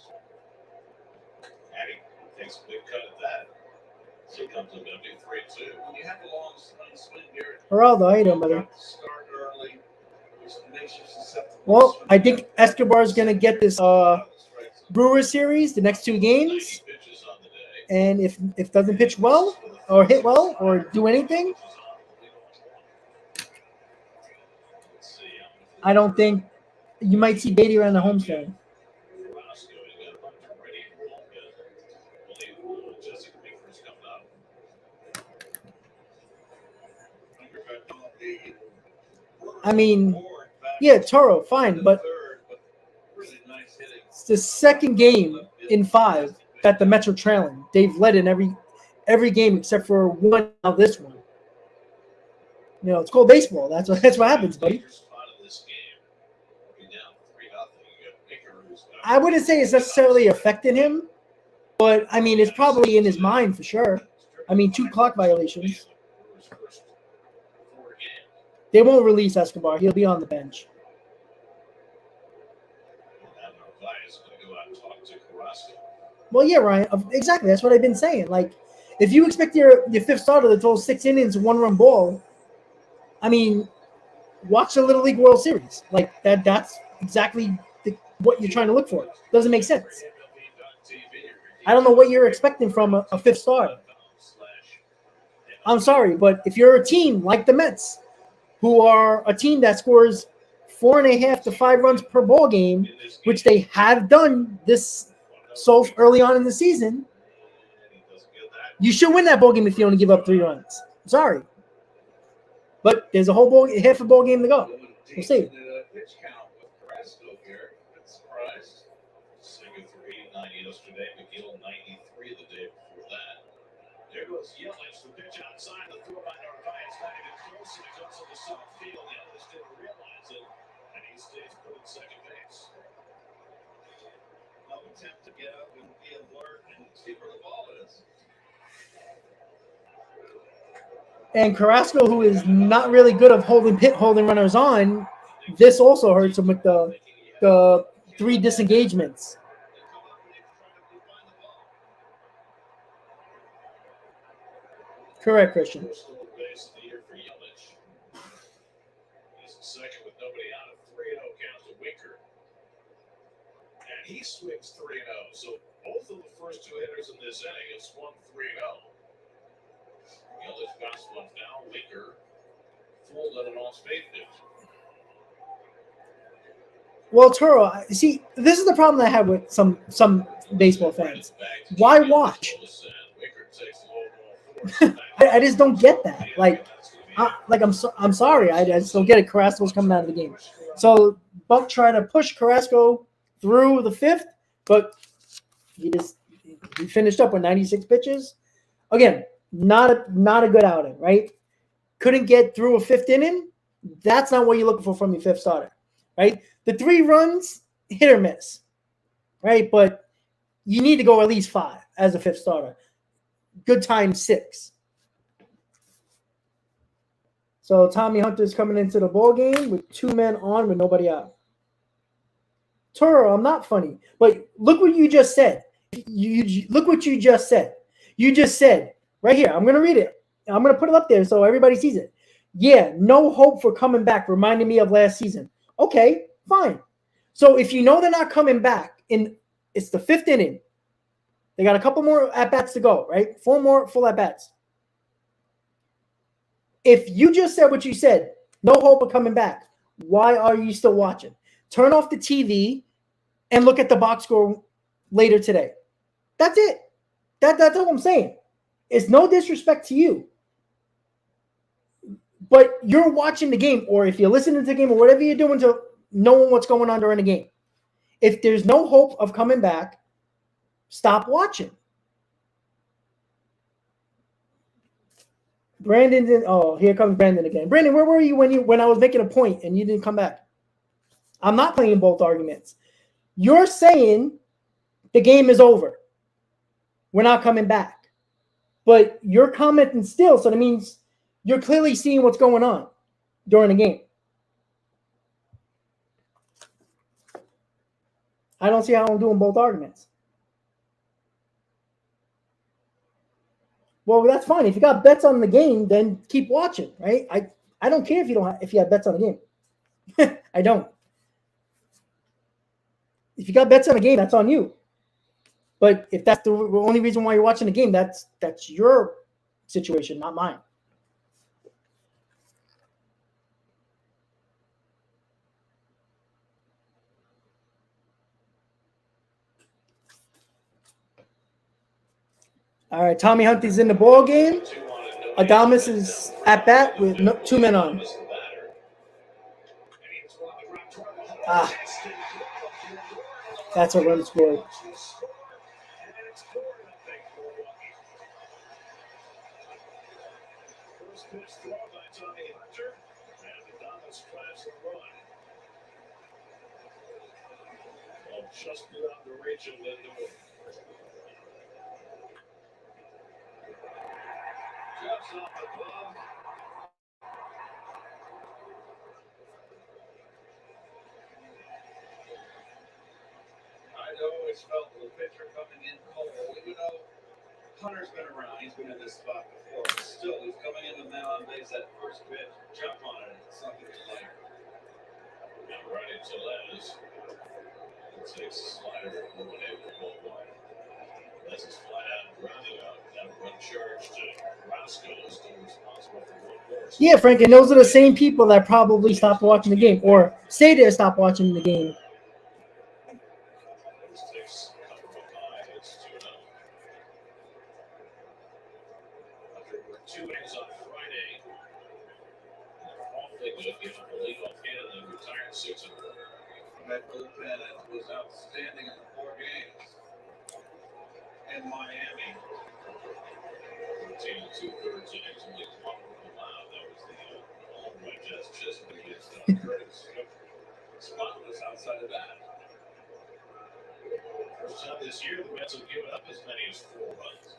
And he takes a big cut at that. So he comes up to do 3-2. When you have a long swing here, Geraldo, how you doing, brother? start early, which makes you susceptible. Well, I think Escobar's going to get this Brewers series, the next 2 games. Pitches on the day. And if doesn't pitch well or hit well or do anything, I don't think you might see Beatty around the homestand. I mean, yeah, Toro, fine, but it's the second game in 5 that the Mets are trailing. They've led in every game except for one. Now this one, it's called baseball. That's what happens, buddy. I wouldn't say it's necessarily affecting him, but I mean, it's probably in his mind for sure. I mean, 2 clock violations. They won't release Escobar. He'll be on the bench. Well, yeah, Ryan. Exactly. That's what I've been saying. Like, if you expect your 5th starter to throw 6 innings, 1-run ball, I mean, watch the Little League World Series. Like that's exactly what you're trying to look for. Doesn't make sense. I don't know what you're expecting from a 5th starter. I'm sorry, but if you're a team like the Mets, who are a team that scores 4.5 to 5 runs per ball game, which they have done this so early on in the season, you should win that ball game if you only give up 3 runs. I'm sorry. But there's half a ball game to go. We'll see. Pitch count with Carrasco here. Been surprised. Singer 389 yesterday. McGill 93 the day before that. There goes Yelich. The pitch outside. The throw by Narvaez. Not even close. And it goes to the soft field. Yelich didn't realize it. And he stays put at second base. No attempt to get up and be alert and see where the ball is. And Carrasco, who is not really good of holding runners on, this also hurts him with the 3 disengagements. Correct, Christian. Base of the year for Yelich. He's second with nobody out of 3-0 count to Winker. And he swings 3-0. So both of the first 2 hitters in this inning have swung 3-0. Yelich bounced one down. Winker fooled at an off-speed pitch. Well, Toro, see, this is the problem that I have with some baseball fans. Why watch? I just don't get that. I'm sorry. I just don't get it. Carrasco's coming out of the game. So Buck tried to push Carrasco through the 5th, but he finished up with 96 pitches. Again, not a good outing, right? Couldn't get through a 5th inning. That's not what you're looking for from your 5th starter, right? The 3 runs, hit or miss, right? But you need to go at least 5 as a 5th starter. Good time 6. So Tommy Hunter's coming into the ball game with 2 men on with nobody out. Toro, I'm not funny, but look what you just said. You look what you just said. You just said right here. I'm going to read it. I'm going to put it up there so everybody sees it. Yeah, no hope for coming back. Reminding me of last season. Okay, fine. So if you know they're not coming back, it's the 5th inning. They got a couple more at-bats to go, right? 4 more full at-bats. If you just said what you said, no hope of coming back, why are you still watching? Turn off the TV and look at the box score later today. That's it. That's all I'm saying. It's no disrespect to you. But you're watching the game, or if you're listening to the game, or whatever you're doing to knowing what's going on during the game. If there's no hope of coming back, stop watching. Here comes Brandon again. Brandon, where were you when I was making a point and you didn't come back? I'm not playing both arguments. You're saying the game is over. We're not coming back. But you're commenting still, so that means you're clearly seeing what's going on during the game. I don't see how I'm doing both arguments. Well, that's fine. If you got bets on the game, then keep watching, right? I don't care if you have bets on the game. I don't. If you got bets on the game, that's on you. But if that's the only reason why you're watching the game, that's your situation, not mine. All right, Tommy Huntley's in the ball game. Adames is at bat with 2 men on. That's a run scored. First pitch thrown by Tommy Hunter, and Adames drives a run. Well, just beyond the reach of Lindor. Jumps off the glove. I always felt the pitcher coming in cold. You know, Hunter's been around. He's been in this spot before. But still, he's coming in the man on base that first pitch. Jump on it. It's something like. And right into Lettuce. It takes a slider and eliminate the ball wide. Lettuce is flat out and grounded out. That run charge to Carrasco is still responsible for one base. Yeah, Frank, and those are the same people that probably stopped watching the game or say they stopped watching the game. Lettuce takes cover behind. It's 2-0. After 2 innings on Friday, awfully good, giving up a leadoff hit and then retired 6 in a row. That bullpen was outstanding in the 4 games in Miami. 13 2/3 innings, only 1 allowed. That was the long run just against Curtis. Spotless outside of that. First time this year, the Mets have given up as many as 4 runs.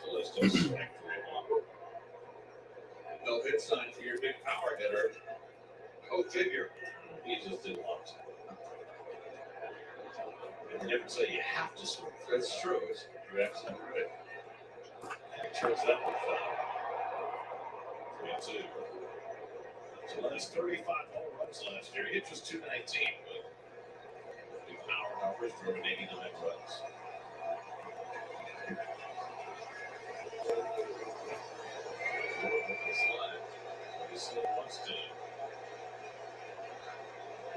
So let's just strike 3-1. No hit sign for your big power hitter. Go figure. He just didn't want to. They never say you have to swing. That's true. You're absolutely right. And it turns out with 3-2. So that's 35 home runs last year. He hit just 219, but big power numbers drove in 89 runs. He still wants to.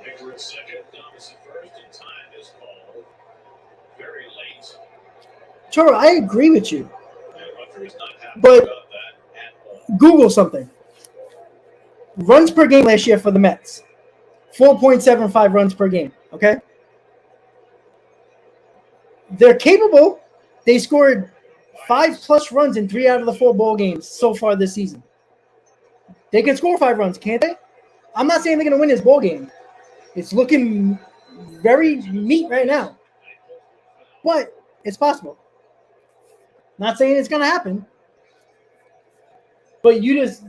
Victor at second, Thomas at first, and time is called very late. Sure, I agree with you. And Rutger is not happy But- about that at all. Google something. Runs per game last year for the Mets. 4.75 runs per game, okay? They're capable. They scored 5+ runs in 3 out of the 4 ball games so far this season. They can score 5 runs, can't they? I'm not saying they're going to win this ball game. It's looking very neat right now. But it's possible. Not saying it's going to happen. But you just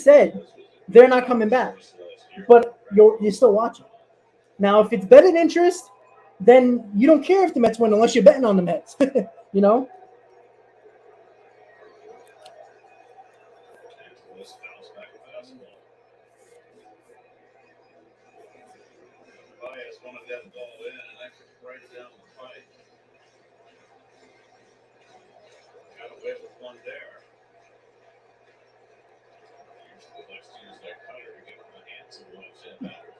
said they're not coming back. But you're still watching. Now, if it's betted interest, then you don't care if the Mets win unless you're betting on the Mets. You know? Bias wanted that ball in, and that could right down the pipe. Got away with one there. Usually likes to use that cutter to get in the hands of the left-hand batter.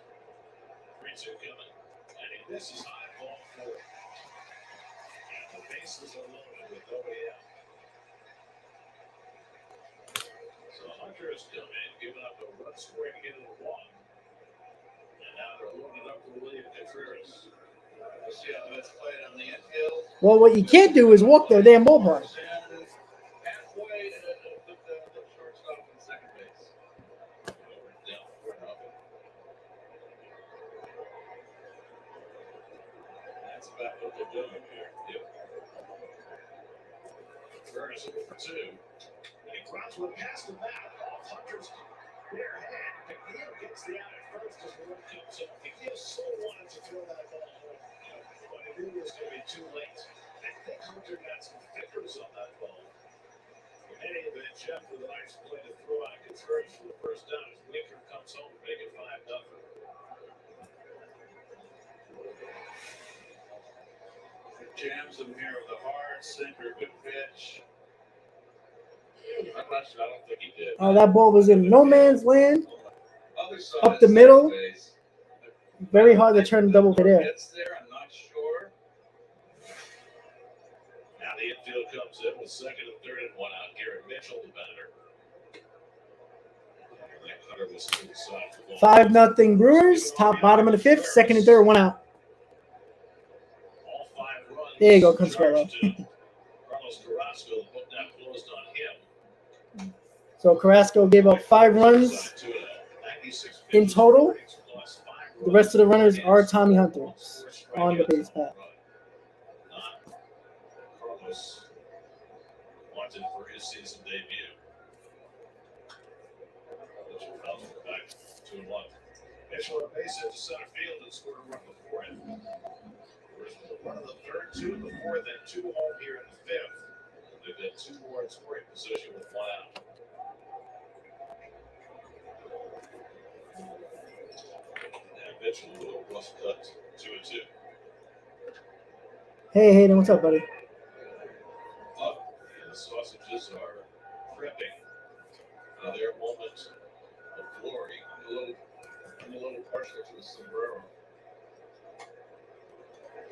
3-2 coming, and he misses high, ball 4. And the bases are loaded with nobody out. So Hunter has come in, given up a run scoring to get into 1. And now they're loading up to William Contreras. We'll see how that's played on the infield. Well, what you can't do is walk their damn ballpark. And halfway to the shortstop and second base. Over and down 4-0. That's about what they're doing here. Yep. Contreras over for 2. And he drops one past the bat off Hunter's rear hand. McNeil gets the out at first as the run comes up. McNeil so wanted to throw that ball home, but it really was going to be too late. I think Hunter got some fingers on that ball. In any event, Jeff with a nice play to throw out Contreras for the first down as Winker comes home to make it 5-0. Jams him here with a hard sinker, good pitch. I don't think he did. That ball was in no man's land. Other side Up the of middle. second base. Very hard to turn a double play there. Gets there, I'm not sure. Now the infield comes in with second and third and 1 out. Garrett Mitchell, the batter. And that cutter was to the side for ball. 5-0 Brewers. Top bottom of the 5th. Second and third, 1 out. All 5 runs. There you go, Consuelo. charged to Carlos Carrasco, the book now closed on him. So Carrasco gave up 5 runs in total. The rest of the runners are Tommy Hunters on the base path. Carlos wanted for his season debut. Back 2-1. Mitchell on base hit to center field and scored a run before it. One of the third, 2 in the fourth, and 2 home here in the fifth. They've got 2 more in scoring position with 1 out. And Mitchell with a rough cut, 2-2. Hey, Hayden, what's up, buddy? Up, and the sausages are prepping for their moment of glory. I'm a little partial to the sombrero.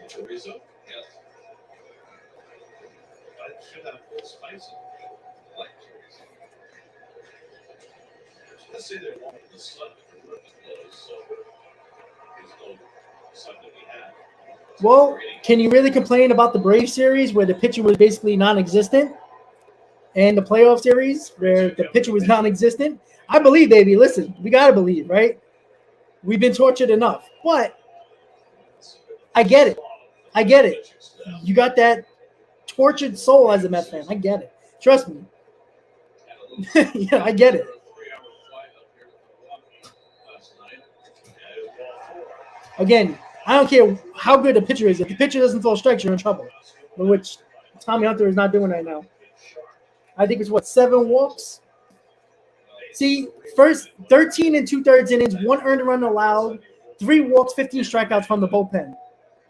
Chorizo? Yes. I should have a little spicy. I like chorizo. Let's say they're one in the sun if the wind blows, so there's no sun to be had. Well, can you really complain about the Braves series where the pitcher was basically non-existent? And the playoff series where the pitcher was non-existent? I believe, baby. Listen, we got to believe, right? We've been tortured enough. But I get it. I get it. You got that tortured soul as a Mets fan. I get it. Trust me. Yeah, I get it. Again, I don't care how good the pitcher is. If the pitcher doesn't throw strikes, you're in trouble. Which Tommy Hunter is not doing right now. I think it's 7 walks. See, first 13 and 2/3 innings, 1 earned run allowed, 3 walks, 15 strikeouts from the bullpen.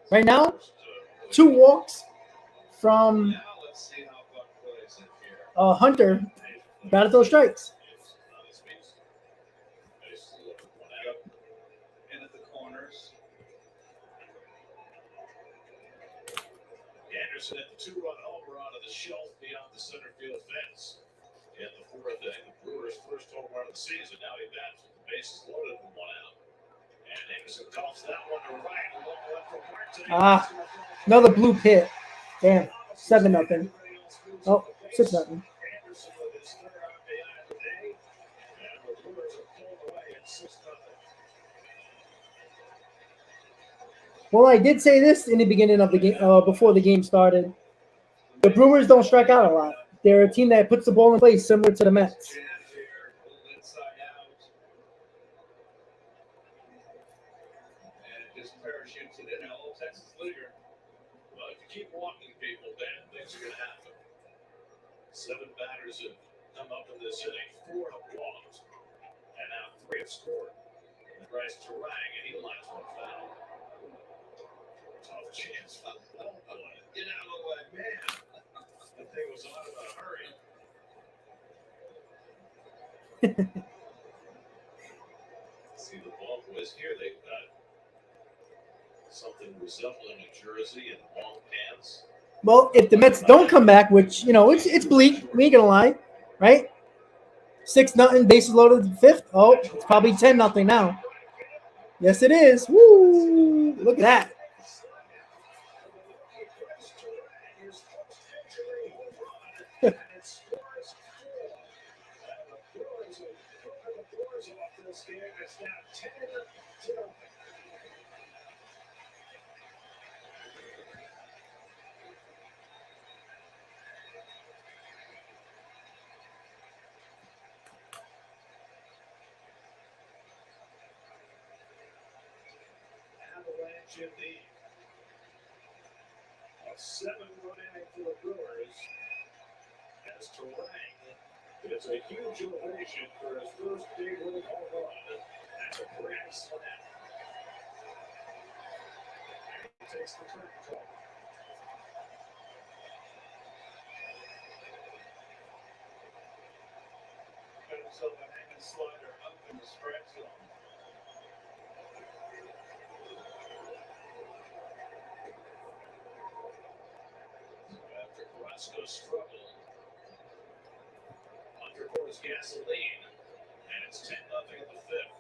Right now, 2 walks from Now let's see how Buck plays it here. Hunter. About to throw strikes. In at the corners. Anderson at the 2-run homer onto the shelf beyond the center field fence. In the 4th inning, the Brewers' first home run of the season. Now he bats with the bases loaded with 1 out. And Anderson tops that one to right. Long left from Monte. Another blue pit. Damn. 7-0. Oh, 6-0. Anderson with his 3rd RBI of the day. And the Brewers are pulled away at 6-0. Well, I did say this in the beginning of the game, before the game started. The Brewers don't strike out a lot. They're a team that puts the ball in place, similar to the Mets. Jan here, inside out. And it just parachutes it in. Old Texas leader. Well, if you keep walking people, then things are going to happen. 7 batters have come up in this inning. 4 have walked. And now 3 have scored. And Bryce Harper, and he lines one foul. Tough chance. Get out of the way, man. That thing was on in a hurry. See the ball boys here. They've got something resembling a jersey and long pants. Well, if the Mets don't come back, which, it's bleak. We ain't going to lie, right? 6-0, bases loaded in the 5th. Oh, it's probably 10-0 now. Yes, it is. Woo! Look at that. Avalanche in the 7-run inning for the Brewers. As Terang gets a huge ovation for his first big league home run at the grand slam. He takes the curtain call. Got himself a hanging slider up in the strike zone. After Carrasco struggled, Hunter pours gasoline, and it's 10-0 in the 5th.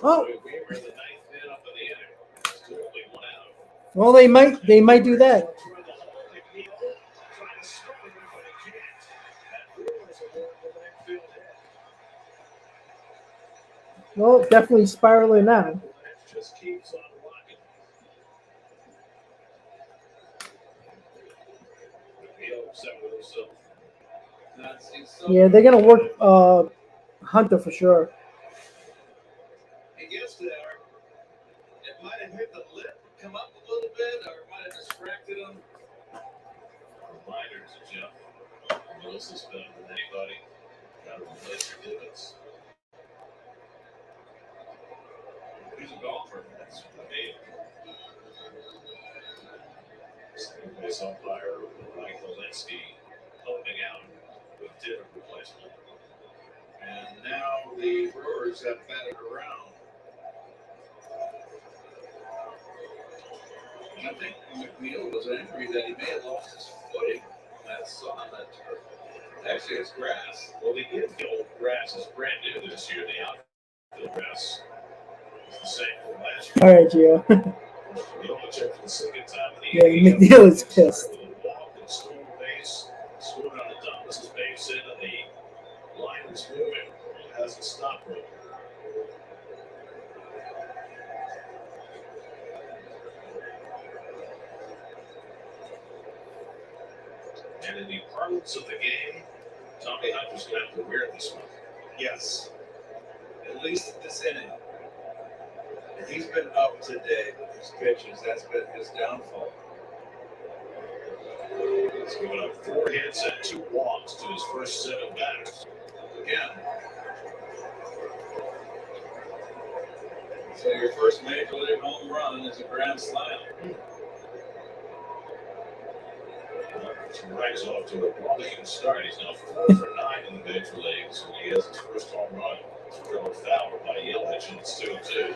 Oh, Weaver, the 9th man up in the inning. It's only 1 out. well, they might do that. Toward the hole, McNeil trying to stop him, but he can't. And Brewers are going to the right field Well, definitely spiraling now. Just keeps on rocking. He'll upset with himself. Yeah, they're gonna work Hunter for sure. He gets there. It might have hit the lip, come up a little bit, or it might have distracted him. Reminders, Jeff. Most is better than anybody. Got to replace your divots. He's a golfer. That's what I mean. Second base umpire Mike Walensky helping out with divot replacement. And now the Brewers have batted around. I think McNeil was angry that he may have lost his footing on that turf. Actually, it's grass. Well, the infield grass is brand new this year. The outfield grass is the same from last year. All right, Gio. Yelich for the second time in the Yeah, inning. McNeil is pissed. Walk and stole base, scored on the Thomas's base hit, and the line is moving. It hasn't stopped moving. And in the parlance of the game, Tommy Hunter's going to have to wear this one. Yes. At least this inning. He's been up today with his pitches. That's been his downfall. He's given up 4 hits and 2 walks to his first 7 batters. Again. So your first major league home run is a grand slam. Wright's off to a rollicking start. He's now 4 for 9 in the major leagues, and he has his first home run. Thriller foul by Yelich, and it's 2-2.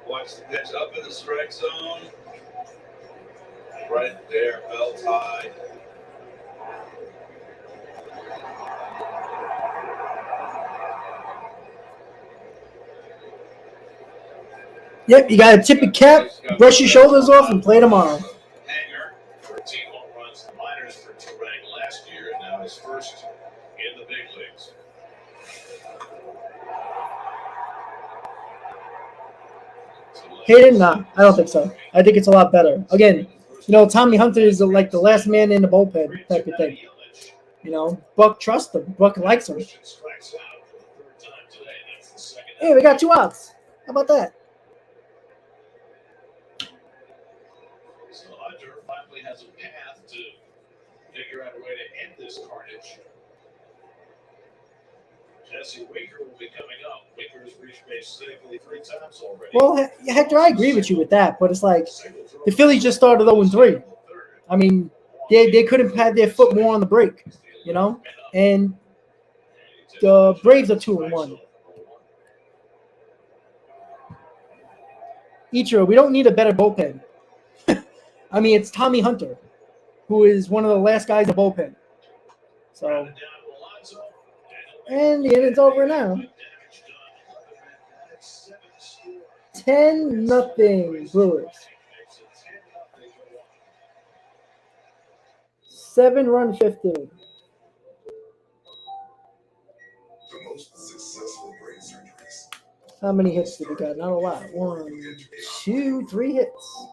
Watch the pitch up in the strike zone. Right there, belt high. Yep, you gotta tip your cap, brush your shoulders off, and play tomorrow. Hanger, 13 home runs in the minors for Turang last year, and now his first in the big leagues. Hayden? Nah, I don't think so. I think it's a lot better. Again, Tommy Hunter is like the last man in the bullpen type of thing. Buck trusts him. Buck likes him. Hey, we got 2 outs. How about that? So Hunter finally has a path to figure out a way to end this carnage. Jesse Winker will be coming up. Winker has reached base safely 3 times already. Well, Hector, I agree with you with that, but it's like the Phillies just started 0-3. I mean, they could have had their foot more on the brake, and the Braves are 2-1. Ichiro, we don't need a better bullpen. I mean, it's Tommy Hunter, who is one of the last guys in the bullpen. So, and the inning's over now. 10-0 Brewers. 7-run 15. The most successful brain surgeries. How many hits did we got? Not a lot. 1, 2, 3 hits.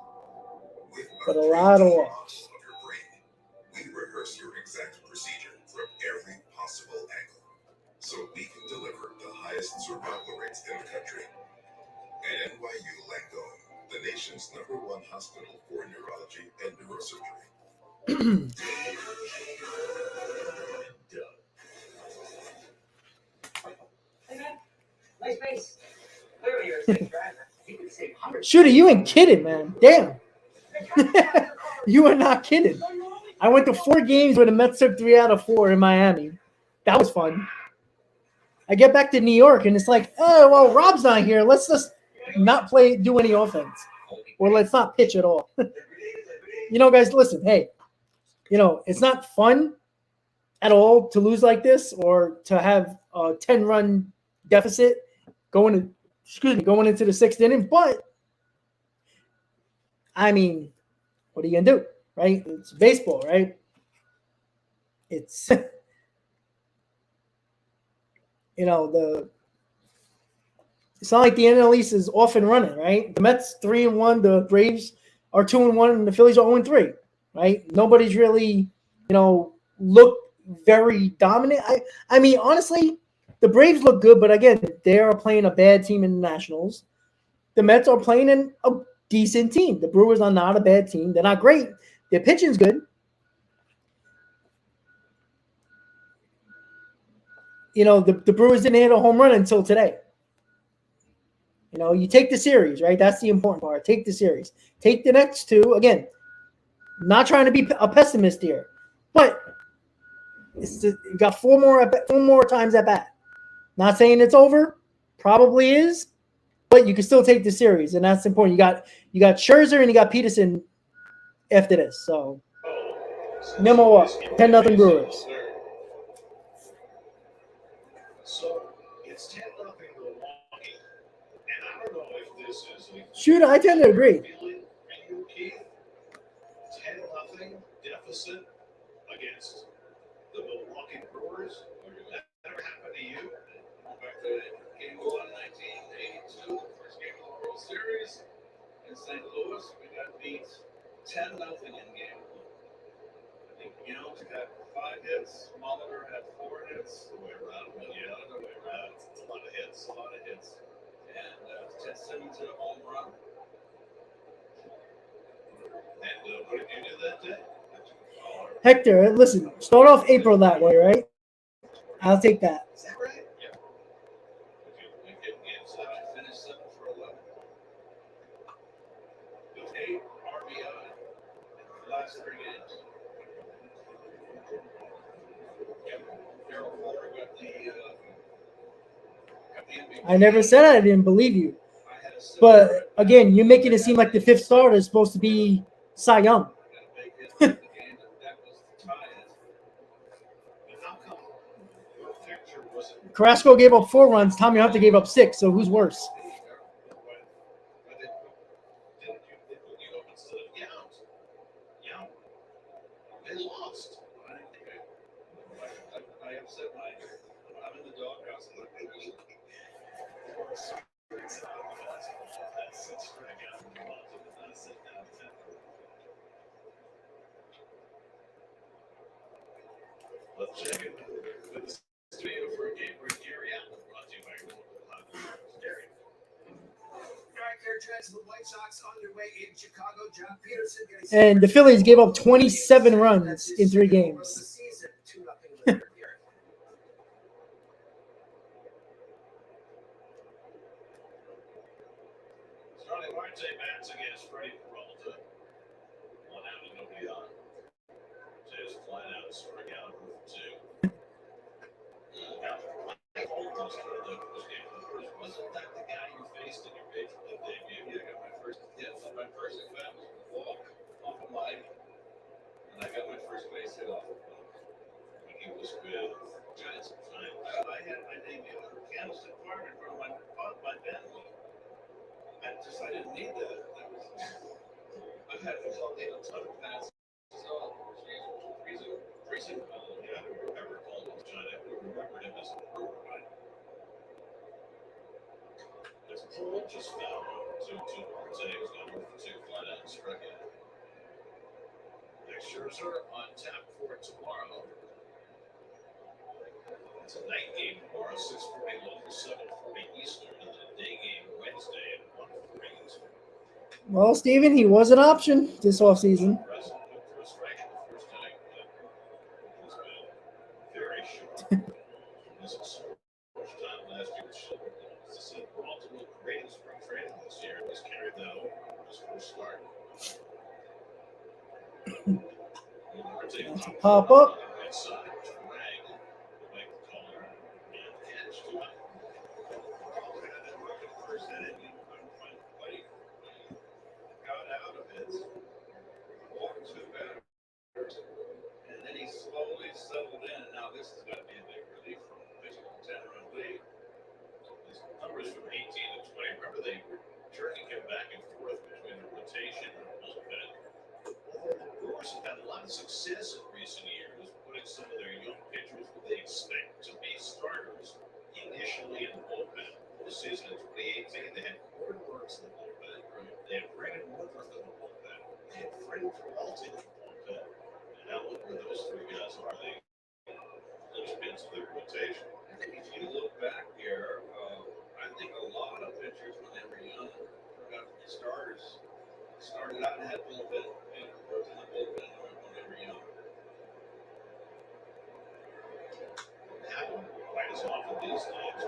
But a lot of walks. We rehearse your exact procedure from every possible angle, so we can deliver the highest survival rates in the country. At NYU Langone, the nation's #1 hospital for neurology and neurosurgery. Nice base. Clearly you're a safe driver. You can save hundreds. Shooter, you ain't kidding, man. Damn. You are not kidding. I went to 4 games where the Mets took 3 out of 4 in Miami. That was fun. I get back to New York, and it's like, oh, well, Rob's not here. Let's just not do any offense. Or let's not pitch at all. Guys, listen, hey, it's not fun at all to lose like this or to have a 10-run deficit going into the 6th inning. But, I mean, what are you going to do, right? It's baseball, right? It's, it's not like the NL East is off and running, right? The Mets 3-1, the Braves are 2-1, and the Phillies are 0-3, right? Nobody's really, looked very dominant. I mean, honestly, the Braves look good, but again, they are playing a bad team in the Nationals. The Mets are playing in a decent team. The Brewers are not a bad team. They're not great. Their pitching's good. The Brewers didn't hit a home run until today. You take the series, right? That's the important part. Take the series. Take the next two. Again, not trying to be a pessimist here, but you got four more times at bat. Not saying it's over. Probably is, but you can still take the series, and that's important. You got Scherzer and you got Peterson after this. So, memo up. 10-0 Brewers. So it's 10-0 Milwaukee, and I don't know if this is Shoot, I tend to agree. feeling for you, Keith. 10-0 deficit against the Milwaukee Brewers. That never happened to you. Back to game 1, 1982, first game of the World Series in St. Louis. We got beat 10-0 in game 1. I think Yount had 5 hits, Molitor had 4 hits. The way around, yeah, the way around. It's a lot of hits. And Ted Simmons hit a home run. And what did you do that day? Hector, listen, start off April that way, right? I'll take that. Is that right? Yeah. You hit games that I finished 7 for 11. With 8 RBI in the last 3 games. Darryl Fuller got the MVP. I never said I didn't believe you. I had a 7 But again, you're making it seem like the fifth starter is supposed to be Cy Young. got a big hit in the game that was the tie. And how come your picture wasn't Carrasco gave up 4 runs. Tommy Hunter gave up 6. So who's worse? But they put you up instead of Yount? Yount, they lost. I upset I'm in the doghouse. Let's check it with the studio for a game where Gary Allen brought to you by Gary. The White Sox underway in Chicago. John Peterson getting And the Phillies gave up 27 runs in 3 games. 2-0 winner here. Starting Monte bats against Freddie Peralta. 1 out and nobody on. Just flat out struck out for 2. Now, wasn't that the guy you faced in your major league debut? Yeah, I got my first hit. My first at bat was a walk off a line. And I got my first base hit off of him. When he was with Giants. I had my debut in the candlestick park in front of my family. I didn't need that. I've had a ton of passes. So, freezing. Yeah, I remember calling him Giant. I remembered him as a Brewer. As Paul just found to Monte, who's gone 0-2 flat out and struck out. Next Scherzer on tap for tomorrow. It's a night game tomorrow, 6:40 local, 7:40 Eastern, and then a day game Wednesday at 1:40 Eastern. Well, Steven, he was an option this offseason. Russell looked for a strike in the first inning, but he's been very sharp. This is first time last year. As I said, Peralta looked great in spring training this year. He's carried that over from his first start. Pop up. Right side, drag, make the caller, and catch to it. First inning, got out of it, walked 2 batters, and then he slowly settled in. Now this is going to be a big relief from pitching a 10-run lead. His numbers from 18 to 20. Remember, they were jerking him back and forth between the rotation and the bullpen. The Brewers have had a lot of success in recent years, putting some of their young pitchers who they expect to be starters initially in the bullpen. postseason in 2018. They had Corbin Burks in the bullpen. They had Brandon Woodruff in the bullpen. They had Freddie Peralta in the bullpen. And now look where those three guys are. They linchpins of their rotation. If you look back here, I think a lot of pitchers when they were young, starters, started out and had bullpen and worked in the bullpen when they were young. Happen quite as often these days.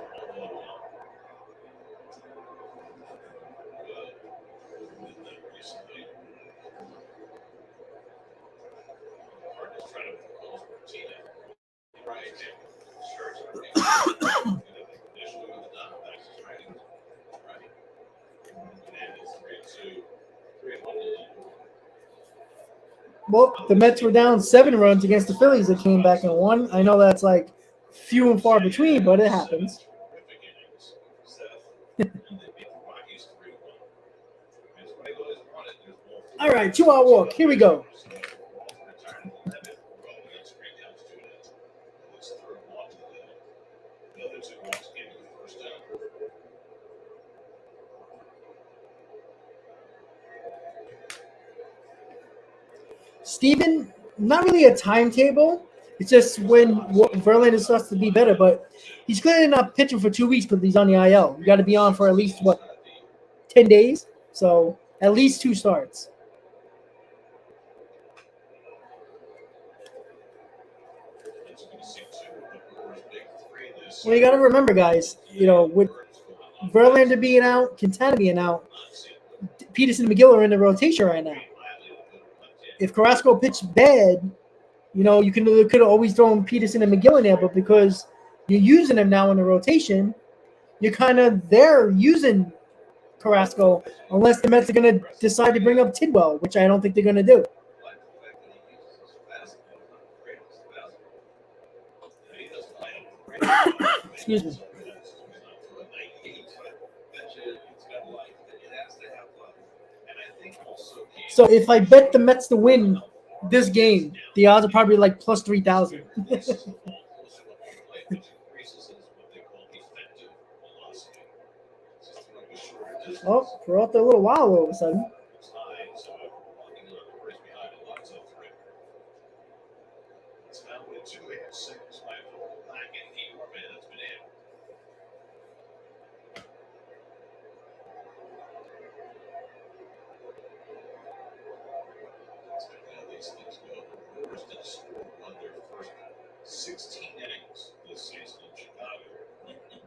Recently, Cardinals trying to propose Martina. Right. Sure, it's initially with the Diamondbacks is right. Right. And it's 3-2, 3-1. Well, the Mets were down 7 runs against the Phillies that came back and won. I know that's like few and far between, but it happens. Terrific innings, Seth. And they beat the Rockies 3-1. That's what I always wanted. There's more. All right, 2-out walk. Here we go. The other 2 walks came in the first out. Steven, not really a timetable. It's just when Verlander starts to be better, but he's clearly not pitching for 2 weeks because he's on the IL. You got to be on for at least, 10 days? So at least 2 starts. Well, you got to remember, guys, with Verlander being out, Quintana being out, Peterson and McGill are in the rotation right now. If Carrasco pitched bad, you could always throw Peterson and McGill in there, but because you're using them now in the rotation, you're kind of there using Carrasco, unless the Mets are going to decide to bring up Tidwell, which I don't think they're going to do. Excuse me. So if I bet the Mets to win this game, the odds are probably like plus 3,000. Oh, we're out there a little while all of a sudden. These things go. The Brewers did score on their first 16 innings this season in Chicago.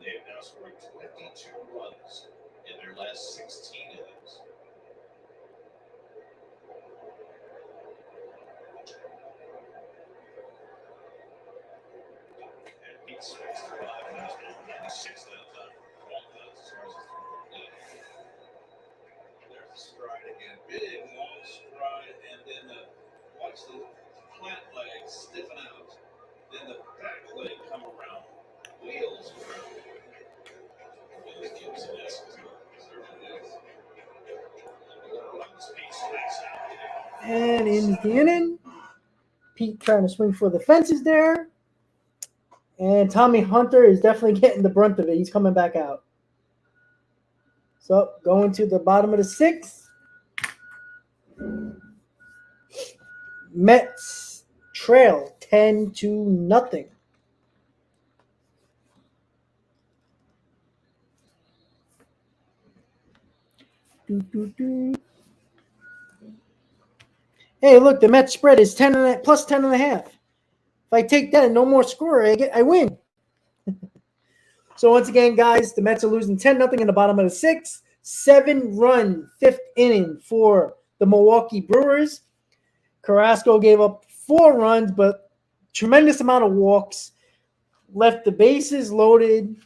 They have now scored 22 runs in their last 16 innings. And Pete swings to 5 fastball, 96 that time. There's the stride again. Big, long stride, and then watch the plant leg stiffen out. Then the back leg come around. Wheels around. And in the inning, Pete trying to swing for the fences there. And Tommy Hunter is definitely getting the brunt of it. He's coming back out. So going to the bottom of the 6th. Mets trail 10-0. Hey, look, the Mets spread is plus 10.5. If I take that and no more score, I win. So once again, guys, the Mets are losing 10-0 in the bottom of the 6th. 7-run 5th inning for the Milwaukee Brewers. Carrasco gave up 4 runs, but tremendous amount of walks. Left the bases loaded.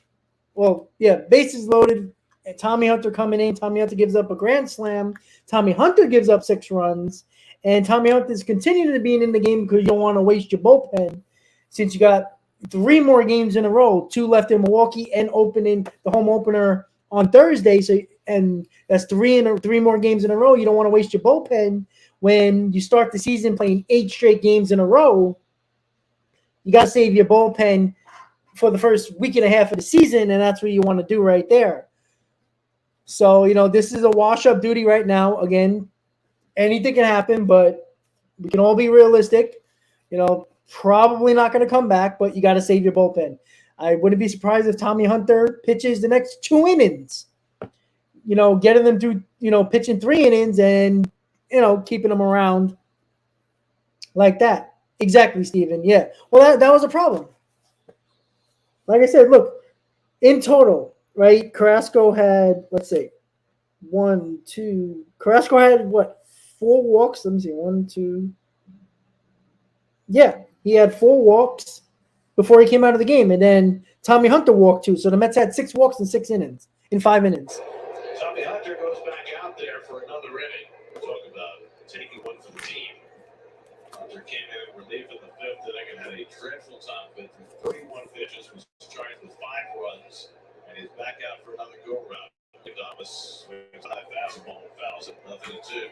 Bases loaded. And Tommy Hunter coming in. Tommy Hunter gives up a grand slam. Tommy Hunter gives up 6 runs. And Tommy Hunter is continuing to be in the game because you don't want to waste your bullpen since you got 3 more games in a row, 2 left in Milwaukee and opening the home opener on Thursday. And that's 3 more games in a row. You don't want to waste your bullpen when you start the season playing 8 straight games in a row. You got to save your bullpen for the first week and a half of the season, and that's what you want to do right there. So, this is a wash-up duty right now. Again, anything can happen, but we can all be realistic. Probably not going to come back, but you got to save your bullpen. I wouldn't be surprised if Tommy Hunter pitches the next 2 innings. Getting them through, pitching 3 innings and, keeping them around like that. Exactly, Steven. Yeah. Well, that was a problem. Like I said, look, in total, right, Carrasco had, let's see, 1, 2. Carrasco had, 4 walks? Let me see. 1, 2. Yeah, he had 4 walks before he came out of the game. And then Tommy Hunter walked 2. So the Mets had 6 walks in 6 innings, in 5 innings. Tommy Hunter goes back out there for another inning. Talk about taking one for the team. Hunter came in and relief in the 5th inning and had a dreadful time of it through 31 pitches, was charged with 5 runs, and he's back out for another go-round. Thomas swings high fastball and fouls it, 0-2.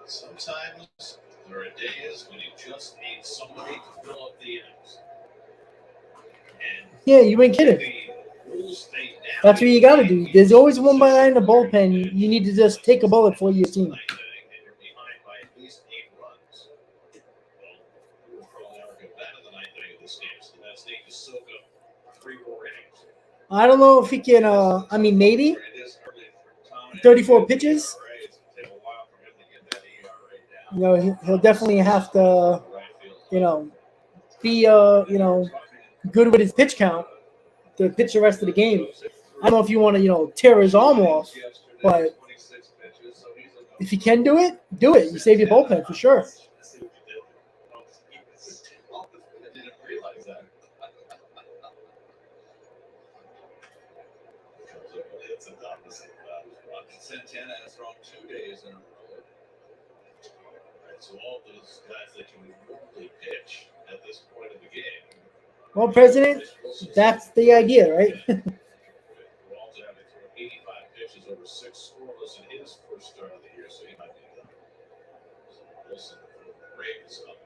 Sometimes there are days when you just need somebody to fill up the innings. And Yeah, you ain't kidding. the rules stay down. That's what you got to do. There's always one guy in the bullpen. You need to just take a bullet for your team. And you're behind by at least 8 runs. Well, we were probably never get that in the 9th inning of this game, so that's need to soak up 3 more innings. I don't know if he can, maybe 34 pitches. He'll definitely have to, be, good with his pitch count to pitch the rest of the game. I don't know if you want to, tear his arm off, but if you can do it, do it. You save your bullpen for sure. Santana has thrown 2 days in a row. So all those guys that you would normally pitch at this point of the game. Well, President, that's the idea, right? Walter having thrown 85 pitches over 6 scoreless in his first start of the year, so he might be done. Wilson for the Braves up.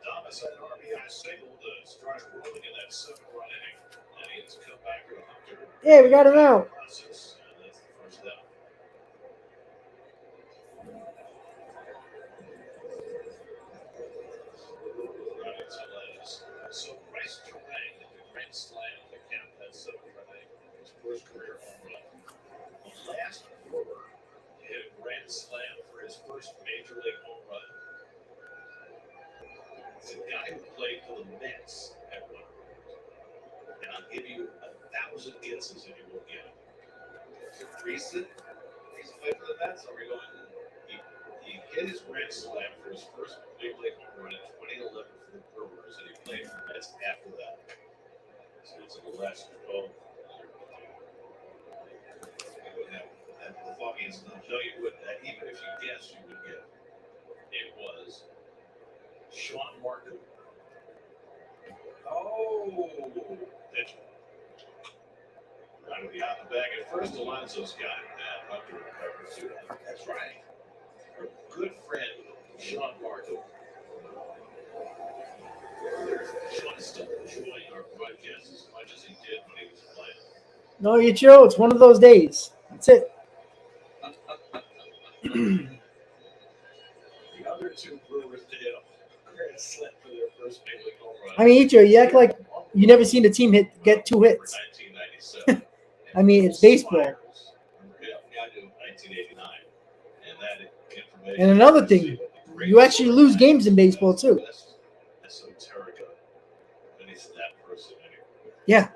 Thomas had an RBI single to start rolling in that 7-run inning, and he has come back to Hunter. Yeah, we got him out. Process, and that's the first down. So Bryce Harper hit the grand slam to count that 7-run inning, his first career home run. The last Brewer hit a grand slam for his first major league home run. It's a guy who played for the Mets at one point. And I'll give you 1,000 guesses and you will get it. Recent? He's played for the Mets. Are we going? He hit his grand slam for his first big league home run in 2011 for the Brewers, and he played for the Mets after that. So it's like the last 12 years. And the foggy is not tell you what, even if you guess, you would get it. It was Sean Markham. Oh, Pitcher. Right with the out the bag at first, Alonso's got it. And Hunter recovered too. That's right. Our good friend, Sean Markham. Sean is still enjoying our broadcast as much as he did when he was playing. No, you chill. It's one of those days. That's it. The other 2 Brewers did a grand slam for their first big league home run. I mean, Ichiro, you act like you never seen a team get 2 hits. 1997. I mean, it's baseball. Yeah, I do. 1989. And that information. And another thing, you actually lose games in baseball too. Esoterica. And he's that person anyway. Yeah.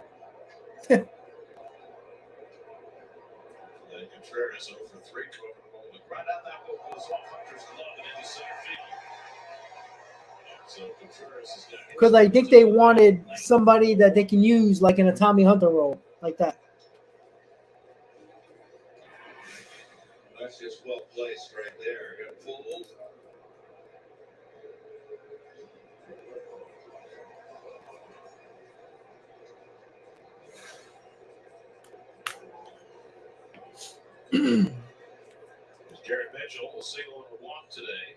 Then Contreras over 3 to over the moment. Right out that ball goes off Hunter's glove and into center field. So Contreras is going to Because I think they wanted somebody that they can use like in a Tommy Hunter role, like that. that's just well placed right there. Got pulled. Jared Mitchell will single and a walk today.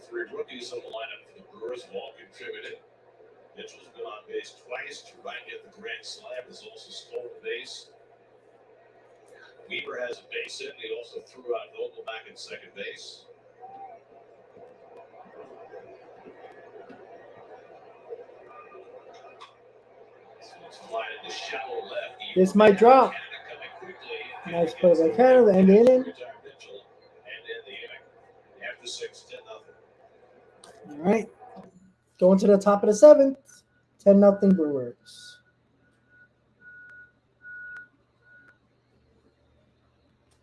three rookies on the lineup for the Brewers have all contributed. Mitchell's been on base twice. Turang hit the grand slam, has also stolen a base. Weaver has a base hit. He also threw out Vogelbeck at second base. This might drop. Nice play by Canada and the inning. After 6, 10-0. All right. Going to the top of the seventh. 10-0 Brewers.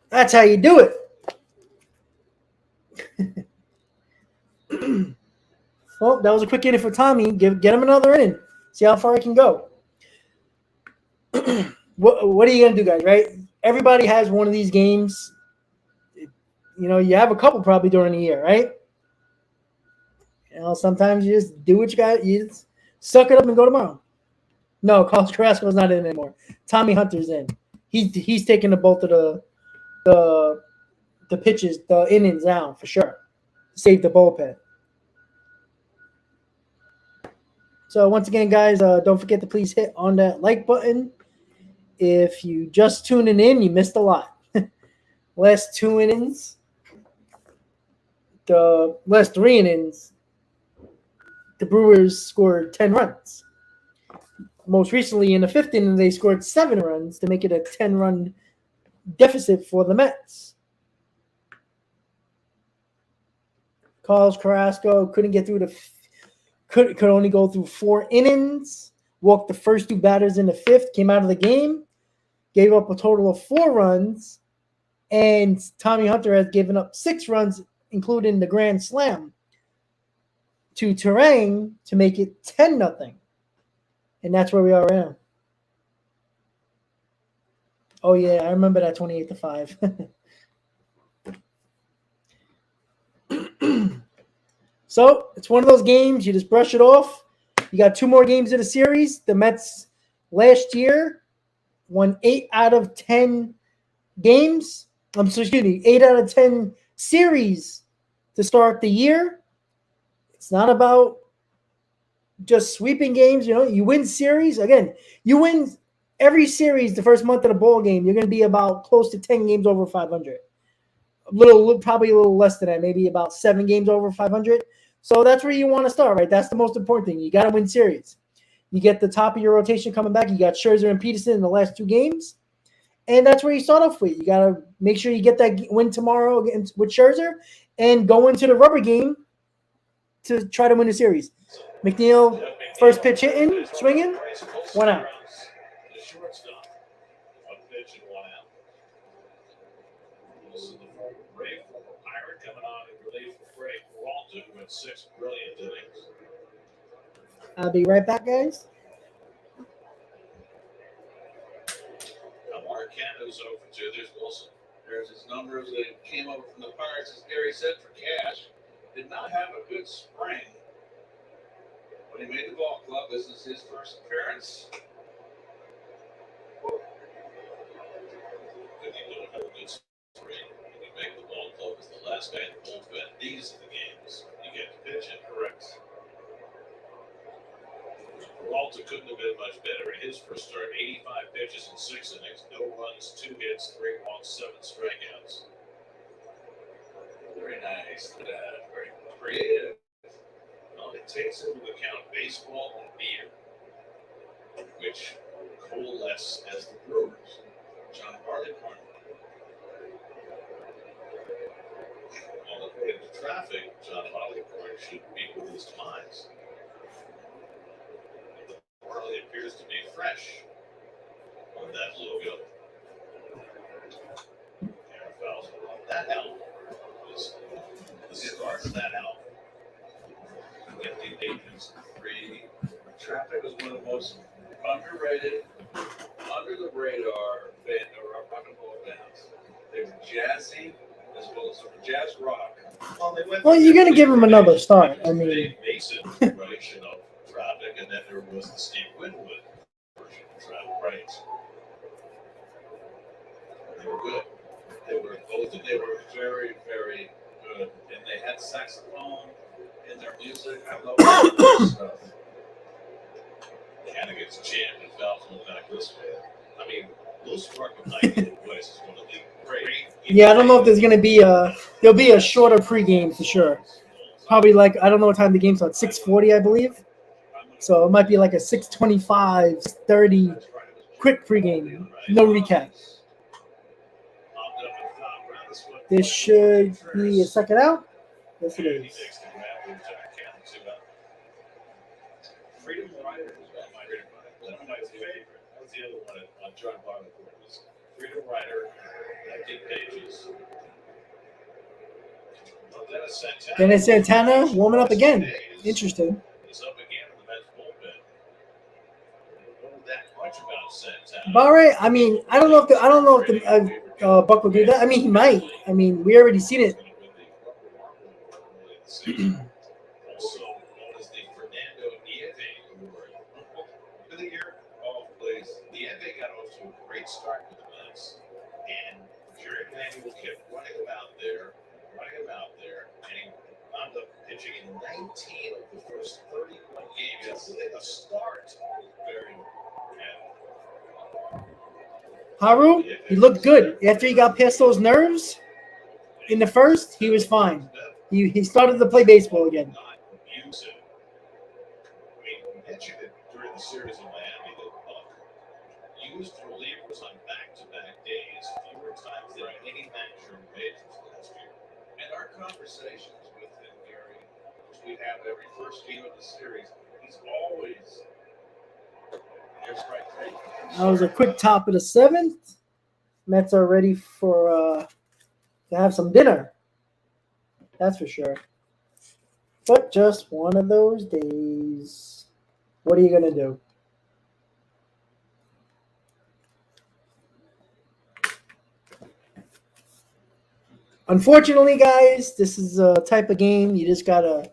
That's how you do it. Well, that was a quick inning for Tommy. Get him another inning. See how far he can go. What are you going to do, guys, right? Everybody has one of these games. You know, you have a couple probably during the year, right? You know, sometimes you just do what you got. You just suck it up and go tomorrow. No, Carrasco's not in anymore. Tommy Hunter's in. He's taking the both of the pitches, the innings down for sure. Save the bullpen. So once again, guys, don't forget to please hit on that like button. If you just tuning in, you missed a lot. Last 2 innings, the last 3 innings, the Brewers scored 10 runs. Most recently, in the 5th inning, they scored 7 runs to make it a 10-run deficit for the Mets. Carrasco couldn't get through could only go through 4 innings. Walked the first 2 batters in the 5th. Came out of the game. Gave up a total of 4 runs. And Tommy Hunter has given up 6 runs, including the grand slam, to Turang to make it 10-0. And that's where we are right now. Oh, yeah, I remember that 28-5. So it's one of those games. You just brush it off. You got 2 more games in the series. The Mets last year won 8 out of 10 games. 8 out of 10 series to start the year. It's not about just sweeping games. You know, you win series. Again, you win every series the first month of the ball game. You're going to be about close to 10 games over 500. Probably a little less than that, maybe about 7 games over 500. So that's where you want to start, right? That's the most important thing. You got to win series. You get the top of your rotation coming back. You got Scherzer and Peterson in the last 2 games. And that's where you start off with. You got to make sure you get that win tomorrow against with Scherzer and go into the rubber game to try to win the series. McNeil, first pitch hitting, swinging, 1 out. The shortstop. 1 pitch and 1 out. This is the former Brave, former Pirate, coming on in relief for Brave. Walton with 6 brilliant innings. I'll be right back, guys. Mark Canada's over 2. There's Wilson. There's his numbers that came over from the Pirates, as Gary said, for cash. Did not have a good spring. When he made the ball club, this is his first appearance. If you don't have a good spring, when you make the ball club as the last guy in the bullpen, these are the games you get to pitch in. Correct. Walter couldn't have been much better in his first start. 85 pitches in 6 innings, no runs, 2 hits, 3 walks, 7 strikeouts. Very nice. Very creative. Well, it takes into account baseball and beer, which coalesce as the Brewers. John Barleycorn. Well, according to traffic, John Barleycorn should be with his demise. Barley appears to be fresh on that logo. Aaron Fowles on that help. The start of that help. 50 pages. 3. Traffic was one of the most underrated, under the radar band or rock and roll bands. They were jazzy as well as jazz rock. Well, you're going to give him another start. I mean, Dave Mason version of Traffic, and then there was the Steve Winwood version of Traffic. Right. They were good. They were very, very good. And they had saxophone. and their music. I love their stuff. Hannigan's chant and foul from back this way. I mean, Lil Spark of Night West is one of the great. Yeah, I don't know if there's gonna be there'll be a shorter pregame for sure. Probably like I don't know what time the game's on, 6:40 I believe. So it might be like a 6:25, 30 quick pregame, no recap. This should be a second out. Yes, it is. Freedom Rider is my favorite. That was the other one on John Barley was Freedom Rider, Dick Pages. Dennis Santana warming up again. Interesting. He's up again in the Mets bullpen. Don't know that much about Santana. About right. I mean, I don't know if the Buck will do that. I mean, he might. I mean, we already seen it. Also known as the Fernando Nieve Award. For the year, oh please, Nieve got off to a great start with the Mets, and Jerry Manuel kept running him out there, and he wound up pitching in 19 of the first 31 games. That's a start. Very Haru, he looked good after he got past those nerves. In the first, he was fine. He started to play baseball again. not abusive. I mean, we mentioned it during the series in Miami that Buck used relievers on back-to-back days fewer times than any manager in majors last year. And our conversations with him, Gary, which we have every first game of the series, he's always there's strike three. That was a quick top of the seventh. Mets are ready for to have some dinner. That's for sure. But just one of those days. What are you gonna do? Unfortunately, guys, this is a type of game you just gotta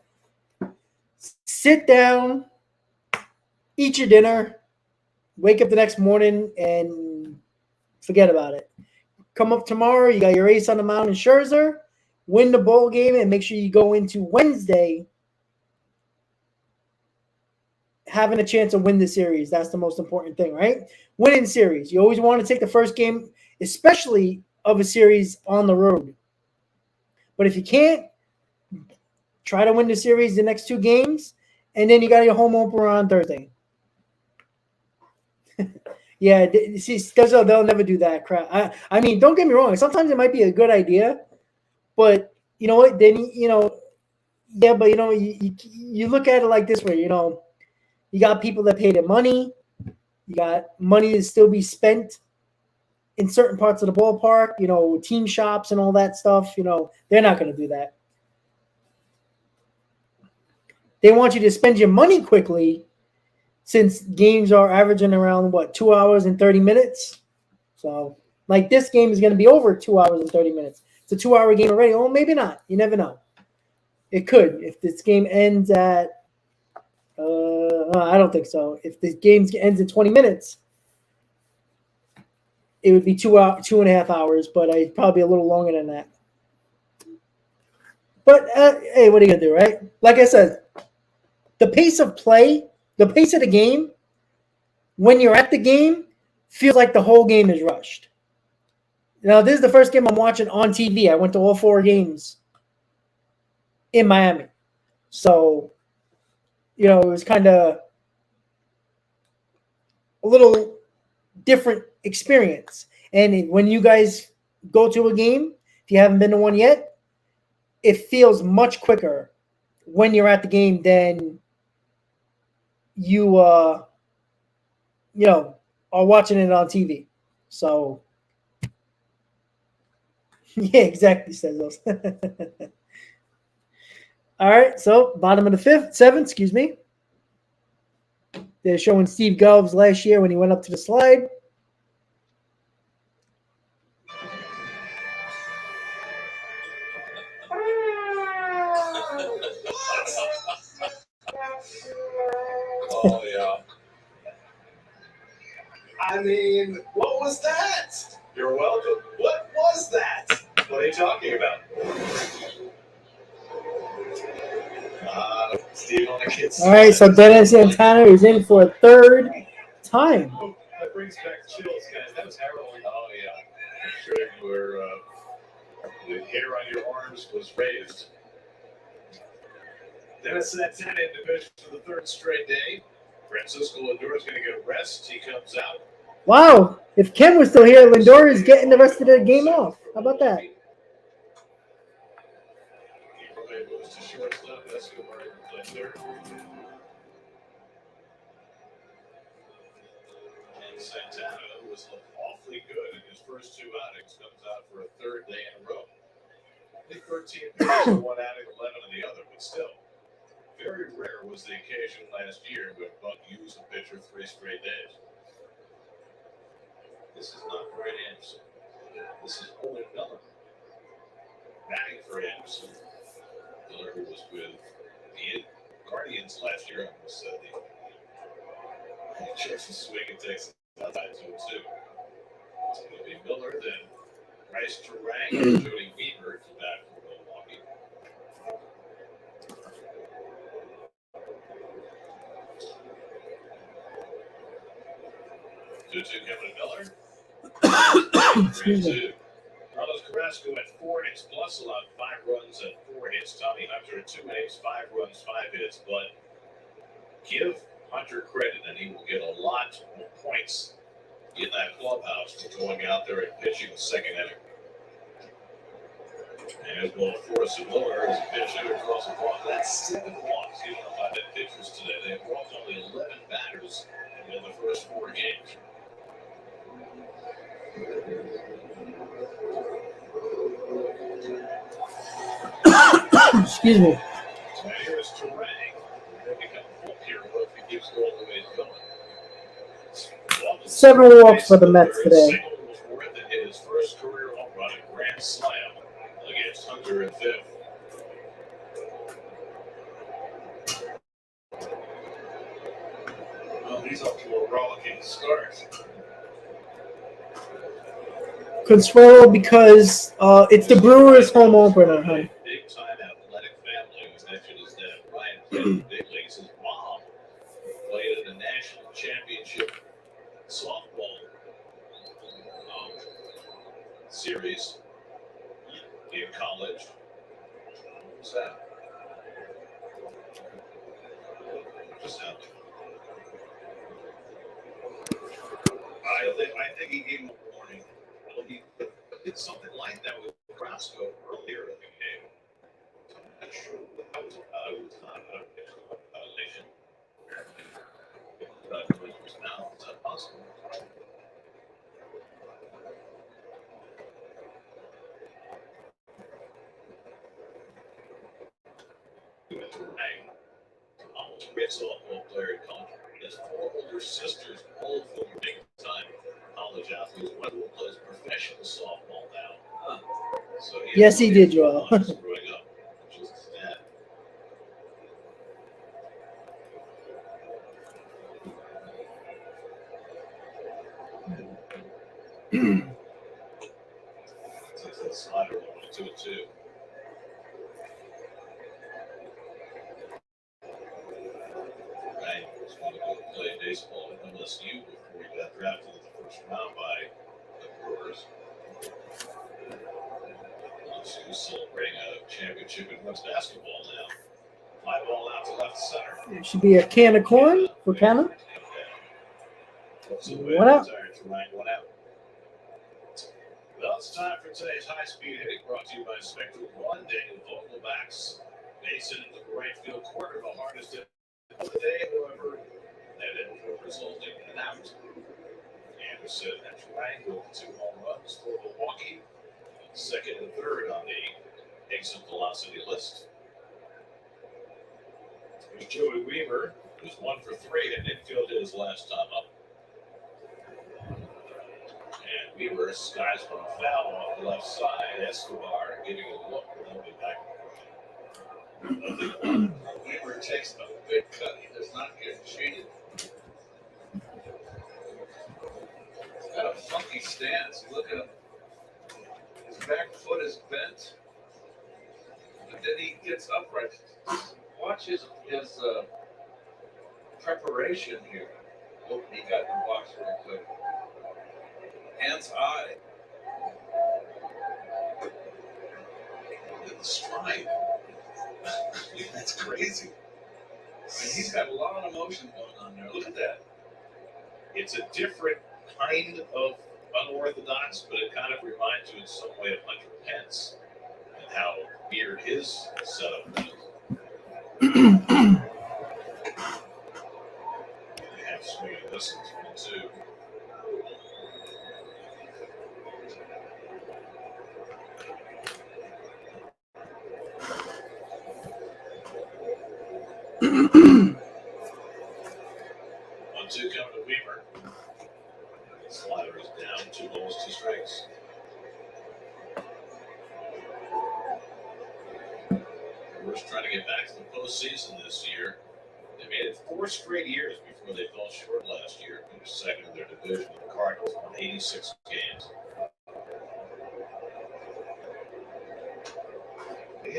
sit down, eat your dinner, wake up the next morning, and forget about it. Come up tomorrow, you got your ace on the mound in Scherzer, win the bowl game, and make sure you go into Wednesday having a chance to win the series. That's the most important thing, right? Winning series. You always want to take the first game, especially of a series on the road. But if you can't, try to win the series the next two games, and then you got your home opener on Thursday. Yeah, see, they'll never do that crap. I mean, don't get me wrong. Sometimes it might be a good idea, but you know what? Then yeah, but you look at it like this way. You got people that pay their money. You got money to still be spent in certain parts of the ballpark. Team shops and all that stuff. They're not going to do that. They want you to spend your money quickly, since games are averaging around, 2 hours and 30 minutes. So, like, this game is going to be over 2 hours and 30 minutes. It's a 2-hour game already. Oh, maybe not. You never know. It could. If this game ends at, I don't think so. If the game ends in 20 minutes, it would be 2.5 hours, but probably a little longer than that. But, hey, what are you going to do, right? Like I said, the pace of play, the pace of the game, when you're at the game, feels like the whole game is rushed. Now, this is the first game I'm watching on TV. I went to all 4 games in Miami. So, it was kind of a little different experience. And when you guys go to a game, if you haven't been to one yet, it feels much quicker when you're at the game than you are watching it on TV. So yeah, exactly, says those. All right, so bottom of the seventh, excuse me. They're showing Steve Gelb's last year when he went up to the slide. Oh, yeah. I mean, what was that? You're welcome. What was that? What are you talking about? Steve only gets All right, so Dennis Santana is in for a third time. That brings back chills, guys. That was harrowing. Oh, yeah. I'm sure you were, the hair on your arms was raised. Dennis Santana in division for the third straight day. Francisco Lindor is going to get rest. He comes out. Wow, if Ken was still here, Lindor is getting the rest of the game off. How about that? He moves to shortstop. Escobar plays third. And Santana, who was awfully good in his first two outings, comes out for a third day in a row. I think 13 pitches in one outing, 11 in the other, but still. Very rare was the occasion last year when Buck used a pitcher 3 straight days. This is not Brett Anderson. This is Owen Miller. Batting for Anderson. Miller, who was with the Guardians last year, I almost said he checks the swing and takes it outside 2-2. It's going to be Miller, then Bryce Harper and Jody Weaver to bat for Milwaukee. 2-2 coming to Miller. Excuse me. Carlos Carrasco at 4 innings plus allowed 5 runs and 4 hits. Tommy Hunter at 2 innings, 5 runs, 5 hits. But give Hunter credit, and he will get a lot of points in that clubhouse for going out there and pitching the second inning. And as well, Forrest Miller is a pitcher across the ball. That's 7 walks. You don't know about that pitchers today. They have walked only 11 batters in the first 4 games. Excuse me. And here's Terang. They become full hero if he keeps going the way he's going. 7 walks for the Mets today. Single was worth it in his first career home run, a grand slam against Hunter in 5th. Well, he's off to a rollicking start. Consuelo because it's the Brewers' home opener, honey. Big time athletic family who's mentioned his dad. Ryan played in the big leagues. His mom played in the national championship softball series in college. What's that? Just happened. I think he gave him a warning. He did something like that with Carrasco earlier in the game. I'm not sure what that was about. It was not a violation. But it was now, it's not possible. Almost great softball player in college. His 4 older sisters, both of them big time college athletes. One of them plays professional softball now. So Yes, he did, Joel. Growing up, which is sad. Takes that slider one, 2-2. Right, was going to go play baseball at MSU before he got drafted in the first round by the Brewers. MSU celebrating a championship in women's basketball now. Fly ball out to left center. It should be a can of corn for Canna. What up? One out. Well, it's time for today's high-speed hitting, brought to you by Spectrum One. Daniel Vogelbeck's base hit into the right field corner, the hardest hit of the day, however, that ended up resulting in an out. Anderson and Triangle with 2 home runs for Milwaukee, second and third on the exit velocity list. There's Joey Weaver, who's 1 for 3 and infield his last time up. And Weaver skies from a foul off the left side. Escobar giving a look, and they'll be back. Weaver takes a big cut. He does not get cheated. He's got a funky stance. Look at him. His back foot is bent. But then he gets upright. Why watch his preparation here. Look, he got the box real quick. Hands high. Look at the stride. That's crazy. I mean, he's got a lot of emotion going on there. Look at that. It's a different kind of unorthodox, but it kind of reminds you in some way of Hunter Pence and how weird his setup is. They have swinging listens, 1-2. Two coming to Weaver. Slider is down, 2 balls, 2 strikes. Brewers trying to get back to the postseason this year. They made it 4 straight years before they fell short last year. They were second in their division. The Cardinals won 86 games. They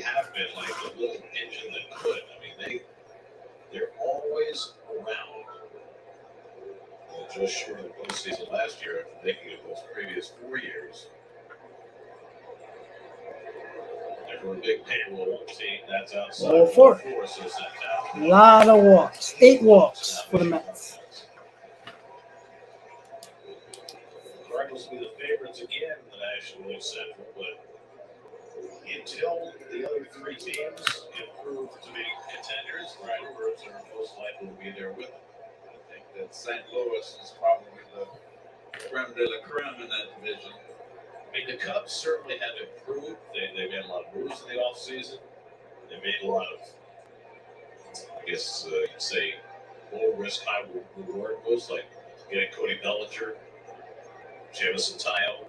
have been like a little engine that could. I mean, they're always around. Just short of the postseason last year after making it those previous 4 years. They're a big payroll team. That's outside. All 4. So sent down. A lot of walks. 8 walks for the Mets. The Cardinals will be the favorites again in the National League Central, but until the other 3 teams improve to be contenders, the Brewers are most likely to be there with them. I think that St. Louis is probably the creme de la creme in that division. I mean, the Cubs certainly have improved. They made a lot of moves in the offseason. They made a lot of, I guess you'd say, low risk, high reward moves, like getting Cody Bellinger, Jamison Tayo.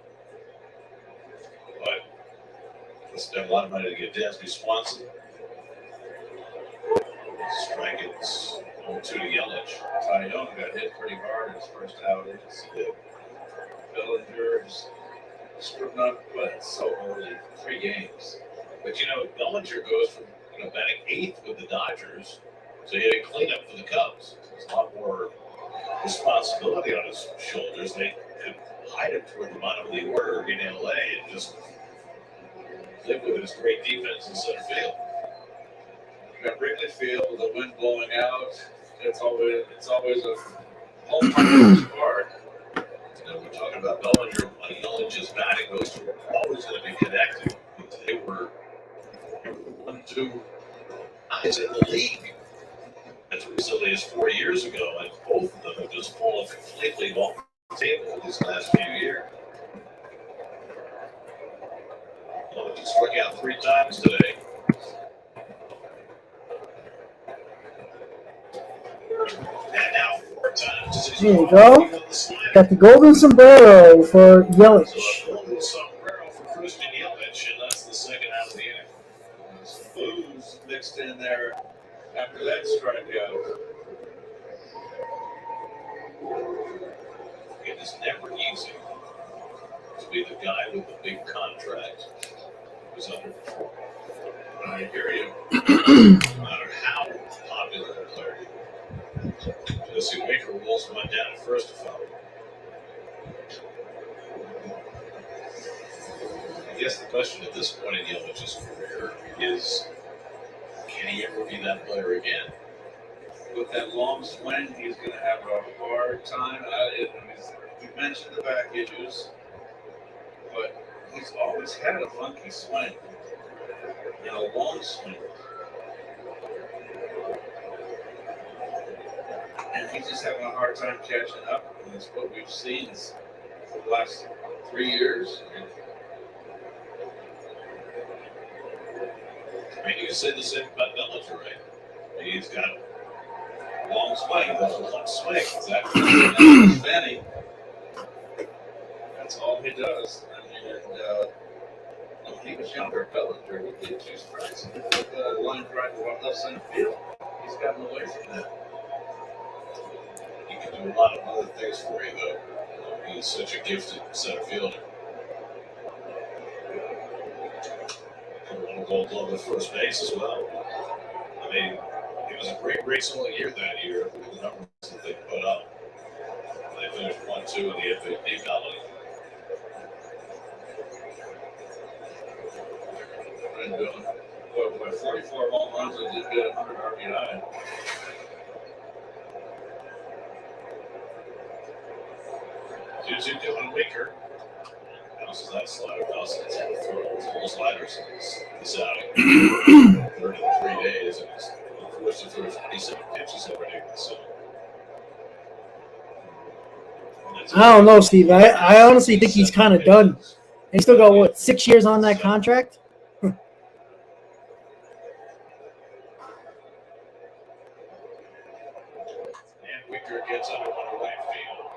But they spent a lot of money to get Dansby Swanson. Strike it's 0-2 to Yelich. Taillon got hit pretty hard in his first outing. Bellinger is stripping up, but it's so early, 3 games. But Bellinger goes from batting 8th with the Dodgers to hitting cleanup for the Cubs. There's a lot more responsibility on his shoulders. They could hide him toward the bottom of the order in LA and just live with his great defense in center field. You got Wrigley Field with the wind blowing out. It's always a home run park. We're talking about Bellinger. Yelich's batting, those two are always going to be connected. They were 1-2 guys in the league as recently as 4 years ago, and both of them have just fallen completely off the table these last few years. He struck out 3 times today. And now 4 times. There you go. Got the golden sombrero for Yelich. So a golden sombrero for Christian Yelich, and that's the second out of the inning. Booze mixed in there after that strikeout. It is never easy to be the guy with the big contract who's underperforming. I hear you. No matter how popular the player is. See, Waker Wills went down at first to foul. I guess the question at this point in Yelich's career is, can he ever be that player again? With that long swing, he's going to have a hard time. You mentioned the back issues, but he's always had a funky swing and a long swing. And he's just having a hard time catching up. And that's what we've seen for the last 3 years. I mean, you can say the same about Bellinger, right? I mean, he's got a long swing. That's a long swing. Exactly. Benny. That's all he does. I mean, when he was younger, Bellinger would get 2 strikes and put the line drive to left center field. He's gotten away from that. He can do a lot of other things for you, though. He's such a gifted center fielder. Gold Glove at first base as well. It was a great single year that year. The numbers that they put up. They finished 1-2 in the MVP ballot. And with 44 home runs and did get 100 RBI. Juju doing weaker. Bounces that slider. Bounces that throw sliders this outing. 33 days and he's forced to throw 27 pitches already. So. I don't know, Steve. I honestly think he's kind of done. And he's still got, what, 6 years on that contract? And Wicker gets under one right field.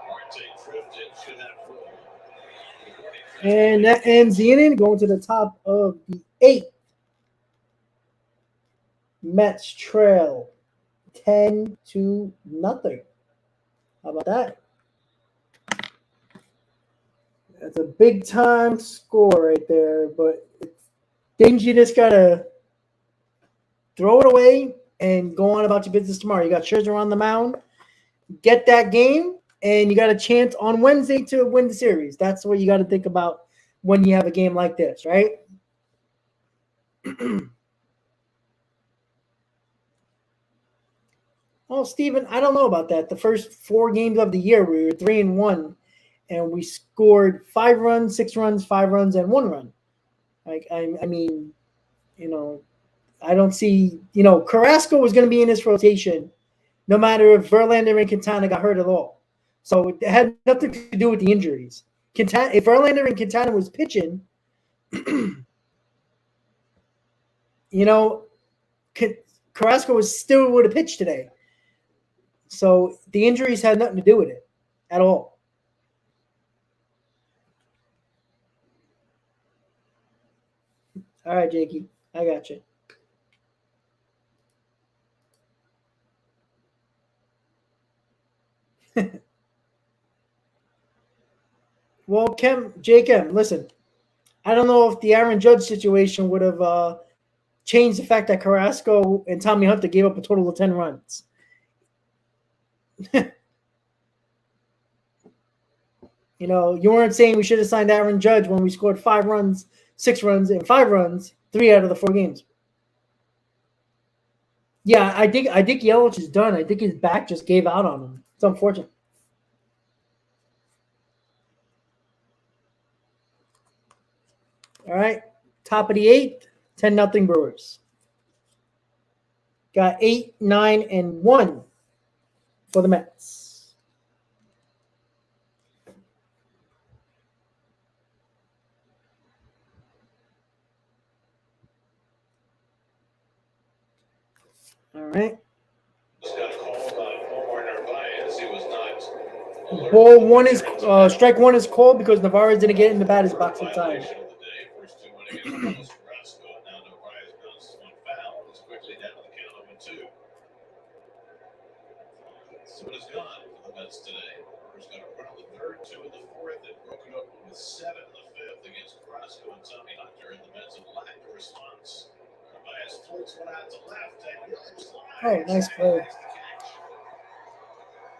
Monte drifted, should have room. And that ends the inning. Going to the top of the 8th. Mets trail 10-0. How about that? That's a big time score right there, but things you just gotta throw it away and go on about your business tomorrow. You got Scherzer on the mound, get that game, and you got a chance on Wednesday to win the series. That's what you got to think about when you have a game like this, right? Well, Steven, I don't know about that. The first 4 games of the year, we were 3-1. And we scored 5 runs, 6 runs, 5 runs, and 1 run. Like, I mean, I don't see, Carrasco was going to be in this rotation no matter if Verlander and Quintana got hurt at all. So it had nothing to do with the injuries. If Verlander and Quintana was pitching, Carrasco still would have pitched today. So the injuries had nothing to do with it at all. All right, Jakey, I got you. Well, Jacob, listen, I don't know if the Aaron Judge situation would have changed the fact that Carrasco and Tommy Hunter gave up a total of 10 runs. You weren't saying we should have signed Aaron Judge when we scored 5 runs, 6 runs, and 5 runs, 3 out of the 4 games. Yeah, I think Yelich is done. I think his back just gave out on him. It's unfortunate. All right, top of the 8th, 10-0 Brewers. Got 8, 9, and 1 for the Mets. All right. Just got a call by Omar Narvaez. He was not. Ball 1 is strike 1 is called because Navarez didn't get in the batter's box in time. First 2 winning against Carrasco. Now Narvaez bounces one foul. He's quickly down to the count of 1-2. So it is gone for the Mets today. Brewers got a run on the 3rd, 2 in the 4th, and broken up with 7 in the 5th against Carrasco and Tommy Hunter, and the Mets have lacked a response. Narvaez floats one out to left, and Yelich slides. Oh, nice play.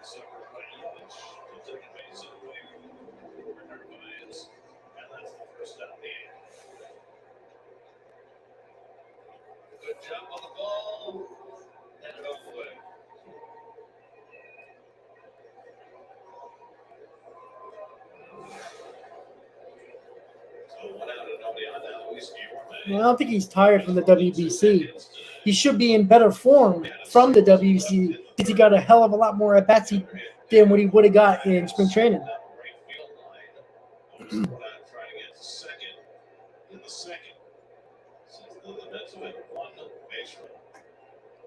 Separate by Yelich. He'll take a base away from Narvaez, and that's the first out of the 8th. Good job on the ball, and it off the way. So 1 out and nobody on now. Luis Guillorme. I don't think he's tired from the WBC. He should be in better form from the WBC because he got a hell of a lot more at-bats than what he would have got in spring training.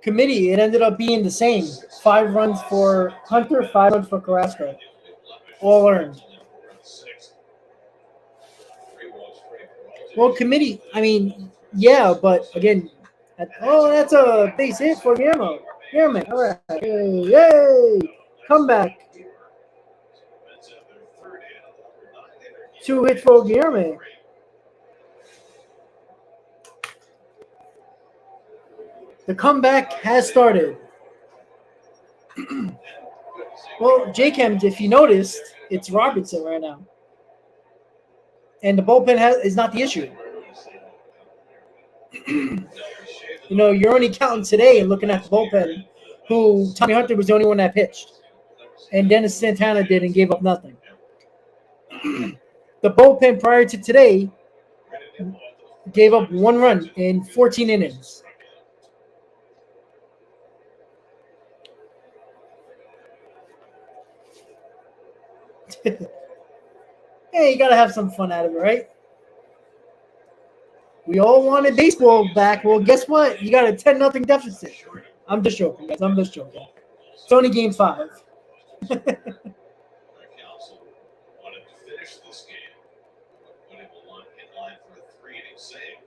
Committee, it ended up being the same. 5 runs for Hunter, 5 runs for Carrasco. All earned. Well, committee, I mean, yeah, but again, that's a base hit for Guillermo. All right. Yay! Comeback. 2 hits for Guillermo. The comeback has started. Well, J-Chem, if you noticed, it's Robertson right now. And the bullpen is not the issue. You're only counting today and looking at the bullpen, who Tommy Hunter was the only one that pitched. And Dennis Santana did and gave up nothing. The bullpen prior to today gave up 1 run in 14 innings. Hey, you got to have some fun out of it, right? We all wanted baseball back. Well, guess what? You got a 10-0 deficit. I'm just joking, guys. I'm just joking. It's only game 5. Council wanted to finish this game, put him in line for a 3-inning save.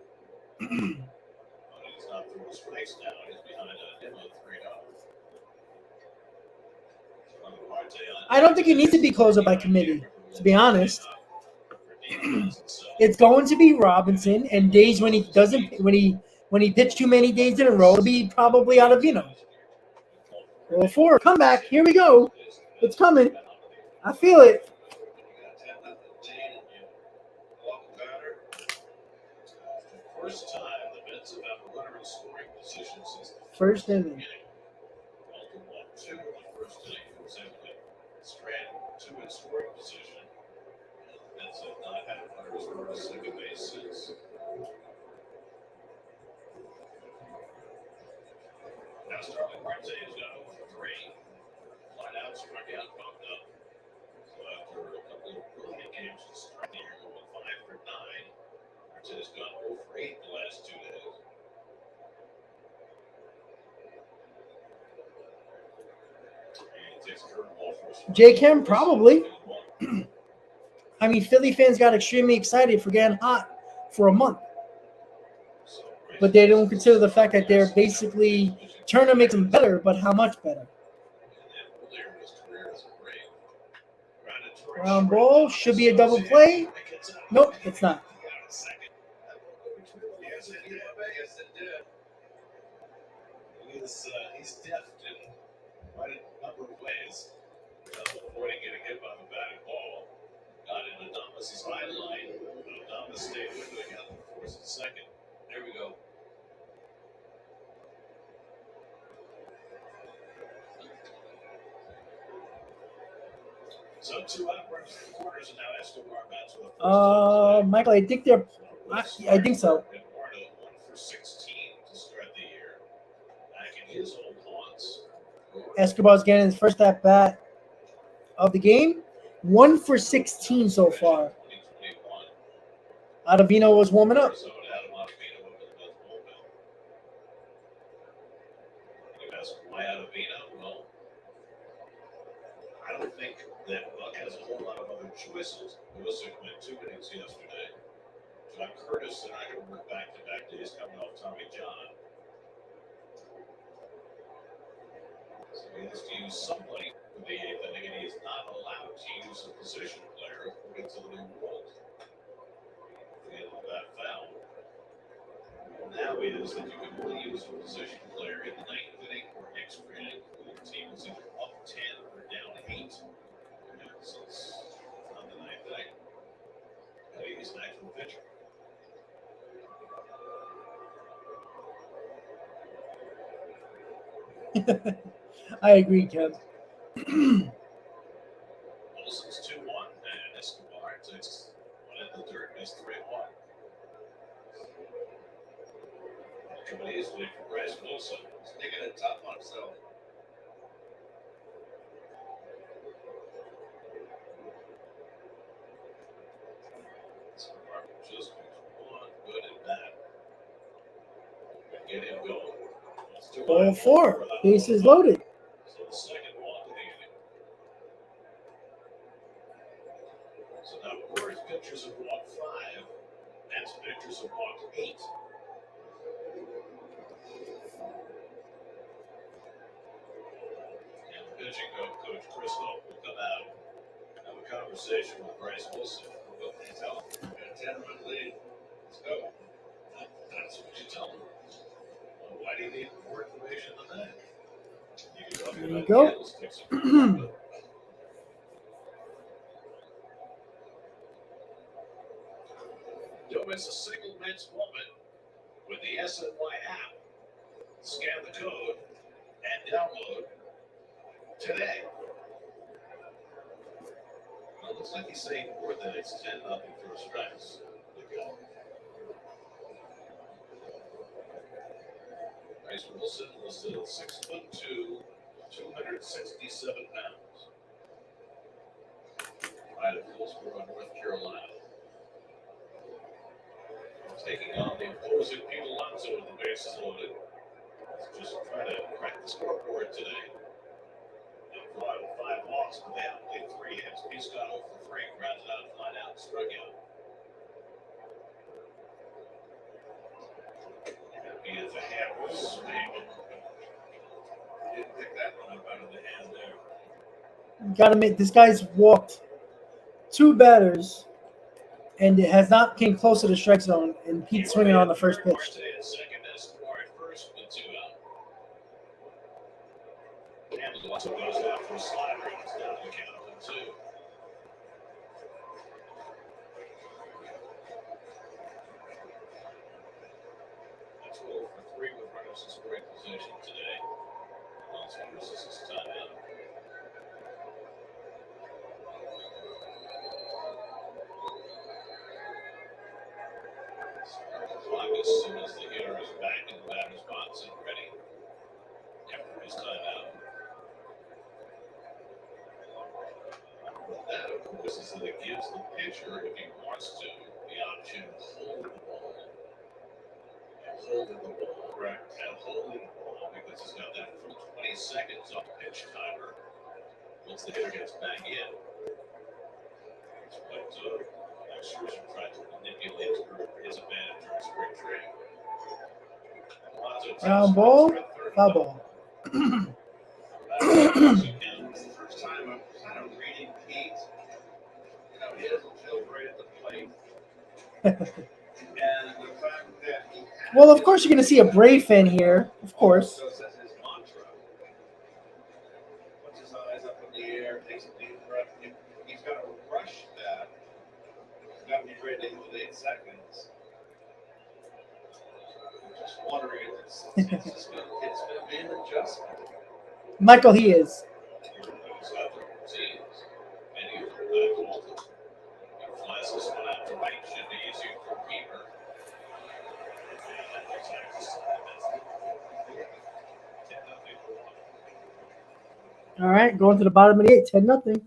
But he's not throwing strikes now. He's behind a 3-0. I don't think he needs to be closed up by committee, to be honest. It's going to be Robinson, and days when he doesn't, when he pitched too many days in a row, it'll be probably Ottavino. Well, 4 comeback. Here we go. It's coming. I feel it. First time the Mets have had a runner in scoring position since the First inning. beginning. Monte won 2 in the first inning. He was able to strand 2 in scoring position. The Mets have not had runners score a second base since. Now Starling Marte has got over 3. Flat out, struck out, bumped up. So after a couple of brilliant games to start the year, going 5 for 9. Marte's gone 0 for 8 the last 2 days. And he takes a curveball for J-Chem, probably. I mean, Philly fans got extremely excited for getting hot for a month. But they don't consider the fact that they're basically Turner makes them better, but how much better? Ground ball should be a double play. Nope, it's not. He's deft in quite a number of ways. Avoiding getting hit by the batted ball. Got into Adamas' high line. Adamas stayed with it again for a second. There we go. So 2 out runners in the corners, and now Escobar bats with a first Michael, I think they're. I think so. And Warner 1 for 16 to start the year. Back in his old haunts. Escobar's getting his first at bat of the game. 1 for 16 so far. 2021. Ottavino was warming up. So Adam Ottavino over the Mets bullpen. You ask why Ottavino? Well, I don't think that Buck has a whole lot of other choices. Wilson went 2 innings yesterday. John Curtis and I can work back-to-back days coming off Tommy John. So he has to use somebody for the 8th inning, and he is not allowed to use a position player according to the new rules. The end of that foul. Now is that you can only use a position player in the 9th inning or extra inning when your team is either up 10 or down 8. So it's not the 9th inning. He's an actual pitcher. I agree, Kev. Wilson's 2-1, and Escobar takes 1 in the dirt, missed 3-1. Coming easily for Bryce Wilson. He's taking it tough on himself. Escobar just one good at bat. Get him going. Ball 4. Bases loaded. So the second walk of the inning. So now Brewers pitchers have walked 5. Mets pitchers have walked 8. And the pitching coach Chris Hope will come out and have a conversation with Bryce Wilson. What can you tell him? Got a 10-run lead. Let's go. That's what you tell him. Why do you need more information than that? You can talk There you about go. candlesticks if you want, but don't miss a single Mets moment with the SNY app. Scan the code and download today. Well, it looks like he's saying more than it's 10-0 for strikes. Bryce Wilson listed at 6'2", 267 pounds. Right at Hillsborough, North Carolina. Taking on the opposing Pete Alonso with the bases loaded. Just trying to crack the scoreboard today. Brought 5 walks, but they haven't played 3 hits. He's got 0 for 3, grounded out, flat out, struck out. He is a hammer swing. Didn't pick that one up out of the hand there. Got to make this guy's walked 2 batters, and it has not came close to the strike zone. And Pete's swinging on the first pitch. Monte at second, Escobar at first with 2 out. And Alonso goes down for a slider. He's down to the count of 2. That's 0 for 3 with runners in scoring position today. Alonso versus his timeout. Start the clock as soon as the hitter is back in the batter's box and ready after his timeout. That, of course, is that it gives the pitcher, if he wants to, the option of holding the ball. Holding the ball, correct. And holding the ball because he's got that full 20 seconds on the pitch timer once the hitter gets back in. It's what Scherzer tried to manipulate to his advantage during spring training. Ground ball, foul ball. It's the first time I'm kind of reading Pete. You know, he doesn't feel great at the plate. And the fact that he has Well, of course, you're going to see a Brave fan here. Of course. also says his mantra. Puts his eyes up in the air, takes a deep breath. He's got to rush that. He's got to be ready within 8 seconds. I'm just wondering if it's going to be an adjustment. Michael, he is. All right, going to the bottom of the 8, 10-0.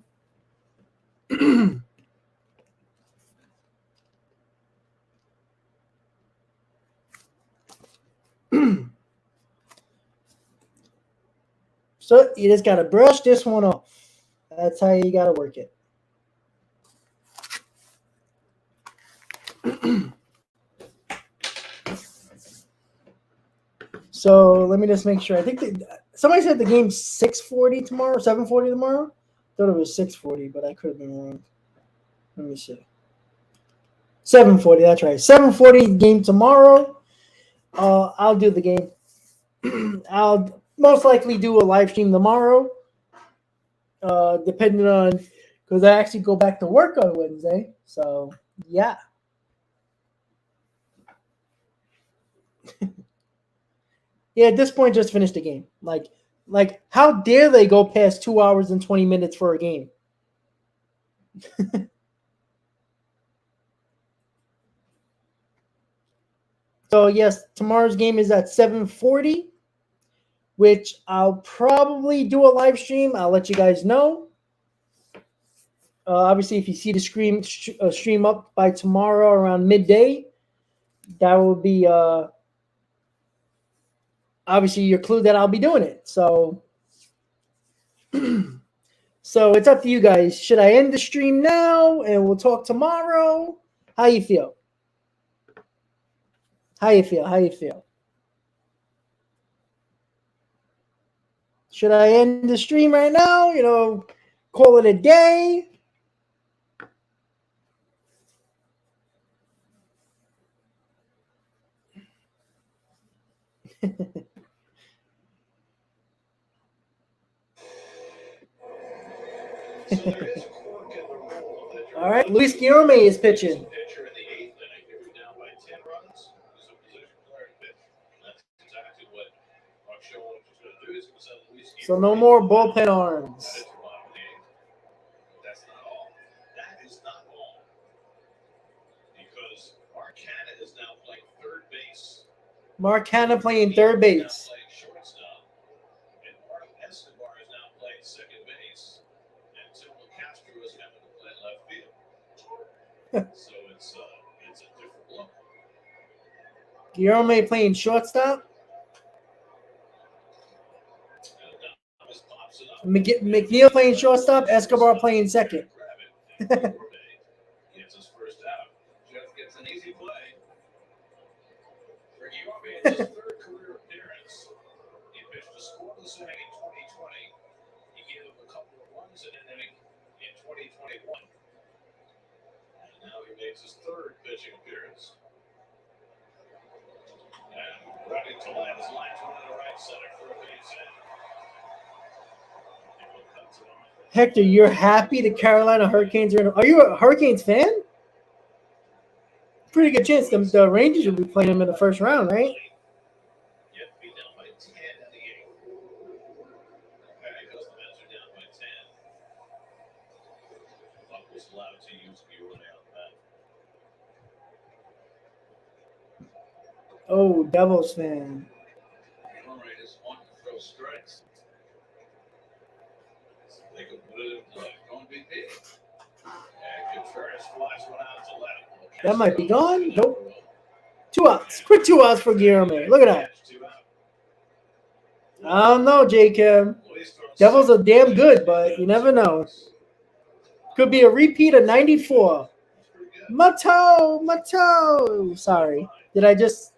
So you just got to brush this one off. That's how you got to work it. So let me just make sure. I think somebody said the game's 6:40 tomorrow, 7:40 tomorrow. Thought it was 6:40, but I could have been wrong. Let me see. 7:40. That's right. 7:40 game tomorrow. I'll do the game. I'll most likely do a live stream tomorrow, depending on because I actually go back to work on Wednesday. So yeah. Yeah, at this point, just finish the game. Like, how dare they go past 2 hours and 20 minutes for a game? So yes, tomorrow's game is at 7:40, which I'll probably do a live stream. I'll let you guys know. Obviously, if you see the stream up by tomorrow around midday, that will be obviously your clue that I'll be doing it. So, so it's up to you guys. Should I end the stream now and we'll talk tomorrow? How you feel? How you feel? How you feel? Should I end the stream right now? You know, call it a day? So there is a quirk in the rule that All right, Luis Guillorme is pitching. pitcher in the 8th inning, if you're down by 10 runs, is a position player to pitch. That's exactly what Mark Schoenberg was going to do. He's going to send Luis So no more bullpen arms. That's not all. That is not all. Because Mark Hanna is now playing third base. Mark Hanna playing third base. Now playing shortstop. And Mark Escobar is now playing second base. And Tim Castro is having to play left field. So it's a different look. Guillorme playing shortstop. McNeil playing shortstop. Escobar playing second. Gets his first out. Jeff gets an easy play. For Guillorme, it's his third career appearance. He pitched a scoreless inning in 2020. He gave up a couple of runs in an inning in 2021. And now he makes his third pitching appearance. And running to land his line to the right center for a base hit. Hector, you're happy the Carolina Hurricanes are in. Are you a Hurricanes fan? Pretty good chance the Rangers will be playing them in the first round, right? Yet be down by 10 in the 8th. Okay, because the Mets are down by 10. Buck was allowed to use Guillorme on that. Oh, Devils fan. Guillorme just wanted to throw strikes. They could put it in play. Going BP. And Contreras flies one out to left. That might be gone. Nope. 2 outs. Quick 2 outs for Guillorme. Look at that. I don't know, Jacob. Devils are damn good, but you never know. Could be a repeat of 94. Mato. Sorry. Did I just...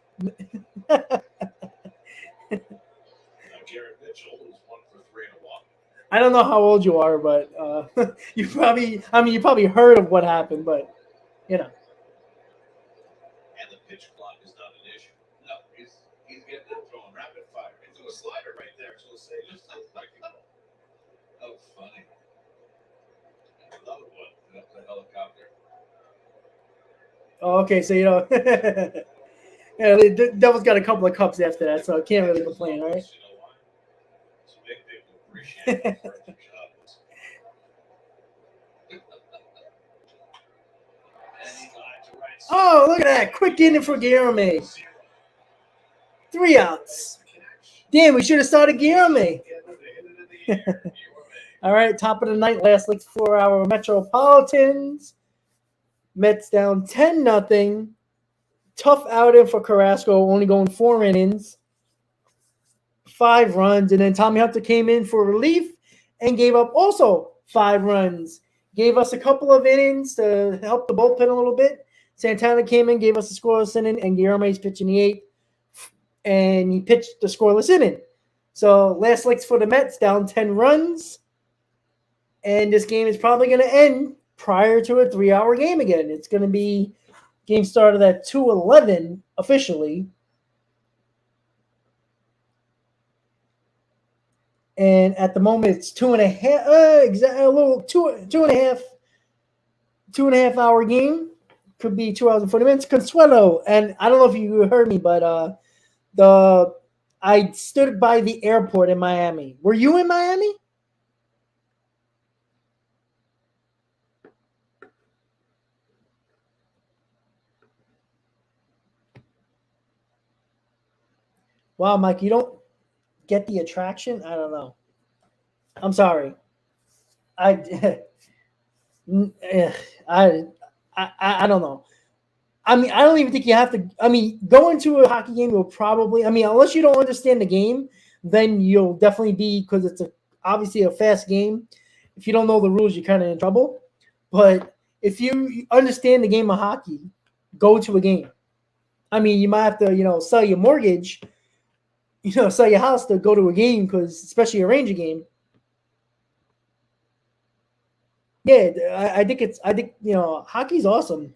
I don't know how old you are, but you probably heard of what happened, but you know. And the pitch clock is not an issue. No, he's getting it throwing rapid fire into a slider right there. So say just like oh, funny. And another one up the helicopter. Oh, okay, so you know, yeah, the Devils got a couple of cups after that, so I can't really complain, right? Oh, look at that. Quick inning for Guillorme. 3 outs. Damn, we should have started Guillorme. All right, top of the ninth, last legs for our Metropolitans. Mets down 10-0. Tough outing for Carrasco, only going 4 innings. 5 runs, and then Tommy Hunter came in for relief and gave up also 5 runs. Gave us a couple of innings to help the bullpen a little bit. Santana came in, gave us a scoreless inning, and Guillorme's pitching the 8th, and he pitched the scoreless inning. So last legs for the Mets, down 10 runs, and this game is probably going to end prior to a 3-hour game again. It's going to be game started at 2:11 officially. And at the moment, it's 2.5, two and a half hour game. Could be 2 hours and 40 minutes. Consuelo, and I don't know if you heard me, but I stood by the airport in Miami. Were you in Miami? Wow, Mike, you don't get the attraction? I don't know. I'm sorry. I don't know. I mean, I don't even think you have to. I mean, going to a hockey game will probably. I mean, unless you don't understand the game, then you'll definitely be, because it's obviously a fast game. If you don't know the rules, you're kind of in trouble. But if you understand the game of hockey, go to a game. I mean, you might have to, sell your mortgage, sell your house to go to a game, because especially a Ranger game. Yeah, I think hockey's awesome.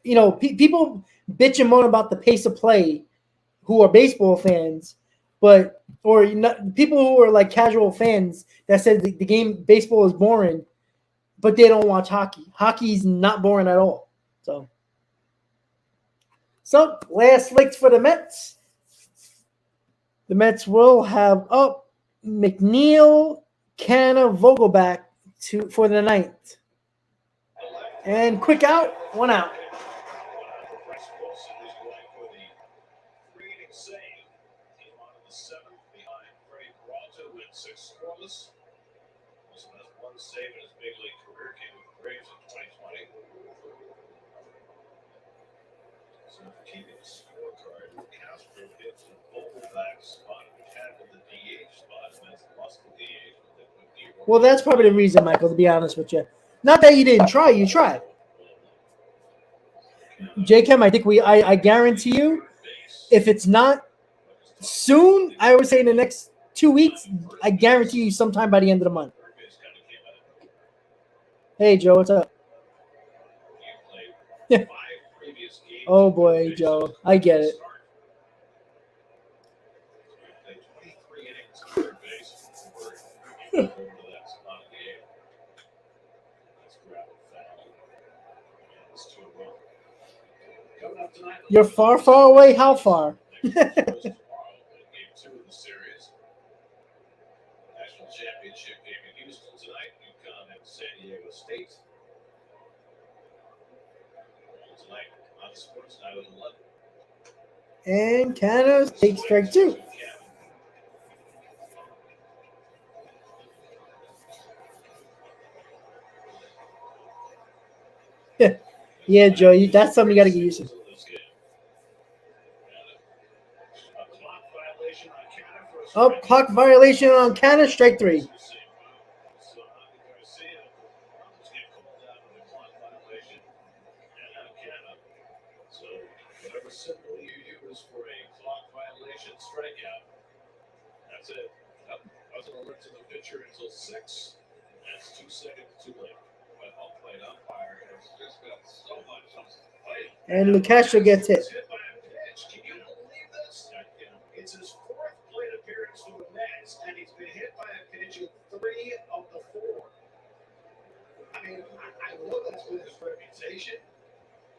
People bitch and moan about the pace of play who are baseball fans, people who are like casual fans that said the game baseball is boring. but they don't watch hockey. Hockey's not boring at all. So last licks for the Mets. The Mets will have up McNeil, Canna, Vogelbeck for the ninth. And quick out, 1 out. Bryce Wilson is going for the three-inning save. Came on in the seventh behind Freddie Peralta with 6 scoreless. Wilson has 1 save in his big league career. Came with Braves in 2020. So keeping the scorecard, Castro hit the Vogelbeck spot, which had the DH spot, and that's lost the DH. Well, that's probably the reason, Michael, to be honest with you. Not that you didn't try, you tried. J-Chem, I think I guarantee you, if it's not soon, I would say in the next 2 weeks, I guarantee you sometime by the end of the month. Hey, Joe, what's up? Oh, boy, Joe. I get it. You're far, far away. How far? Game 2 of the series. National Championship game in Houston tonight. UConn and San Diego State. Tonight on Sports Night at 11. And Canada takes strike 2. Yeah, Joe, that's something you got to get used to. Oh, clock violation on Canada, strike 3. So whatever symbol you use for a clock violation strikeout, that's it. Wasn't alert to the pitcher until 6. That's 2 seconds too late. But home plate umpire has just got so much on his plate. And Lucasio gets hit. Hit by a pitch. Can you believe this? It's his 4th plate appearance for the Mets, and he's been hit by a pitch in 3 of the 4. I mean, I know that's been his reputation,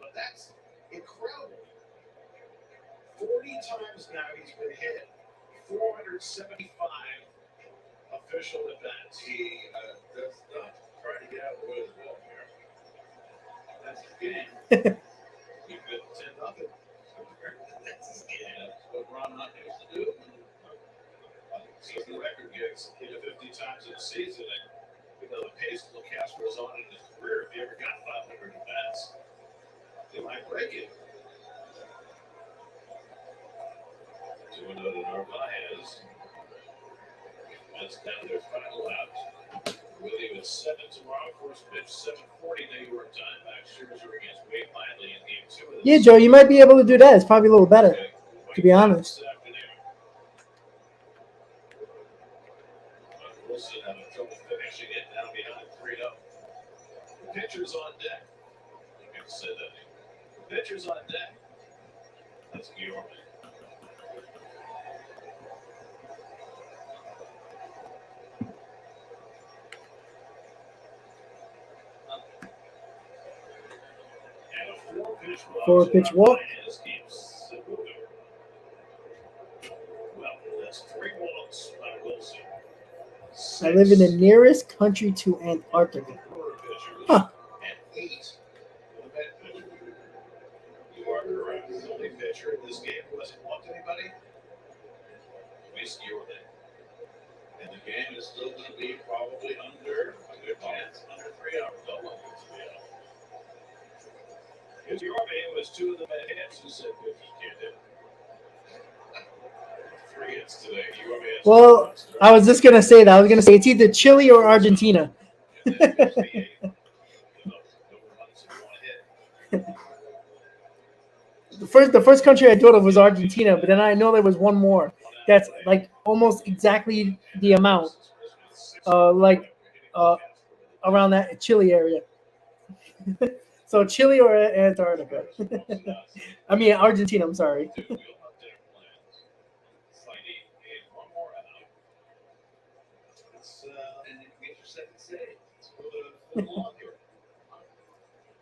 but that's incredible. 40 times now he's been hit. 475 official at-bats. He does not try to get out of the way of the ball here. That's his game. He's been 10-0. That's his game. That's what Ron Hunt used to do. Season record gets hit 50 times in a season, and the pace Castro was on in his career, if he ever got 500 at-bats, they might break it. 2-0 to Narvaez. That's down their final out. Willie with 7 tomorrow. First pitch, 7:40 New York time. Max Scherzer against Wade Miley in game 2 of the Yeah, Joe, you might be able to do that. It's probably a little better, to be honest. Wilson having trouble finishing it, now behind 3-0. The pitcher's on deck. You can say that. The pitcher's on deck. That's Guillorme. And a 4-pitch walk. Well, that's 3 walks by Wilson. I live in the nearest country to Antarctica. Huh. And 8 for the Met pitcher. You are correct. The only pitcher in this game who hasn't walked anybody. Guillorme. And the game is still going to be probably under a good chance, under 3 hours. Guillorme was 2 of the Met hits who said that he can't hit. 3 hits today. Well, I was just going to say that. I was going to say it's either Chile or Argentina. The first country I thought of was Argentina, but then I know there was one more that's like almost exactly the amount, around that Chile area. So Chile or Antarctica. I mean Argentina. I'm sorry.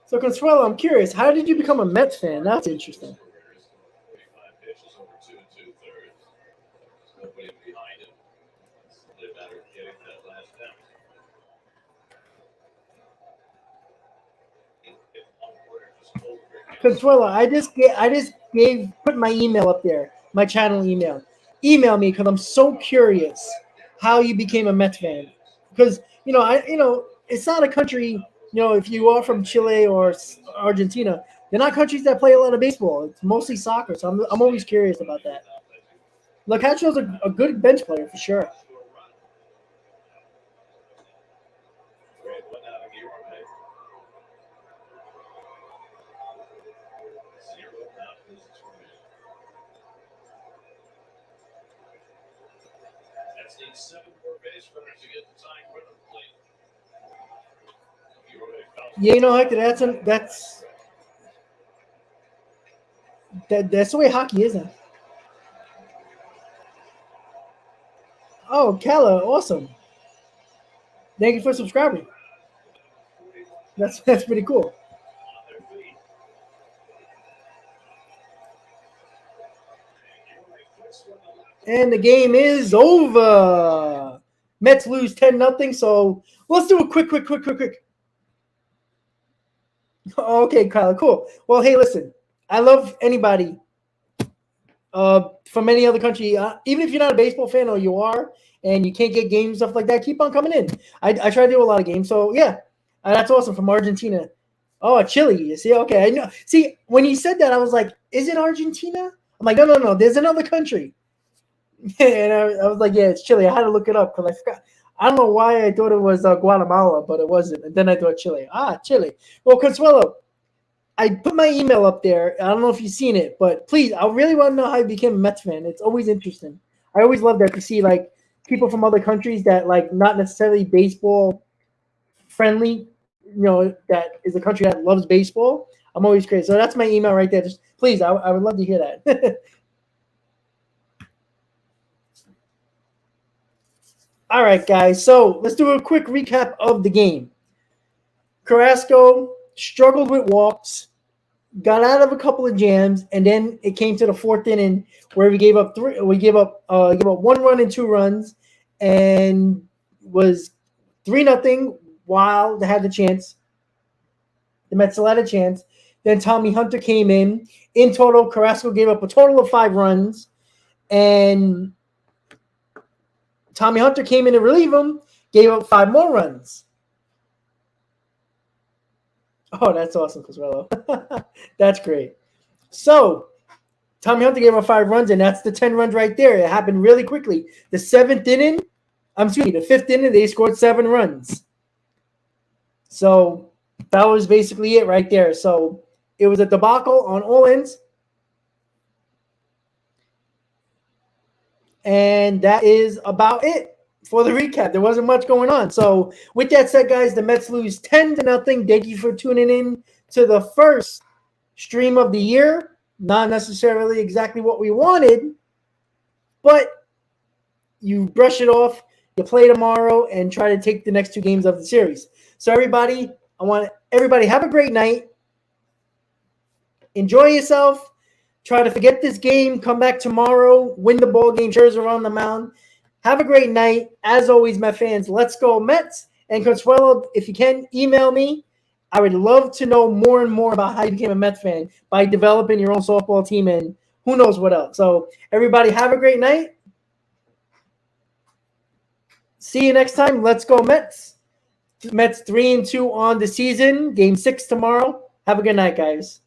So, Consuelo, I'm curious. How did you become a Mets fan? That's interesting. 45 pitches over 2 2/3. Nobody behind him. It's only a matter of getting that last out. If one quarter just Vogelbeck Consuelo, I just put my email up there, my channel email. Email me because I'm so curious how you became a Mets fan. Because it's not a country. If you are from Chile or Argentina, they're not countries that play a lot of baseball. It's mostly soccer. So I'm always curious about that. Locastro's a good bench player for sure. That's needs 7 more base runners to get the tying run of the plate. Yeah, Hector, that's the way hockey is now. Oh, Kala, awesome. Thank you for subscribing. That's pretty cool. And the game is over. Mets lose 10-0. So let's do a quick. Okay, Kyla, cool. Well, hey, listen, I love anybody from any other country, even if you're not a baseball fan or you are, and you can't get games, stuff like that, keep on coming in. I try to do a lot of games. So, yeah, that's awesome from Argentina. Oh, Chile. You see? Okay, I know. See, when you said that, I was like, is it Argentina? I'm like, no. There's another country. And I was like, yeah, it's Chile. I had to look it up because I forgot. I don't know why I thought it was Guatemala, but it wasn't. And then I thought Chile. Chile. Well, Consuelo, I put my email up there. I don't know if you've seen it, but please, I really want to know how you became a Mets fan. It's always interesting. I always love that to see like people from other countries that like not necessarily baseball friendly, that is a country that loves baseball. I'm always crazy. So that's my email right there. Just please, I would love to hear that. All right, guys. So let's do a quick recap of the game. Carrasco struggled with walks, got out of a couple of jams, and then it came to the 4th inning where we gave up 1 run and 2 runs, and was 3-0 while they had the chance. The Mets still had a chance. Then Tommy Hunter came in. In total, Carrasco gave up a total of 5 runs, and Tommy Hunter came in to relieve him, gave up 5 more runs. Oh, that's awesome, Consuelo. That's great. So, Tommy Hunter gave up 5 runs, and that's the 10 runs right there. It happened really quickly. The 5th inning, they scored 7 runs. So, that was basically it right there. So, it was a debacle on all ends. And that is about it for the recap. There wasn't much going on. So with that said, guys, the Mets lose 10-0. Thank you for tuning in to the first stream of the year. Not necessarily exactly what we wanted, but you brush it off, you play tomorrow, and try to take the next 2 games of the series. So everybody, I want everybody have a great night. Enjoy yourself. Try to forget this game. Come back tomorrow. Win the ball game. Scherzer on the mound. Have a great night. As always, my fans, let's go Mets. And Consuelo, if you can, email me. I would love to know more and more about how you became a Mets fan by developing your own softball team and who knows what else. So, everybody, have a great night. See you next time. Let's go Mets. Mets 3-2 on the season. Game 6 tomorrow. Have a good night, guys.